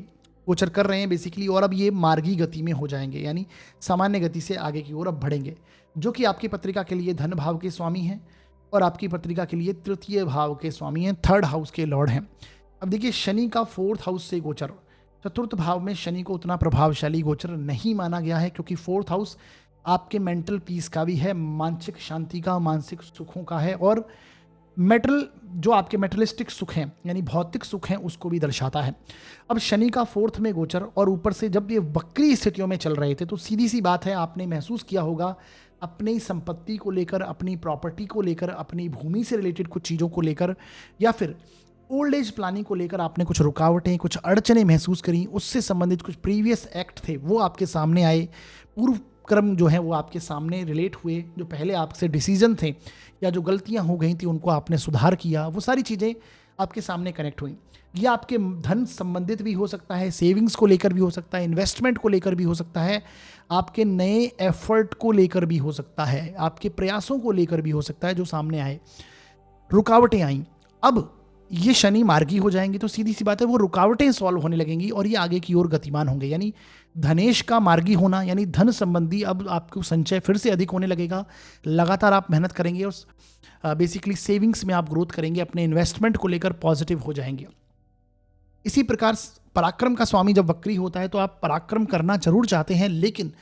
[SPEAKER 1] गोचर कर रहे हैं बेसिकली, और अब ये मार्गी गति में हो जाएंगे, यानी सामान्य गति से आगे की ओर अब बढ़ेंगे, जो कि आपकी पत्रिका के लिए धन भाव के स्वामी हैं और आपकी पत्रिका के लिए 3य भाव के स्वामी हैं, 3rd हाउस के लॉर्ड हैं। अब देखिए, शनि का 4th हाउस से गोचर चतुर्थ भाव में शनि को उतना प्रभावशाली गोचर नहीं माना गया है, क्योंकि फोर्थ हाउस आपके मेंटल पीस का भी है, मानसिक शांति का, मानसिक सुखों का है, और मेटल जो आपके मेटलिस्टिक सुख हैं यानी भौतिक सुख हैं उसको भी दर्शाता है। अब शनि का फोर्थ में गोचर और ऊपर से जब ये वक्री स्थितियों में चल रहे थे, तो सीधी सी बात है, आपने महसूस किया होगा अपनी संपत्ति को लेकर, अपनी प्रॉपर्टी को लेकर, अपनी भूमि से रिलेटेड कुछ चीज़ों को लेकर, या फिर ओल्ड एज प्लानिंग को लेकर आपने कुछ रुकावटें, कुछ अड़चने महसूस करी। उससे संबंधित कुछ प्रीवियस एक्ट थे वो आपके सामने आए, पूर्व क्रम जो है वो आपके सामने रिलेट हुए, जो पहले आपसे डिसीजन थे या जो गलतियां हो गई थी उनको आपने सुधार किया, वो सारी चीज़ें आपके सामने कनेक्ट हुई। ये आपके धन संबंधित भी हो सकता है, सेविंग्स को लेकर भी हो सकता है, इन्वेस्टमेंट को लेकर भी हो सकता है, आपके नए एफर्ट को लेकर भी हो सकता है, आपके प्रयासों को लेकर भी हो सकता है, जो सामने आए, रुकावटें आई। अब ये शनि मार्गी हो जाएंगे तो सीधी सी बात है वो रुकावटें सॉल्व होने लगेंगी और ये आगे की ओर गतिमान होंगे। यानी धनेश का मार्गी होना यानी धन संबंधी अब आपको संचय फिर से अधिक होने लगेगा, लगातार आप मेहनत करेंगे और बेसिकली सेविंग्स में आप ग्रोथ करेंगे, अपने इन्वेस्टमेंट को लेकर पॉजिटिव हो जाएंगे। इसी प्रकार पराक्रम का स्वामी जब वक्री होता है तो आप पराक्रम करना जरूर चाहते हैं, लेकिन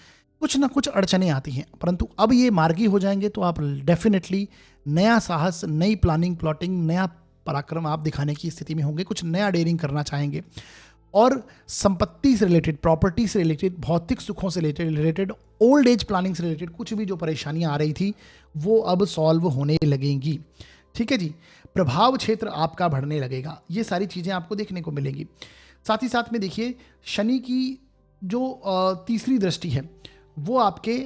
[SPEAKER 1] कुछ ना कुछ अड़चने आती हैं, परंतु अब ये मार्गी हो जाएंगे तो आप डेफिनेटली नया साहस, नई प्लानिंग, प्लॉटिंग, नया पराक्रम आप दिखाने की स्थिति में होंगे, कुछ नया डेयरिंग करना चाहेंगे और संपत्ति से रिलेटेड, प्रॉपर्टी से रिलेटेड, भौतिक सुखों से रिलेटेड, ओल्ड एज प्लानिंग से रिलेटेड कुछ भी जो परेशानियां आ रही थी वो अब सॉल्व होने लगेंगी। ठीक है जी, प्रभाव क्षेत्र आपका बढ़ने लगेगा, ये सारी चीज़ें आपको देखने को मिलेंगी। साथ ही साथ में देखिए शनि की जो तीसरी दृष्टि है वो आपके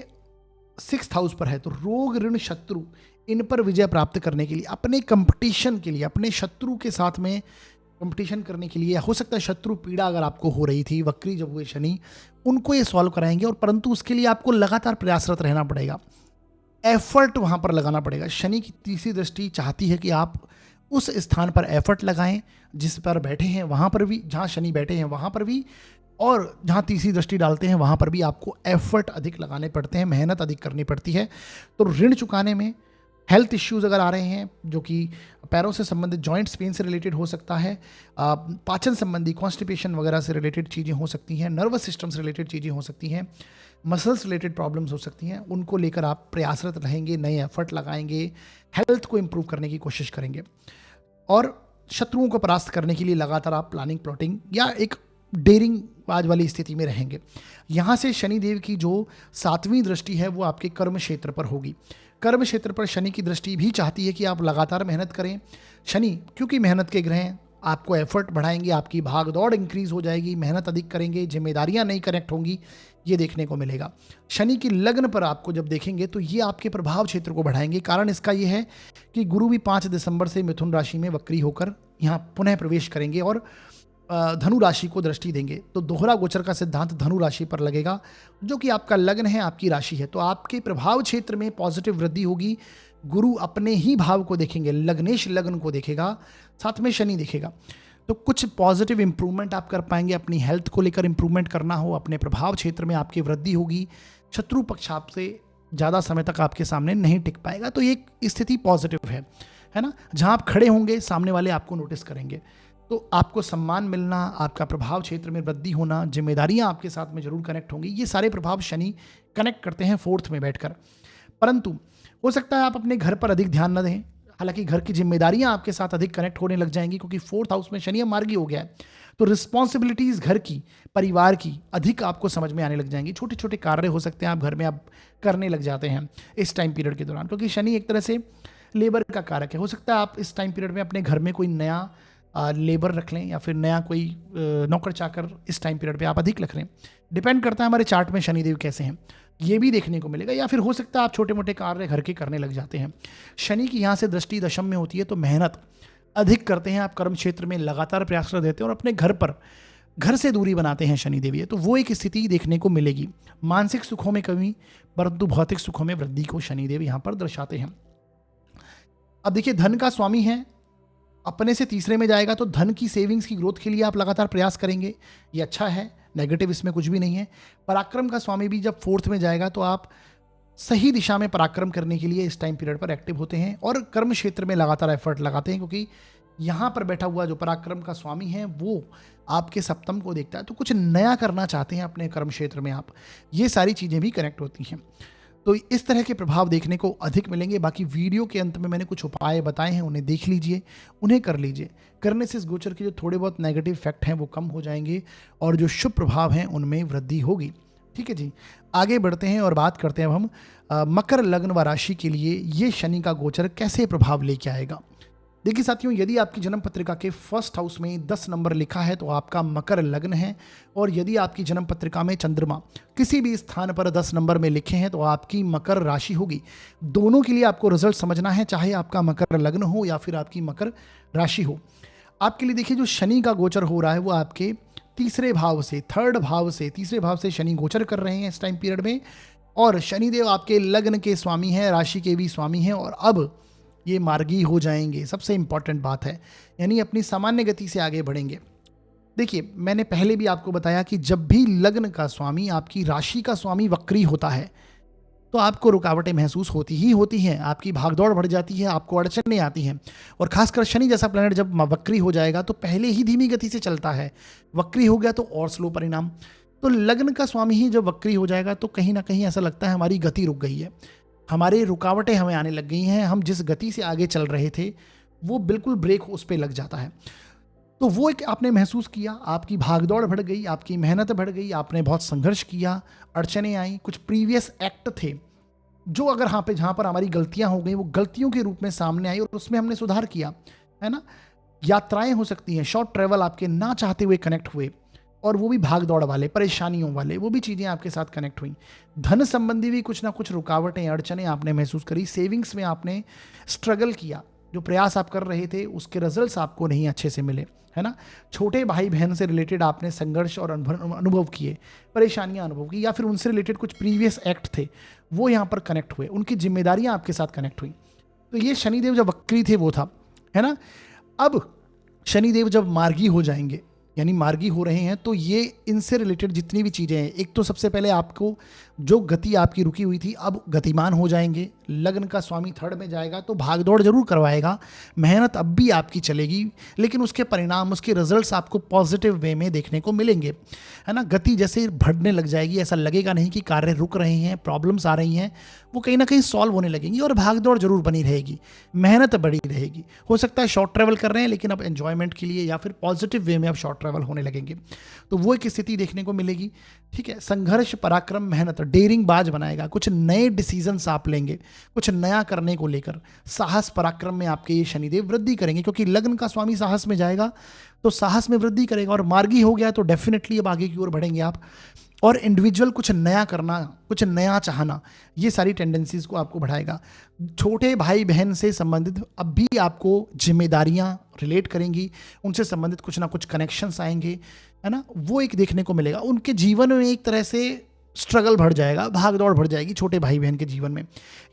[SPEAKER 1] 6th हाउस पर है, तो रोग, ऋण, शत्रु, इन पर विजय प्राप्त करने के लिए, अपने कंपटीशन के लिए, अपने शत्रु के साथ में कंपटीशन करने के लिए, हो सकता है शत्रु पीड़ा अगर आपको हो रही थी वक्री जब हुए शनि, उनको ये सॉल्व कराएंगे, और परंतु उसके लिए आपको लगातार प्रयासरत रहना पड़ेगा, एफर्ट वहाँ पर लगाना पड़ेगा। शनि की तीसरी दृष्टि चाहती है कि आप उस स्थान पर एफर्ट लगाएं जिस पर बैठे हैं वहाँ पर भी, जहाँ शनि बैठे हैं वहाँ पर भी, और जहाँ तीसरी दृष्टि डालते हैं वहाँ पर भी आपको एफर्ट अधिक लगाने पड़ते हैं, मेहनत अधिक करनी पड़ती है। तो ऋण चुकाने में, हेल्थ इश्यूज अगर आ रहे हैं जो कि पैरों से संबंधित, जॉइंट्स पेन से रिलेटेड हो सकता है, पाचन संबंधी कॉन्स्टिपेशन वगैरह से रिलेटेड चीज़ें हो सकती हैं, नर्वस सिस्टम से रिलेटेड चीज़ें हो सकती हैं, मसल्स रिलेटेड प्रॉब्लम्स हो सकती हैं, उनको लेकर आप प्रयासरत रहेंगे, नए एफर्ट लगाएंगे, हेल्थ को इम्प्रूव करने की कोशिश करेंगे, और शत्रुओं को परास्त करने के लिए लगातार आप प्लानिंग, प्लॉटिंग या एक डेयरिंग बाज वाली स्थिति में रहेंगे। यहाँ से शनिदेव की जो 7वीं दृष्टि है वो आपके कर्म क्षेत्र पर होगी। कर्म क्षेत्र पर शनि की दृष्टि भी चाहती है कि आप लगातार मेहनत करें। शनि क्योंकि मेहनत के ग्रह हैं, आपको एफर्ट बढ़ाएंगे, आपकी भाग दौड़ इंक्रीज हो जाएगी, मेहनत अधिक करेंगे, जिम्मेदारियां नहीं कनेक्ट होंगी, ये देखने को मिलेगा। शनि की लग्न पर आपको जब देखेंगे तो ये आपके प्रभाव क्षेत्र को बढ़ाएंगे। कारण इसका ये है कि गुरु भी 5 दिसंबर से मिथुन राशि में वक्री होकर यहाँ पुनः प्रवेश करेंगे और धनु राशि को दृष्टि देंगे, तो दोहरा गोचर का सिद्धांत धनु राशि पर लगेगा, जो कि आपका लग्न है, आपकी राशि है। तो आपके प्रभाव क्षेत्र में पॉजिटिव वृद्धि होगी। गुरु अपने ही भाव को देखेंगे, लग्नेश लग्न को देखेगा, साथ में शनि देखेगा, तो कुछ पॉजिटिव इंप्रूवमेंट आप कर पाएंगे। अपनी हेल्थ को लेकर इंप्रूवमेंट करना हो, अपने प्रभाव क्षेत्र में आपकी वृद्धि होगी, शत्रु पक्ष आपसे ज़्यादा समय तक आपके सामने नहीं टिक पाएगा। तो ये स्थिति पॉजिटिव है ना। जहाँ आप खड़े होंगे सामने वाले आपको नोटिस करेंगे, तो आपको सम्मान मिलना, आपका प्रभाव क्षेत्र में वृद्धि होना, जिम्मेदारियां आपके साथ में जरूर कनेक्ट होंगी। ये सारे प्रभाव शनि कनेक्ट करते हैं 4th में बैठकर। परंतु हो सकता है आप अपने घर पर अधिक ध्यान न दें, हालांकि घर की जिम्मेदारियां आपके साथ अधिक कनेक्ट होने लग जाएंगी, क्योंकि 4th हाउस में शनि मार्गी हो गया है, तो रिस्पॉन्सिबिलिटीज घर की, परिवार की अधिक आपको समझ में आने लग जाएंगी। छोटे छोटे कार्य हो सकते हैं आप घर में आप करने लग जाते हैं इस टाइम पीरियड के दौरान, क्योंकि शनि एक तरह से लेबर का कारक है। हो सकता है आप इस टाइम पीरियड में अपने घर में कोई नया लेबर रख लें या फिर नया कोई नौकर चाकर इस टाइम पीरियड पे आप अधिक रख लें। डिपेंड करता है हमारे चार्ट में शनिदेव कैसे हैं, ये भी देखने को मिलेगा। या फिर हो सकता है आप छोटे मोटे कार्य घर के करने लग जाते हैं। शनि की यहाँ से दृष्टि दशम में होती है, तो मेहनत अधिक करते हैं आप, कर्म क्षेत्र में लगातार प्रयास देते हैं और अपने घर से दूरी बनाते हैं शनिदेव। ये तो वो एक स्थिति देखने को मिलेगी। मानसिक सुखों में कमी, परंतु भौतिक सुखों में वृद्धि को शनिदेव यहाँ पर दर्शाते हैं। अब देखिए, धन का स्वामी है, अपने से तीसरे में जाएगा, तो धन की सेविंग्स की ग्रोथ के लिए आप लगातार प्रयास करेंगे, ये अच्छा है, नेगेटिव इसमें कुछ भी नहीं है। पराक्रम का स्वामी भी जब 4th में जाएगा तो आप सही दिशा में पराक्रम करने के लिए इस टाइम पीरियड पर एक्टिव होते हैं और कर्म क्षेत्र में लगातार एफर्ट लगाते हैं, क्योंकि यहाँ पर बैठा हुआ जो पराक्रम का स्वामी है वो आपके सप्तम को देखता है, तो कुछ नया करना चाहते हैं अपने कर्म क्षेत्र में आप, ये सारी चीज़ें भी कनेक्ट होती हैं। तो इस तरह के प्रभाव देखने को अधिक मिलेंगे। बाकी वीडियो के अंत में मैंने कुछ उपाय बताए हैं, उन्हें देख लीजिए, उन्हें कर लीजिए। करने से इस गोचर के जो थोड़े बहुत नेगेटिव इफेक्ट हैं वो कम हो जाएंगे और जो शुभ प्रभाव हैं उनमें वृद्धि होगी। ठीक है जी, आगे बढ़ते हैं और बात करते हैं अब हम मकर लग्न व राशि के लिए ये शनि का गोचर कैसे प्रभाव लेके आएगा। देखिए साथियों, यदि आपकी जन्म पत्रिका के फर्स्ट हाउस में 10 नंबर लिखा है तो आपका मकर लग्न है, और यदि आपकी जन्म पत्रिका में चंद्रमा किसी भी स्थान पर 10 नंबर में लिखे हैं तो आपकी मकर राशि होगी। दोनों के लिए आपको रिजल्ट समझना है, चाहे आपका मकर लग्न हो या फिर आपकी मकर राशि हो। आपके लिए देखिए, जो शनि का गोचर हो रहा है वो आपके तीसरे भाव से, तीसरे भाव से शनि गोचर कर रहे हैं इस टाइम पीरियड में, और शनिदेव आपके लग्न के स्वामी हैं, राशि के भी स्वामी हैं, और अब ये मार्गी हो जाएंगे। सबसे इंपॉर्टेंट बात है, यानी अपनी सामान्य गति से आगे बढ़ेंगे। देखिए, मैंने पहले भी आपको बताया कि जब भी लग्न का स्वामी आपकी राशि का स्वामी वक्री होता है तो आपको रुकावटें महसूस होती ही होती हैं, आपकी भागदौड़ बढ़ जाती है, आपको अड़चनें आती हैं। और खासकर शनि जैसा प्लैनेट जब वक्री हो जाएगा तो पहले ही धीमी गति से चलता है, वक्री हो गया तो और स्लो परिणाम। तो लग्न का स्वामी ही जब वक्री हो जाएगा तो कहीं ना कहीं ऐसा लगता है हमारी गति रुक गई है, हमारी रुकावटें हमें आने लग गई हैं, हम जिस गति से आगे चल रहे थे वो बिल्कुल ब्रेक उस पर लग जाता है। तो वो एक आपने महसूस किया, आपकी भागदौड़ बढ़ गई, आपकी मेहनत बढ़ गई, आपने बहुत संघर्ष किया, अड़चनें आई, कुछ प्रीवियस एक्ट थे जो अगर यहाँ पे जहाँ पर हमारी गलतियां हो गई वो गलतियों के रूप में सामने आई और उसमें हमने सुधार किया, है ना। यात्राएं हो सकती हैं, शॉर्ट ट्रैवल आपके ना चाहते हुए कनेक्ट हुए, और वो भी भाग दौड़ वाले, परेशानियों वाले, वो भी चीज़ें आपके साथ कनेक्ट हुई। धन संबंधी भी कुछ ना कुछ रुकावटें, अड़चनें आपने महसूस करी, सेविंग्स में आपने स्ट्रगल किया, जो प्रयास आप कर रहे थे उसके रिजल्ट्स आपको नहीं अच्छे से मिले, है ना। छोटे भाई बहन से रिलेटेड आपने संघर्ष और अनुभव किए, परेशानियां अनुभव की, या फिर उनसे रिलेटेड कुछ प्रीवियस एक्ट थे वो यहाँ पर कनेक्ट हुए, उनकी जिम्मेदारियां आपके साथ कनेक्ट हुई। तो ये शनिदेव जब वक्री थे वो था, है ना। अब शनिदेव जब मार्गी हो जाएंगे, यानी मार्गी हो रहे हैं, तो ये इनसे रिलेटेड जितनी भी चीज़ें हैं, एक तो सबसे पहले आपको जो गति आपकी रुकी हुई थी अब गतिमान हो जाएंगे। लग्न का स्वामी थर्ड में जाएगा तो भागदौड़ जरूर करवाएगा, मेहनत अब भी आपकी चलेगी, लेकिन उसके परिणाम, उसके रिजल्ट्स आपको पॉजिटिव वे में देखने को मिलेंगे, है ना। गति जैसे बढ़ने लग जाएगी, ऐसा लगेगा नहीं कि कार्य रुक रहे हैं, प्रॉब्लम्स आ रही हैं, वो कहीं ना कहीं सॉल्व होने लगेंगी, और भागदौड़ जरूर बनी रहेगी, मेहनत बड़ी रहेगी। हो सकता है शॉर्ट ट्रैवल कर रहे हैं लेकिन अब एंजॉयमेंट के लिए या फिर पॉजिटिव वे में अब शॉर्ट ट्रैवल होने लगेंगे, तो वो एक स्थिति देखने को मिलेगी। ठीक है, संघर्ष, पराक्रम, मेहनत, डेयरिंग बाज बनाएगा, कुछ नए डिसीजंस आप लेंगे, कुछ नया करने को लेकर साहस पराक्रम में आपके ये शनिदेव वृद्धि करेंगे, क्योंकि लग्न का स्वामी साहस में जाएगा तो साहस में वृद्धि करेगा, और मार्गी हो गया तो डेफिनेटली अब आगे की ओर बढ़ेंगे आप, और इंडिविजुअल कुछ नया करना, कुछ नया चाहना, ये सारी टेंडेंसीज को आपको बढ़ाएगा। छोटे भाई बहन से संबंधित अब भी आपको जिम्मेदारियां रिलेट करेंगी, उनसे संबंधित कुछ ना कुछ कनेक्शंस आएंगे, है ना, वो एक देखने को मिलेगा। उनके जीवन में एक तरह से स्ट्रगल बढ़ जाएगा, भागदौड़ बढ़ जाएगी छोटे भाई बहन के जीवन में,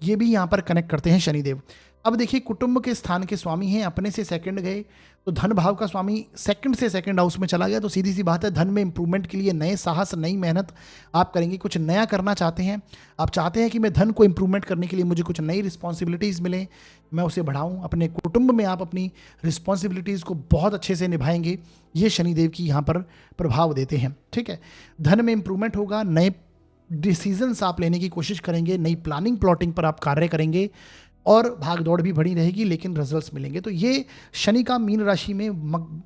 [SPEAKER 1] ये भी यहाँ पर कनेक्ट करते हैं शनिदेव। अब देखिए, कुटुंब के स्थान के स्वामी हैं, अपने से सेकंड गए तो धन भाव का स्वामी सेकंड से सेकंड हाउस में चला गया, तो सीधी सी बात है धन में इंप्रूवमेंट के लिए नए साहस, नई मेहनत आप करेंगे, कुछ नया करना चाहते हैं। आप चाहते हैं कि मैं धन को इंप्रूवमेंट करने के लिए मुझे कुछ नई रिस्पॉन्सिबिलिटीज़ मिले, मैं उसे बढ़ाऊं। अपने कुटुंब में आप अपनी रिस्पॉन्सिबिलिटीज़ को बहुत अच्छे से निभाएंगे, ये शनिदेव की यहाँ पर प्रभाव देते हैं। ठीक है, धन में इंप्रूवमेंट होगा, नए डिसीजंस आप लेने की कोशिश करेंगे, नई प्लानिंग प्लॉटिंग पर आप कार्य करेंगे, और भागदौड़ भी बड़ी रहेगी लेकिन रिजल्ट्स मिलेंगे। तो ये शनि का मीन राशि में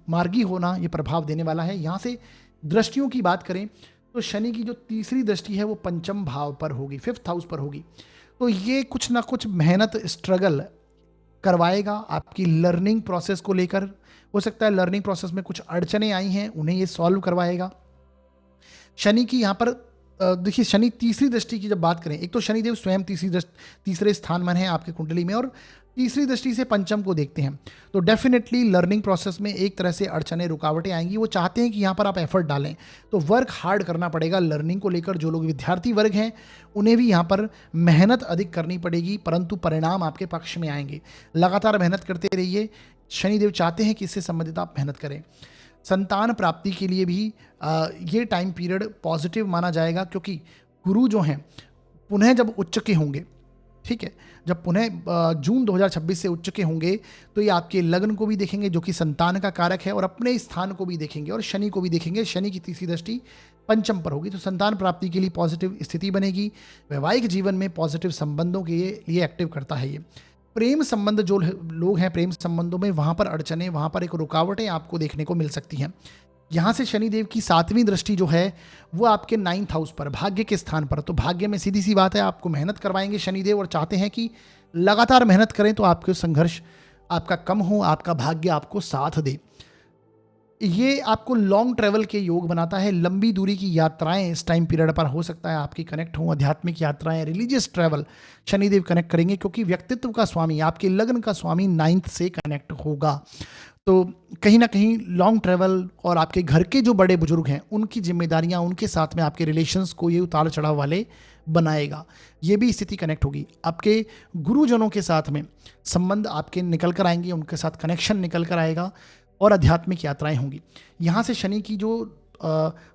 [SPEAKER 1] मार्गी होना ये प्रभाव देने वाला है। यहाँ से दृष्टियों की बात करें तो शनि की जो तीसरी दृष्टि है वो पंचम भाव पर होगी, 5th हाउस पर होगी, तो ये कुछ ना कुछ मेहनत, स्ट्रगल करवाएगा आपकी लर्निंग प्रोसेस को लेकर। हो सकता है लर्निंग प्रोसेस में कुछ अड़चनें आई हैं, उन्हें ये सॉल्व करवाएगा। शनि की यहाँ पर देखिए, शनि तीसरी दृष्टि की जब बात करें, एक तो शनिदेव स्वयं तीसरे स्थान में है आपके कुंडली में, और तीसरी दृष्टि से पंचम को देखते हैं, तो डेफिनेटली लर्निंग प्रोसेस में एक तरह से अड़चनें, रुकावटें आएंगी। वो चाहते हैं कि यहाँ पर आप एफर्ट डालें, तो वर्क हार्ड करना पड़ेगा लर्निंग को लेकर। जो लोग विद्यार्थी वर्ग हैं उन्हें भी यहाँ पर मेहनत अधिक करनी पड़ेगी, परंतु परिणाम आपके पक्ष में आएंगे। लगातार मेहनत करते रहिए, शनिदेव चाहते हैं कि इससे संबंधित आप मेहनत करें। संतान प्राप्ति के लिए भी ये टाइम पीरियड पॉजिटिव माना जाएगा, क्योंकि गुरु जो हैं पुनः जब उच्च के होंगे, ठीक है। जब पुनः जून 2026 से उठ चुके होंगे तो ये आपके लग्न को भी देखेंगे जो कि संतान का कारक है, और अपने स्थान को भी देखेंगे और शनि को भी देखेंगे। शनि की तीसरी दृष्टि पंचम पर होगी, तो संतान प्राप्ति के लिए पॉजिटिव स्थिति बनेगी। वैवाहिक जीवन में पॉजिटिव संबंधों के लिए एक्टिव करता है ये। प्रेम संबंध जो लोग हैं प्रेम संबंधों में, वहाँ पर अड़चने, वहाँ पर एक रुकावटें आपको देखने को मिल सकती हैं। यहाँ से शनिदेव की 7वीं दृष्टि जो है वो आपके 9th हाउस पर, भाग्य के स्थान पर। तो भाग्य में सीधी सी बात है, आपको मेहनत करवाएंगे शनिदेव, और चाहते हैं कि लगातार मेहनत करें तो आपके संघर्ष आपका कम हो, आपका भाग्य आपको साथ दे। ये आपको लॉन्ग ट्रैवल के योग बनाता है। लंबी दूरी की यात्राएं इस टाइम पीरियड पर हो सकता है आपकी कनेक्ट हों, आध्यात्मिक यात्राएं, रिलीजियस ट्रैवल शनिदेव कनेक्ट करेंगे, क्योंकि व्यक्तित्व का स्वामी, आपके लग्न का स्वामी 9th से कनेक्ट होगा। तो कहीं ना कहीं लॉन्ग ट्रैवल और आपके घर के जो बड़े बुजुर्ग हैं उनकी जिम्मेदारियां, उनके साथ में आपके रिलेशंस को ये उतार चढ़ाव वाले बनाएगा। ये भी स्थिति कनेक्ट होगी। आपके गुरुजनों के साथ में संबंध आपके निकल कर आएंगे, उनके साथ कनेक्शन निकल कर आएगा, और आध्यात्मिक यात्राएं होंगी। यहाँ से शनि की जो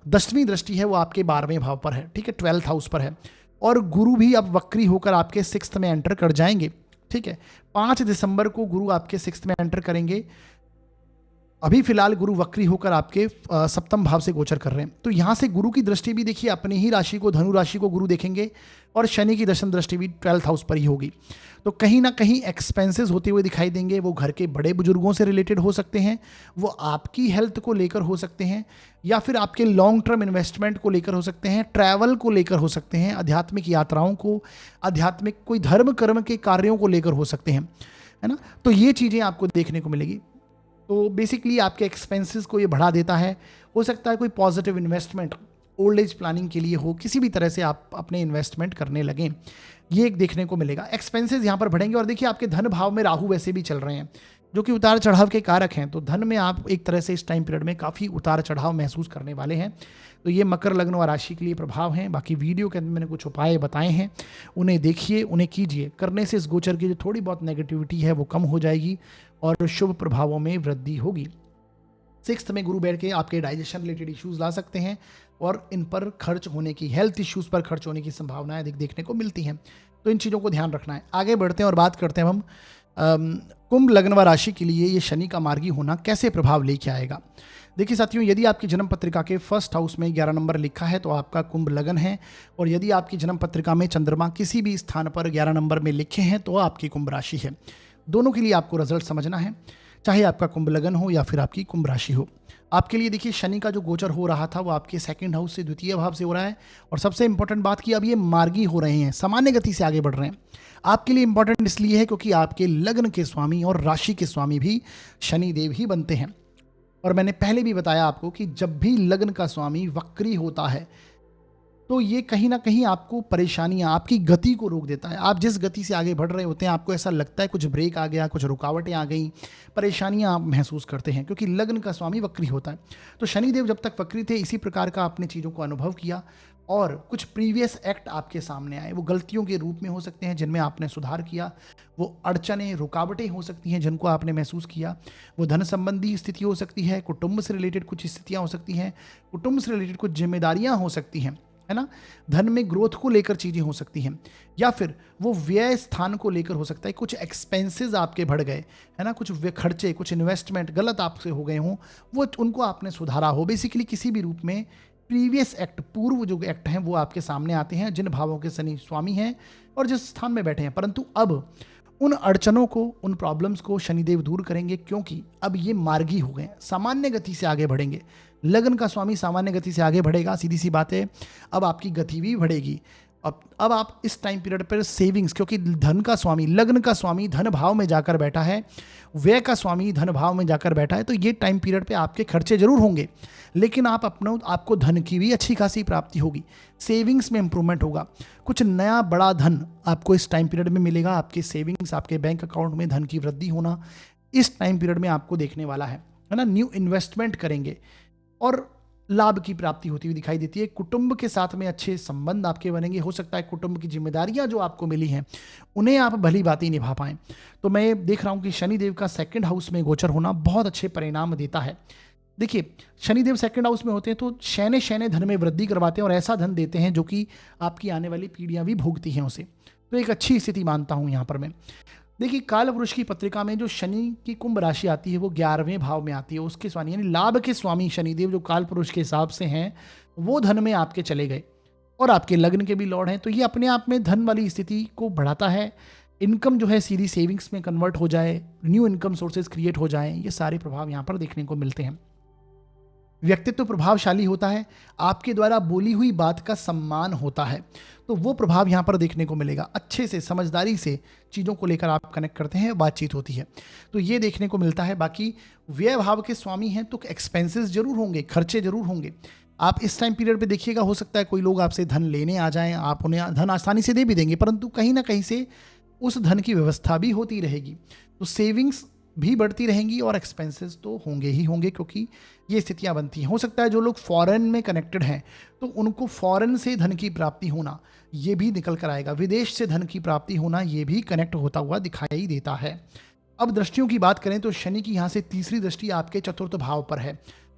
[SPEAKER 1] 10वीं दृष्टि है वो आपके 12वें भाव पर है, ठीक है, 12th हाउस पर है। और गुरु भी अब वक्री होकर आपके 6th में एंटर कर जाएंगे, ठीक है। 5 दिसंबर को गुरु आपके 6th में एंटर करेंगे। अभी फिलहाल गुरु वक्री होकर आपके 7th भाव से गोचर कर रहे हैं। तो यहाँ से गुरु की दृष्टि भी देखिए अपनी ही राशि को, धनु राशि को गुरु देखेंगे, और शनि की 10वीं दृष्टि भी 12th हाउस पर ही होगी। तो कहीं ना कहीं एक्सपेंसेस होते हुए दिखाई देंगे। वो घर के बड़े बुजुर्गों से रिलेटेड हो सकते हैं, वो आपकी हेल्थ को लेकर हो सकते हैं, या फिर आपके लॉन्ग टर्म इन्वेस्टमेंट को लेकर हो सकते हैं, ट्रैवल को लेकर हो सकते हैं, आध्यात्मिक यात्राओं को, आध्यात्मिक कोई धर्म कर्म के कार्यों को लेकर हो सकते हैं, है ना। तो ये चीज़ें आपको देखने को मिलेगी। तो बेसिकली आपके एक्सपेंसेस को ये बढ़ा देता है। हो सकता है कोई positive investment old age planning के लिए हो, किसी भी तरह से आप अपने इन्वेस्टमेंट करने लगें, ये एक देखने को मिलेगा। एक्सपेंसेस यहाँ पर बढ़ेंगे। और देखिए आपके धन भाव में राहु वैसे भी चल रहे हैं जो कि उतार चढ़ाव के कारक हैं। तो धन में आप एक तरह से इस टाइम पीरियड में काफ़ी उतार चढ़ाव महसूस करने वाले हैं। तो ये मकर लग्न व राशि के लिए प्रभाव हैं। बाकी वीडियो के अंदर मैंने कुछ उपाय बताए हैं, उन्हें देखिए, उन्हें कीजिए। करने से इस गोचर की जो थोड़ी बहुत नेगेटिविटी है वो कम हो जाएगी और शुभ प्रभावों में वृद्धि होगी। 6th में गुरु बैठ के आपके डाइजेशन रिलेटेड इश्यूज ला सकते हैं, और इन पर खर्च होने की, हेल्थ इश्यूज पर खर्च होने की संभावनाएं देखने को मिलती हैं। तो इन चीज़ों को ध्यान रखना है। आगे बढ़ते हैं और बात करते हैं हम कुंभ लग्न व राशि के लिए ये शनि का मार्गी होना कैसे प्रभाव लेके आएगा। देखिए साथियों, यदि आपकी जन्म पत्रिका के 1st हाउस में 11 नंबर लिखा है तो आपका कुंभ लगन है, और यदि आपकी जन्म पत्रिका में चंद्रमा किसी भी स्थान पर 11 नंबर में लिखे हैं तो आपकी कुंभ राशि है। दोनों के लिए आपको रिजल्ट समझना है, चाहे आपका कुंभ लगन हो या फिर आपकी कुंभ राशि हो। आपके लिए देखिए शनि का जो गोचर हो रहा था वो आपके 2nd हाउस से 2य भाव से हो रहा है, और सबसे इंपॉर्टेंट बात कि अब ये मार्गी हो रहे हैं, सामान्य गति से आगे बढ़ रहे हैं। आपके लिए इंपॉर्टेंट इसलिए है क्योंकि आपके लग्न के स्वामी और राशि के स्वामी भी शनि देव ही बनते हैं। और मैंने पहले भी बताया आपको कि जब भी लग्न का स्वामी वक्री होता है तो ये कहीं ना कहीं आपको परेशानियां, आपकी गति को रोक देता है। आप जिस गति से आगे बढ़ रहे होते हैं आपको ऐसा लगता है कुछ ब्रेक आ गया, कुछ रुकावटें आ गई, परेशानियां आप महसूस करते हैं, क्योंकि लग्न का स्वामी वक्री होता है। तो शनिदेव जब तक वक्री थे इसी प्रकार का आपने चीज़ों को अनुभव किया, और कुछ प्रीवियस एक्ट आपके सामने आए। वो गलतियों के रूप में हो सकते हैं जिनमें आपने सुधार किया, वो अड़चनें, रुकावटें हो सकती हैं जिनको आपने महसूस किया, वो धन संबंधी स्थिति हो सकती है, कुटुंब से रिलेटेड कुछ स्थितियां हो सकती हैं, कुटुंब से रिलेटेड कुछ जिम्मेदारियां हो सकती हैं, है ना। धन में ग्रोथ को लेकर चीज़ें हो सकती हैं, या फिर वो व्यय स्थान को लेकर हो सकता है, कुछ एक्सपेंसेस आपके बढ़ गए, है ना, कुछ खर्चे, कुछ इन्वेस्टमेंट गलत आपसे हो गए हों, वो उनको आपने सुधारा हो। बेसिकली किसी भी रूप में प्रीवियस एक्ट, पूर्व जो एक्ट हैं वो आपके सामने आते हैं, जिन भावों के शनि स्वामी हैं और जिस स्थान में बैठे हैं। परंतु अब उन अड़चनों को, उन प्रॉब्लम्स को शनिदेव दूर करेंगे, क्योंकि अब ये मार्गी हो गए, सामान्य गति से आगे बढ़ेंगे। लगन का स्वामी सामान्य गति से आगे बढ़ेगा, सीधी सी बात है। अब आपकी गति भी बढ़ेगी। अब आप इस टाइम पीरियड पर सेविंग्स, क्योंकि धन का स्वामी, लग्न का स्वामी धन भाव में जाकर बैठा है, व्यय का स्वामी धन भाव में जाकर बैठा है, तो ये टाइम पीरियड पे आपके खर्चे जरूर होंगे, लेकिन आपको धन की भी अच्छी खासी प्राप्ति होगी, सेविंग्स में इंप्रूवमेंट होगा, कुछ नया बड़ा धन आपको इस टाइम पीरियड में मिलेगा। आपके सेविंग्स, आपके बैंक अकाउंट में धन की वृद्धि होना इस टाइम पीरियड में आपको देखने वाला है ना। न्यू इन्वेस्टमेंट करेंगे और लाभ की प्राप्ति होती हुई दिखाई देती है। कुटुंब के साथ में अच्छे संबंध आपके बनेंगे। हो सकता है कुटुंब की जिम्मेदारियां जो आपको मिली हैं उन्हें आप भली भांति निभा पाएं। तो मैं देख रहा हूं कि शनिदेव का 2nd हाउस में गोचर होना बहुत अच्छे परिणाम देता है। देखिए, शनिदेव 2nd हाउस में होते हैं तो शैने धन में वृद्धि करवाते हैं और ऐसा धन देते हैं जो कि आपकी आने वाली पीढ़ियां भी भोगती हैं उसे। तो एक अच्छी स्थिति मानता हूँ यहाँ पर मैं। देखिए, कालपुरुष की पत्रिका में जो शनि की कुंभ राशि आती है वो 11वें भाव में आती है, उसके स्वामी यानी लाभ के स्वामी शनिदेव जो कालपुरुष के हिसाब से हैं, वो धन में आपके चले गए और आपके लग्न के भी लॉर्ड हैं, तो ये अपने आप में धन वाली स्थिति को बढ़ाता है। इनकम जो है सीधी सेविंग्स में कन्वर्ट हो जाए, न्यू इनकम सोर्सेज क्रिएट हो जाएं, ये सारे प्रभाव यहाँ पर देखने को मिलते हैं। व्यक्तित्व प्रभावशाली होता है, आपके द्वारा बोली हुई बात का सम्मान होता है, तो वो प्रभाव यहाँ पर देखने को मिलेगा। अच्छे से समझदारी से चीज़ों को लेकर आप कनेक्ट करते हैं, बातचीत होती है, तो ये देखने को मिलता है। बाकी व्यय भाव के स्वामी हैं तो एक्सपेंसेस जरूर होंगे, खर्चे जरूर होंगे। आप इस टाइम पीरियड पे देखिएगा, हो सकता है कोई लोग आपसे धन लेने आ जाएं, आप उन्हें धन आसानी से दे भी देंगे, परंतु कहीं ना कहीं से उस धन की व्यवस्था भी होती रहेगी, तो सेविंग्स भी बढ़ती रहेंगी और एक्सपेंसेस तो होंगे ही होंगे, क्योंकि ये स्थितियां बनती हैं। हो सकता है जो लोग फॉरेन में कनेक्टेड हैं तो उनको फॉरेन से धन की प्राप्ति होना ये भी निकल कर आएगा, विदेश से धन की प्राप्ति होना ये भी कनेक्ट होता हुआ दिखाई देता है। अब दृष्टियों की बात करें तो शनि की यहाँ से तीसरी दृष्टि आपके चतुर्थ भाव पर है,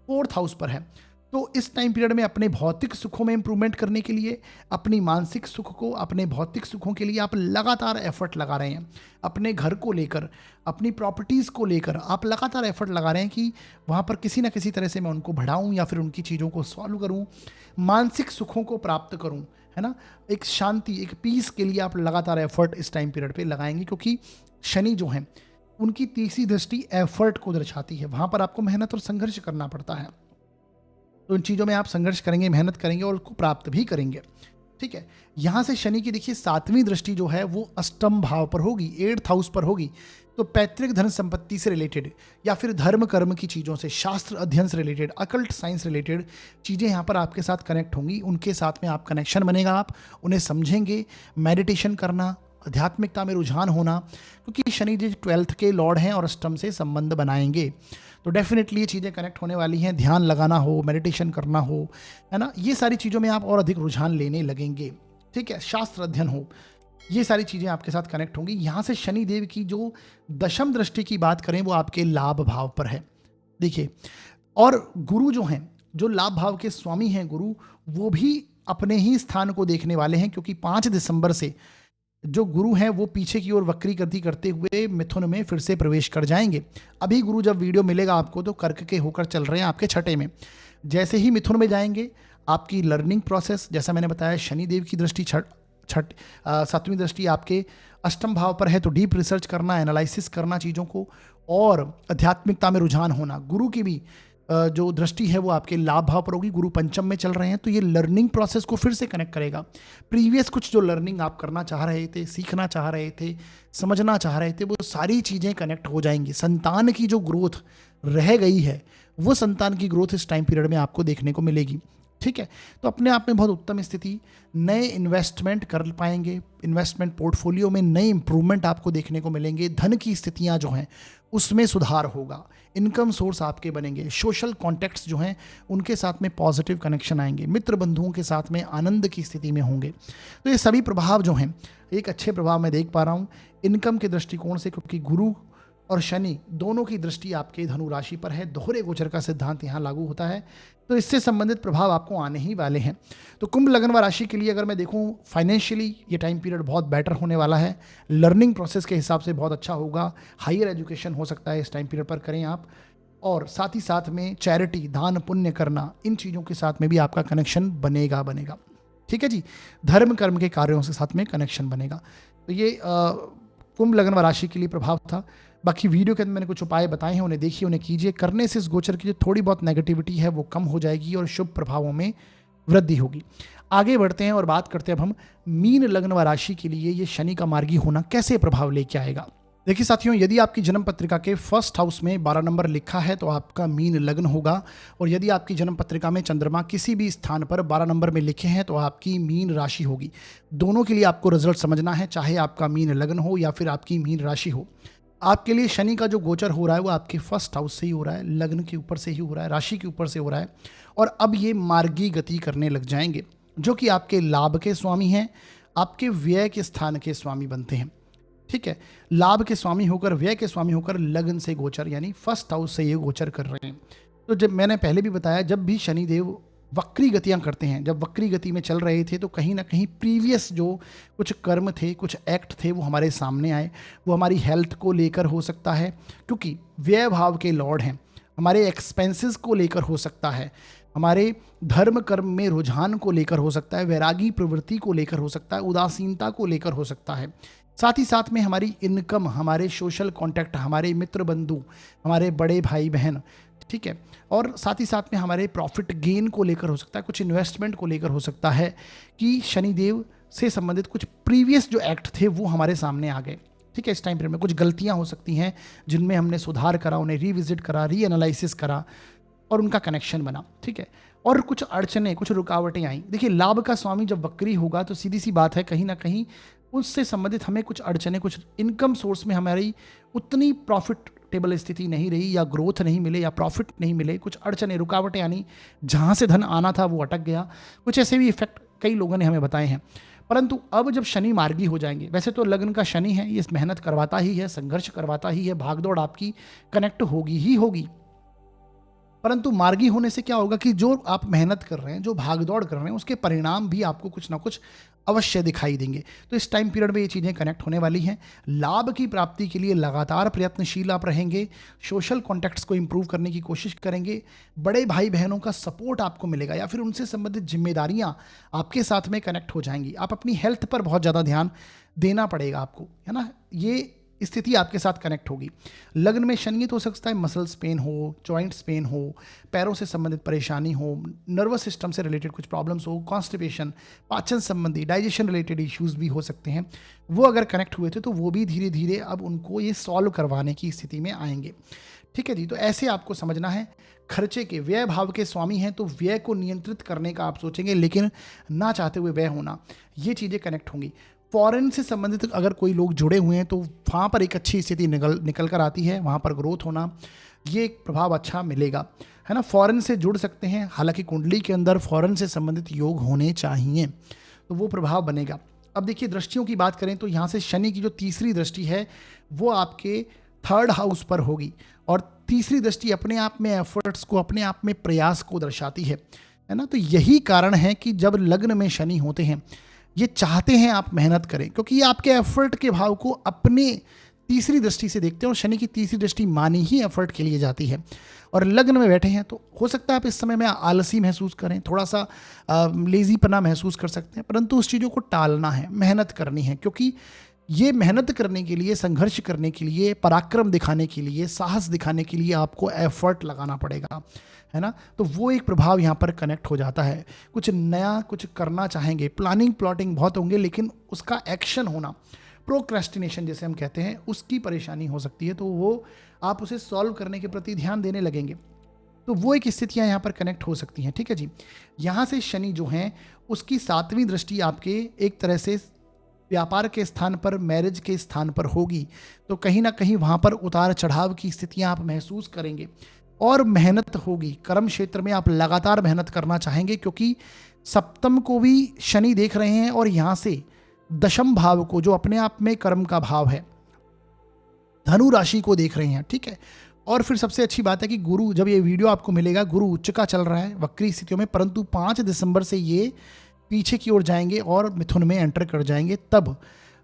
[SPEAKER 1] फोर्थ हाउस पर है। तो इस टाइम पीरियड में अपने भौतिक सुखों में इंप्रूवमेंट करने के लिए, अपनी मानसिक सुख को, अपने भौतिक सुखों के लिए आप लगातार एफर्ट लगा रहे हैं। अपने घर को लेकर, अपनी प्रॉपर्टीज़ को लेकर आप लगातार एफर्ट लगा रहे हैं कि वहाँ पर किसी ना किसी तरह से मैं उनको बढ़ाऊँ या फिर उनकी चीज़ों को सॉल्व करूँ, मानसिक सुखों को प्राप्त करूँ, है ना। एक शांति, एक पीस के लिए आप लगातार एफर्ट इस टाइम पीरियड पर लगाएंगे, क्योंकि शनि जो हैं उनकी तीसरी दृष्टि एफर्ट को दर्शाती है। वहाँ पर आपको मेहनत और संघर्ष करना पड़ता है, तो इन चीज़ों में आप संघर्ष करेंगे, मेहनत करेंगे और उसको प्राप्त भी करेंगे। ठीक है, यहाँ से शनि की देखिए सातवीं दृष्टि जो है वो अष्टम भाव पर होगी, 8th हाउस पर होगी। तो पैतृक धन संपत्ति से रिलेटेड या फिर धर्म कर्म की चीज़ों से, शास्त्र अध्ययन से रिलेटेड, अकल्ट साइंस रिलेटेड चीज़ें यहाँ पर आपके साथ कनेक्ट होंगी। उनके साथ में आप कनेक्शन बनेगा, आप उन्हें समझेंगे। मेडिटेशन करना, आध्यात्मिकता में रुझान होना, क्योंकि शनि जी 12th के लॉर्ड हैं और अष्टम से संबंध बनाएंगे, तो डेफिनेटली ये चीज़ें कनेक्ट होने वाली हैं। ध्यान लगाना हो, मेडिटेशन करना हो, है ना, ये सारी चीज़ों में आप और अधिक रुझान लेने लगेंगे। ठीक है, शास्त्र अध्ययन हो, ये सारी चीज़ें आपके साथ कनेक्ट होंगी। यहाँ से शनि देव की जो दशम दृष्टि की बात करें वो आपके लाभ भाव पर है। देखिए, और गुरु जो हैं, जो लाभ भाव के स्वामी हैं गुरु, वो भी अपने ही स्थान को देखने वाले हैं, क्योंकि 5 दिसंबर से जो गुरु हैं वो पीछे की ओर वक्री गति करते हुए मिथुन में फिर से प्रवेश कर जाएंगे। अभी गुरु जब वीडियो मिलेगा आपको तो कर्क के होकर चल रहे हैं आपके छठे में। जैसे ही मिथुन में जाएंगे, आपकी लर्निंग प्रोसेस, जैसा मैंने बताया, शनि देव की दृष्टि सातवीं दृष्टि आपके अष्टम भाव पर है, तो डीप रिसर्च करना, एनालिसिस करना चीज़ों को, और आध्यात्मिकता में रुझान होना। गुरु की भी जो दृष्टि है वो आपके लाभ भाव पर होगी, गुरु पंचम में चल रहे हैं, तो ये लर्निंग प्रोसेस को फिर से कनेक्ट करेगा। प्रीवियस कुछ जो लर्निंग आप करना चाह रहे थे, सीखना चाह रहे थे, समझना चाह रहे थे, वो सारी चीज़ें कनेक्ट हो जाएंगी। संतान की जो ग्रोथ रह गई है वो संतान की ग्रोथ इस टाइम पीरियड में आपको देखने को मिलेगी। ठीक है, तो अपने आप में बहुत उत्तम स्थिति। नए इन्वेस्टमेंट कर पाएंगे, इन्वेस्टमेंट पोर्टफोलियो में नए इंप्रूवमेंट आपको देखने को मिलेंगे। धन की स्थितियां जो हैं उसमें सुधार होगा, इनकम सोर्स आपके बनेंगे। सोशल कॉन्टैक्ट्स जो हैं उनके साथ में पॉजिटिव कनेक्शन आएंगे, मित्र बंधुओं के साथ में आनंद की स्थिति में होंगे। तो ये सभी प्रभाव जो हैं एक अच्छे प्रभाव मैं देख पा रहा हूँ इनकम के दृष्टिकोण से, क्योंकि गुरु और शनि दोनों की दृष्टि आपके धनु राशि पर है। दोहरे गोचर का सिद्धांत यहाँ लागू होता है, तो इससे संबंधित प्रभाव आपको आने ही वाले हैं। तो कुंभ लग्न व राशि के लिए अगर मैं देखूँ, फाइनेंशियली ये टाइम पीरियड बहुत बेटर होने वाला है। लर्निंग प्रोसेस के हिसाब से बहुत अच्छा होगा। हायर एजुकेशन हो सकता है इस टाइम पीरियड पर करें आप, और साथ ही साथ में चैरिटी, दान पुण्य करना, इन चीज़ों के साथ में भी आपका कनेक्शन बनेगा। ठीक है जी, धर्म कर्म के कार्यों के साथ में कनेक्शन बनेगा। तो ये कुंभ लग्न व राशि के लिए प्रभाव था। बाकी वीडियो के अंदर मैंने कुछ उपाय बताए हैं, उन्हें देखिए, उन्हें कीजिए। करने से इस गोचर की जो थोड़ी बहुत नेगेटिविटी है वो कम हो जाएगी और शुभ प्रभावों में वृद्धि होगी। आगे बढ़ते हैं और बात करते हैं अब हम मीन लग्न व राशि के लिए ये शनि का मार्गी होना कैसे प्रभाव लेके आएगा। देखिए साथियों, यदि आपकी जन्म पत्रिका के फर्स्ट हाउस में 12 नंबर लिखा है तो आपका मीन लग्न होगा, और यदि आपकी जन्म पत्रिका में चंद्रमा किसी भी स्थान पर 12 नंबर में लिखे हैं तो आपकी मीन राशि होगी। दोनों के लिए आपको रिजल्ट समझना है, चाहे आपका मीन लग्न हो या फिर आपकी मीन राशि हो। आपके लिए शनि का जो गोचर हो रहा है वो आपके फर्स्ट हाउस से ही हो रहा है, लग्न के ऊपर से ही हो रहा है, राशि के ऊपर से हो रहा है, और अब ये मार्गी गति करने लग जाएंगे, जो कि आपके लाभ के स्वामी हैं, आपके व्यय के स्थान के स्वामी बनते हैं। ठीक है, लाभ के स्वामी होकर, व्यय के स्वामी होकर लग्न से गोचर यानी फर्स्ट हाउस से ये गोचर कर रहे हैं। तो जब मैंने पहले भी बताया, जब भी शनिदेव वक्री गतियां करते हैं, जब वक्री गति में चल रहे थे तो कहीं ना कहीं प्रीवियस जो कुछ कर्म थे, कुछ एक्ट थे, वो हमारे सामने आए। वो हमारी हेल्थ को लेकर हो सकता है, क्योंकि व्यय भाव के लॉर्ड हैं। हमारे एक्सपेंसेस को लेकर हो सकता है, हमारे धर्म कर्म में रुझान को लेकर हो सकता है, वैरागी प्रवृत्ति को लेकर हो सकता है, उदासीनता को लेकर हो सकता है। साथ ही साथ में हमारी इनकम, हमारे सोशल कांटेक्ट, हमारे मित्र बंधु, हमारे बड़े भाई बहन, ठीक है, और साथ ही साथ में हमारे प्रॉफिट गेन को लेकर हो सकता है, कुछ इन्वेस्टमेंट को लेकर हो सकता है कि शनिदेव से संबंधित कुछ प्रीवियस जो एक्ट थे वो हमारे सामने आ गए। ठीक है, इस टाइम पीरियड में कुछ गलतियां हो सकती हैं जिनमें हमने सुधार करा, उन्हें रिविजिट करा, री एनालिसिस करा और उनका कनेक्शन बना। ठीक है, और कुछ अड़चने, कुछ रुकावटें आई। देखिए, लाभ का स्वामी जब वक्री होगा तो सीधी सी बात है, कहीं ना कहीं उससे संबंधित हमें कुछ अड़चने, कुछ इनकम सोर्स में हमारी उतनी प्रॉफिटेबल स्थिति नहीं रही, या ग्रोथ नहीं मिले, या प्रॉफिट नहीं मिले, कुछ अड़चने, रुकावटें आनी, जहाँ से धन आना था वो अटक गया। कुछ ऐसे भी इफेक्ट कई लोगों ने हमें बताए हैं। परंतु अब जब शनि मार्गी हो जाएंगे, वैसे तो लग्न का शनि है, ये मेहनत करवाता ही है, संघर्ष करवाता ही है, भागदौड़ आपकी कनेक्ट होगी ही होगी, परंतु मार्गी होने से क्या होगा कि जो आप मेहनत कर रहे हैं, जो भागदौड़ कर रहे हैं, उसके परिणाम भी आपको कुछ ना कुछ अवश्य दिखाई देंगे। तो इस टाइम पीरियड में ये चीज़ें कनेक्ट होने वाली हैं। लाभ की प्राप्ति के लिए लगातार प्रयत्नशील आप रहेंगे, सोशल कॉन्टैक्ट्स को इंप्रूव करने की कोशिश करेंगे, बड़े भाई बहनों का सपोर्ट आपको मिलेगा, या फिर उनसे संबंधित जिम्मेदारियां आपके साथ में कनेक्ट हो जाएंगी। आप अपनी हेल्थ पर बहुत ज़्यादा ध्यान देना पड़ेगा आपको, है ना, ये स्थिति आपके साथ कनेक्ट होगी। लग्न में शनि तो हो सकता है मसल्स पेन हो, जॉइंट्स पेन हो, पैरों से संबंधित परेशानी हो, नर्वस सिस्टम से रिलेटेड कुछ प्रॉब्लम्स हो, कॉन्स्टिपेशन, पाचन संबंधी, डाइजेशन रिलेटेड इश्यूज भी हो सकते हैं। वो अगर कनेक्ट हुए थे तो वो भी धीरे धीरे अब उनको ये सॉल्व करवाने की स्थिति में आएंगे। ठीक है जी, तो ऐसे आपको समझना है। खर्चे के, व्यय भाव के स्वामी हैं तो व्यय को नियंत्रित करने का आप सोचेंगे, लेकिन ना चाहते हुए व्यय होना, ये चीज़ें कनेक्ट होंगी। फॉरेन से संबंधित अगर कोई लोग जुड़े हुए हैं तो वहाँ पर एक अच्छी स्थिति निकल कर आती है, वहाँ पर ग्रोथ होना, ये एक प्रभाव अच्छा मिलेगा, है ना। फॉरेन से जुड़ सकते हैं, हालांकि कुंडली के अंदर फॉरेन से संबंधित योग होने चाहिए, तो वो प्रभाव बनेगा। अब देखिए, दृष्टियों की बात करें तो यहाँ से शनि की जो तीसरी दृष्टि है वो आपके थर्ड हाउस पर होगी, और तीसरी दृष्टि अपने आप में एफर्ट्स को, अपने आप में प्रयास को दर्शाती है ना। तो यही कारण है कि जब लग्न में शनि होते हैं, ये चाहते हैं आप मेहनत करें, क्योंकि ये आपके एफर्ट के भाव को अपने तीसरी दृष्टि से देखते हैं, और शनि की तीसरी दृष्टि मानी ही एफर्ट के लिए जाती है। और लग्न में बैठे हैं तो हो सकता है आप इस समय में आलसी महसूस करें, थोड़ा सा लेजीपना महसूस कर सकते हैं, परंतु उस चीज़ों को टालना है, मेहनत करनी है, क्योंकि ये मेहनत करने के लिए, संघर्ष करने के लिए, पराक्रम दिखाने के लिए, साहस दिखाने के लिए आपको एफर्ट लगाना पड़ेगा, है ना। तो वो एक प्रभाव यहाँ पर कनेक्ट हो जाता है। कुछ नया कुछ करना चाहेंगे, प्लानिंग प्लॉटिंग बहुत होंगे, लेकिन उसका एक्शन होना, प्रोक्रेस्टिनेशन जैसे हम कहते हैं, उसकी परेशानी हो सकती है, तो वो आप उसे सॉल्व करने के प्रति ध्यान देने लगेंगे। तो वो एक स्थितियाँ यहाँ पर कनेक्ट हो सकती हैं। ठीक है जी, यहाँ से शनि जो हैं उसकी सातवीं दृष्टि आपके एक तरह से व्यापार के स्थान पर, मैरिज के स्थान पर होगी, तो कहीं ना कहीं वहाँ पर उतार चढ़ाव की स्थितियाँ आप महसूस करेंगे, और मेहनत होगी। कर्म क्षेत्र में आप लगातार मेहनत करना चाहेंगे, क्योंकि सप्तम को भी शनि देख रहे हैं, और यहाँ से दशम भाव को, जो अपने आप में कर्म का भाव है, धनु राशि को देख रहे हैं। ठीक है, और फिर सबसे अच्छी बात है कि गुरु, जब ये वीडियो आपको मिलेगा, गुरु उच्च का चल रहा है वक्री स्थितियों में, परंतु 5 दिसंबर से ये पीछे की ओर जाएंगे और मिथुन में एंटर कर जाएंगे, तब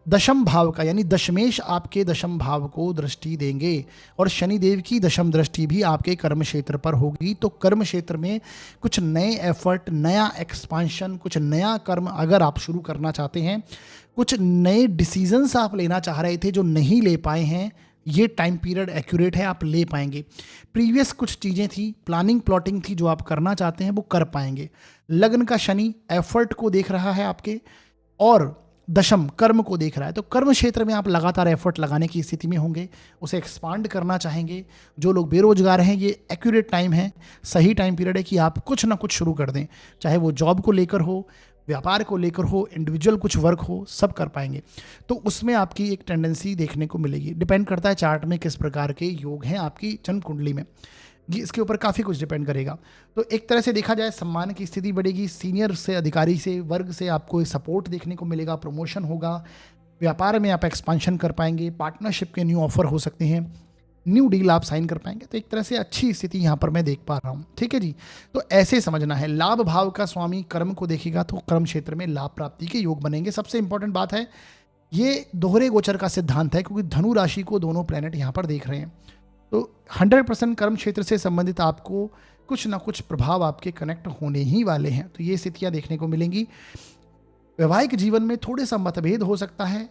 [SPEAKER 1] दशम भाव का, यानी दशमेश आपके दशम भाव को दृष्टि देंगे, और शनिदेव की दशम दृष्टि भी आपके कर्म क्षेत्र पर होगी। तो कर्म क्षेत्र में कुछ नए एफर्ट, नया एक्सपांशन, कुछ नया कर्म अगर आप शुरू करना चाहते हैं, कुछ नए डिसीजंस आप लेना चाह रहे थे जो नहीं ले पाए हैं, ये टाइम पीरियड एक्यूरेट है, आप ले पाएंगे। प्रीवियस कुछ चीज़ें थी, प्लानिंग प्लॉटिंग थी, जो आप करना चाहते हैं वो कर पाएंगे। लग्न का शनि एफर्ट को देख रहा है आपके, और दशम कर्म को देख रहा है, तो कर्म क्षेत्र में आप लगातार एफर्ट लगाने की स्थिति में होंगे, उसे एक्सपांड करना चाहेंगे। जो लोग बेरोजगार हैं, ये एक्यूरेट टाइम है, सही टाइम पीरियड है कि आप कुछ ना कुछ शुरू कर दें, चाहे वो जॉब को लेकर हो, व्यापार को लेकर हो, इंडिविजुअल कुछ वर्क हो, सब कर पाएंगे। तो उसमें आपकी एक टेंडेंसी देखने को मिलेगी। डिपेंड करता है चार्ट में किस प्रकार के योग हैं आपकी जन्म कुंडली में, इसके ऊपर काफ़ी कुछ डिपेंड करेगा। तो एक तरह से देखा जाए, सम्मान की स्थिति बढ़ेगी, सीनियर से, अधिकारी से, वर्ग से आपको सपोर्ट देखने को मिलेगा, प्रमोशन होगा, व्यापार में आप एक्सपांशन कर पाएंगे, पार्टनरशिप के न्यू ऑफर हो सकते हैं, न्यू डील आप साइन कर पाएंगे। तो एक तरह से अच्छी स्थिति यहाँ पर मैं देख पा रहा हूँ। ठीक है जी, तो ऐसे समझना है। लाभ भाव का स्वामी कर्म को देखेगा तो कर्म क्षेत्र में लाभ प्राप्ति के योग बनेंगे। सबसे इंपॉर्टेंट बात है, ये दोहरे गोचर का सिद्धांत है, क्योंकि धनु राशि को दोनों प्लेनेट यहाँ पर देख रहे हैं। तो 100% कर्म क्षेत्र से संबंधित आपको कुछ ना कुछ प्रभाव आपके कनेक्ट होने ही वाले हैं। तो ये स्थितियाँ देखने को मिलेंगी। वैवाहिक जीवन में थोड़े सा मतभेद हो सकता है,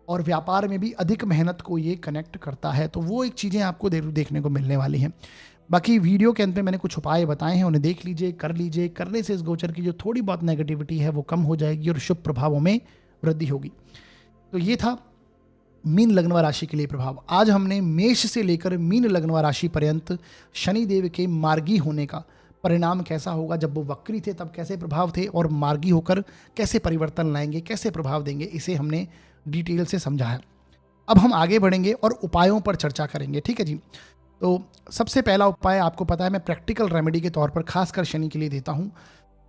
[SPEAKER 1] और व्यापार में भी अधिक मेहनत को ये कनेक्ट करता है। तो वो एक चीज़ें आपको देखने को मिलने वाली हैं। बाकी वीडियो के अंत में मैंने कुछ उपाय बताए हैं, उन्हें देख लीजिए, कर लीजिए। करने से इस गोचर की जो थोड़ी बहुत नेगेटिविटी है वो कम हो जाएगी और शुभ प्रभावों में वृद्धि होगी। तो ये था मीन लग्न व राशि के लिए प्रभाव। आज हमने मेष से लेकर मीन लग्न व राशि पर्यंत शनिदेव के मार्गी होने का परिणाम कैसा होगा, जब वो वक्री थे तब कैसे प्रभाव थे, और मार्गी होकर कैसे परिवर्तन लाएंगे, कैसे प्रभाव देंगे, इसे हमने डिटेल से समझा है। अब हम आगे बढ़ेंगे और उपायों पर चर्चा करेंगे। ठीक है जी, तो सबसे पहला उपाय आपको पता है, मैं प्रैक्टिकल रेमेडी के तौर पर खासकर शनि के लिए देता हूँ।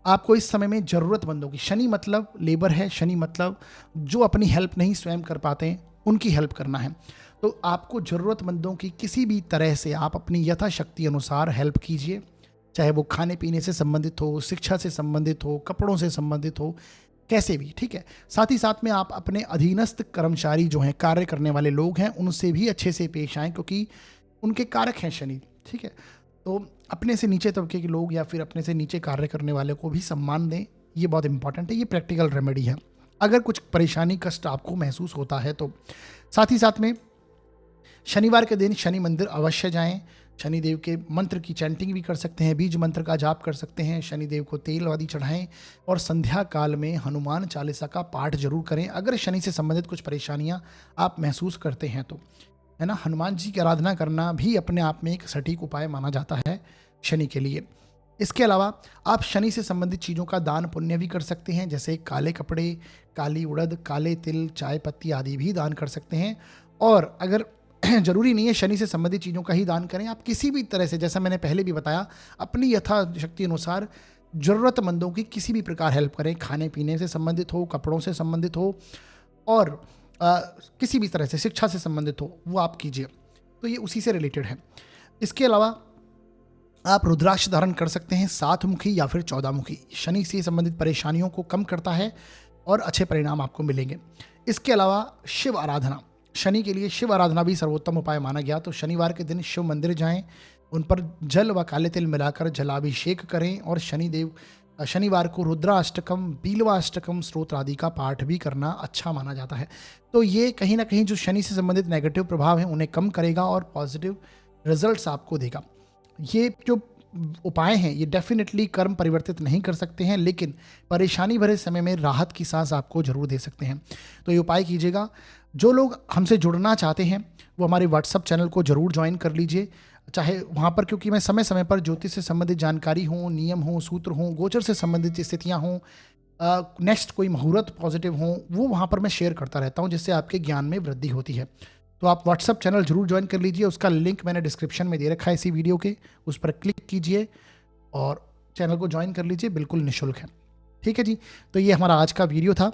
[SPEAKER 1] आपको इस समय में ज़रूरतमंदों की, शनि मतलब लेबर है, शनि मतलब जो अपनी हेल्प नहीं स्वयं कर पाते हैं उनकी हेल्प करना है। तो आपको ज़रूरतमंदों की किसी भी तरह से आप अपनी यथाशक्ति अनुसार हेल्प कीजिए, चाहे वो खाने पीने से संबंधित हो, शिक्षा से संबंधित हो, कपड़ों से संबंधित हो, कैसे भी। ठीक है, साथ ही साथ में आप अपने अधीनस्थ कर्मचारी जो हैं, कार्य करने वाले लोग हैं, उनसे भी अच्छे से पेश आएँ, क्योंकि उनके कारक हैं शनि। ठीक है, तो अपने से नीचे तबके के लोग या फिर अपने से नीचे कार्य करने वाले को भी सम्मान दें, ये बहुत इंपॉर्टेंट है। ये प्रैक्टिकल रेमेडी है अगर कुछ परेशानी कष्ट आपको महसूस होता है तो। साथ ही साथ में शनिवार के दिन शनि मंदिर अवश्य जाएं। शनिदेव के मंत्र की चैंटिंग भी कर सकते हैं, बीज मंत्र का जाप कर सकते हैं, शनिदेव को तेल आदि चढ़ाएं, और संध्या काल में हनुमान चालीसा का पाठ जरूर करें अगर शनि से संबंधित कुछ परेशानियां आप महसूस करते हैं तो, है ना। हनुमान जी की आराधना करना भी अपने आप में एक सटीक उपाय माना जाता है शनि के लिए। इसके अलावा आप शनि से संबंधित चीज़ों का दान पुण्य भी कर सकते हैं, जैसे काले कपड़े, काली उड़द, काले तिल, चाय पत्ती आदि भी दान कर सकते हैं। और अगर जरूरी नहीं है शनि से संबंधित चीज़ों का ही दान करें, आप किसी भी तरह से, जैसा मैंने पहले भी बताया, अपनी यथाशक्ति अनुसार ज़रूरतमंदों की किसी भी प्रकार हेल्प करें, खाने पीने से संबंधित हो, कपड़ों से संबंधित हो, और किसी भी तरह से शिक्षा से संबंधित हो, वो आप कीजिए। तो ये उसी से रिलेटेड है। इसके अलावा आप रुद्राक्ष धारण कर सकते हैं, 7 मुखी या फिर 14 मुखी। शनि से संबंधित परेशानियों को कम करता है और अच्छे परिणाम आपको मिलेंगे। इसके अलावा शिव आराधना, शनि के लिए शिव आराधना भी सर्वोत्तम उपाय माना गया। तो शनिवार के दिन शिव मंदिर जाएं, उन पर जल व काले तिल मिलाकर जलाभिषेक करें, और शनिवार को रुद्राष्टकम, बीलवाष्टकम स्त्रोत्र आदि का पाठ भी करना अच्छा माना जाता है। तो ये कहीं ना कहीं जो शनि से संबंधित नेगेटिव प्रभाव हैं उन्हें कम करेगा और पॉजिटिव रिजल्ट्स आपको देगा। ये जो उपाय हैं ये डेफिनेटली कर्म परिवर्तित नहीं कर सकते हैं, लेकिन परेशानी भरे समय में राहत की सांस आपको जरूर दे सकते हैं। तो ये उपाय कीजिएगा। जो लोग हमसे जुड़ना चाहते हैं वो हमारे व्हाट्सअप चैनल को जरूर ज्वाइन कर लीजिए, चाहे वहाँ पर, क्योंकि मैं समय समय पर ज्योतिष से संबंधित जानकारी हो, नियम हो, सूत्र हो, गोचर से संबंधित स्थितियाँ हों, नेक्स्ट कोई मुहूर्त पॉजिटिव हों, वो वहाँ पर मैं शेयर करता रहता हूँ, जिससे आपके ज्ञान में वृद्धि होती है। तो आप व्हाट्सअप चैनल जरूर ज्वाइन कर लीजिए, उसका लिंक मैंने डिस्क्रिप्शन में दे रखा है इसी वीडियो के, उस पर क्लिक कीजिए और चैनल को ज्वाइन कर लीजिए, बिल्कुल निःशुल्क है। ठीक है जी, तो ये हमारा आज का वीडियो था।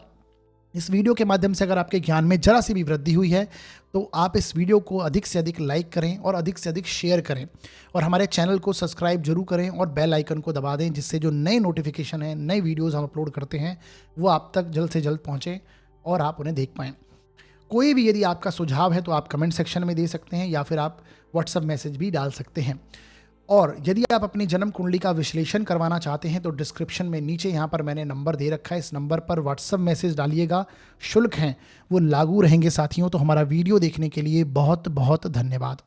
[SPEAKER 1] इस वीडियो के माध्यम से अगर आपके ज्ञान में जरा सी भी वृद्धि हुई है तो आप इस वीडियो को अधिक से अधिक लाइक करें और अधिक से अधिक शेयर करें, और हमारे चैनल को सब्सक्राइब जरूर करें और बेल आइकन को दबा दें, जिससे जो नए नोटिफिकेशन है, नए वीडियोज़ हम अपलोड करते हैं वो आप तक जल्द से जल्द पहुँचें और आप उन्हें देख पाएँ। कोई भी यदि आपका सुझाव है तो आप कमेंट सेक्शन में दे सकते हैं, या फिर आप व्हाट्सएप मैसेज भी डाल सकते हैं। और यदि आप अपनी जन्म कुंडली का विश्लेषण करवाना चाहते हैं तो डिस्क्रिप्शन में नीचे यहाँ पर मैंने नंबर दे रखा है, इस नंबर पर व्हाट्सएप मैसेज डालिएगा। शुल्क हैं वो लागू रहेंगे साथियों। तो हमारा वीडियो देखने के लिए बहुत बहुत धन्यवाद।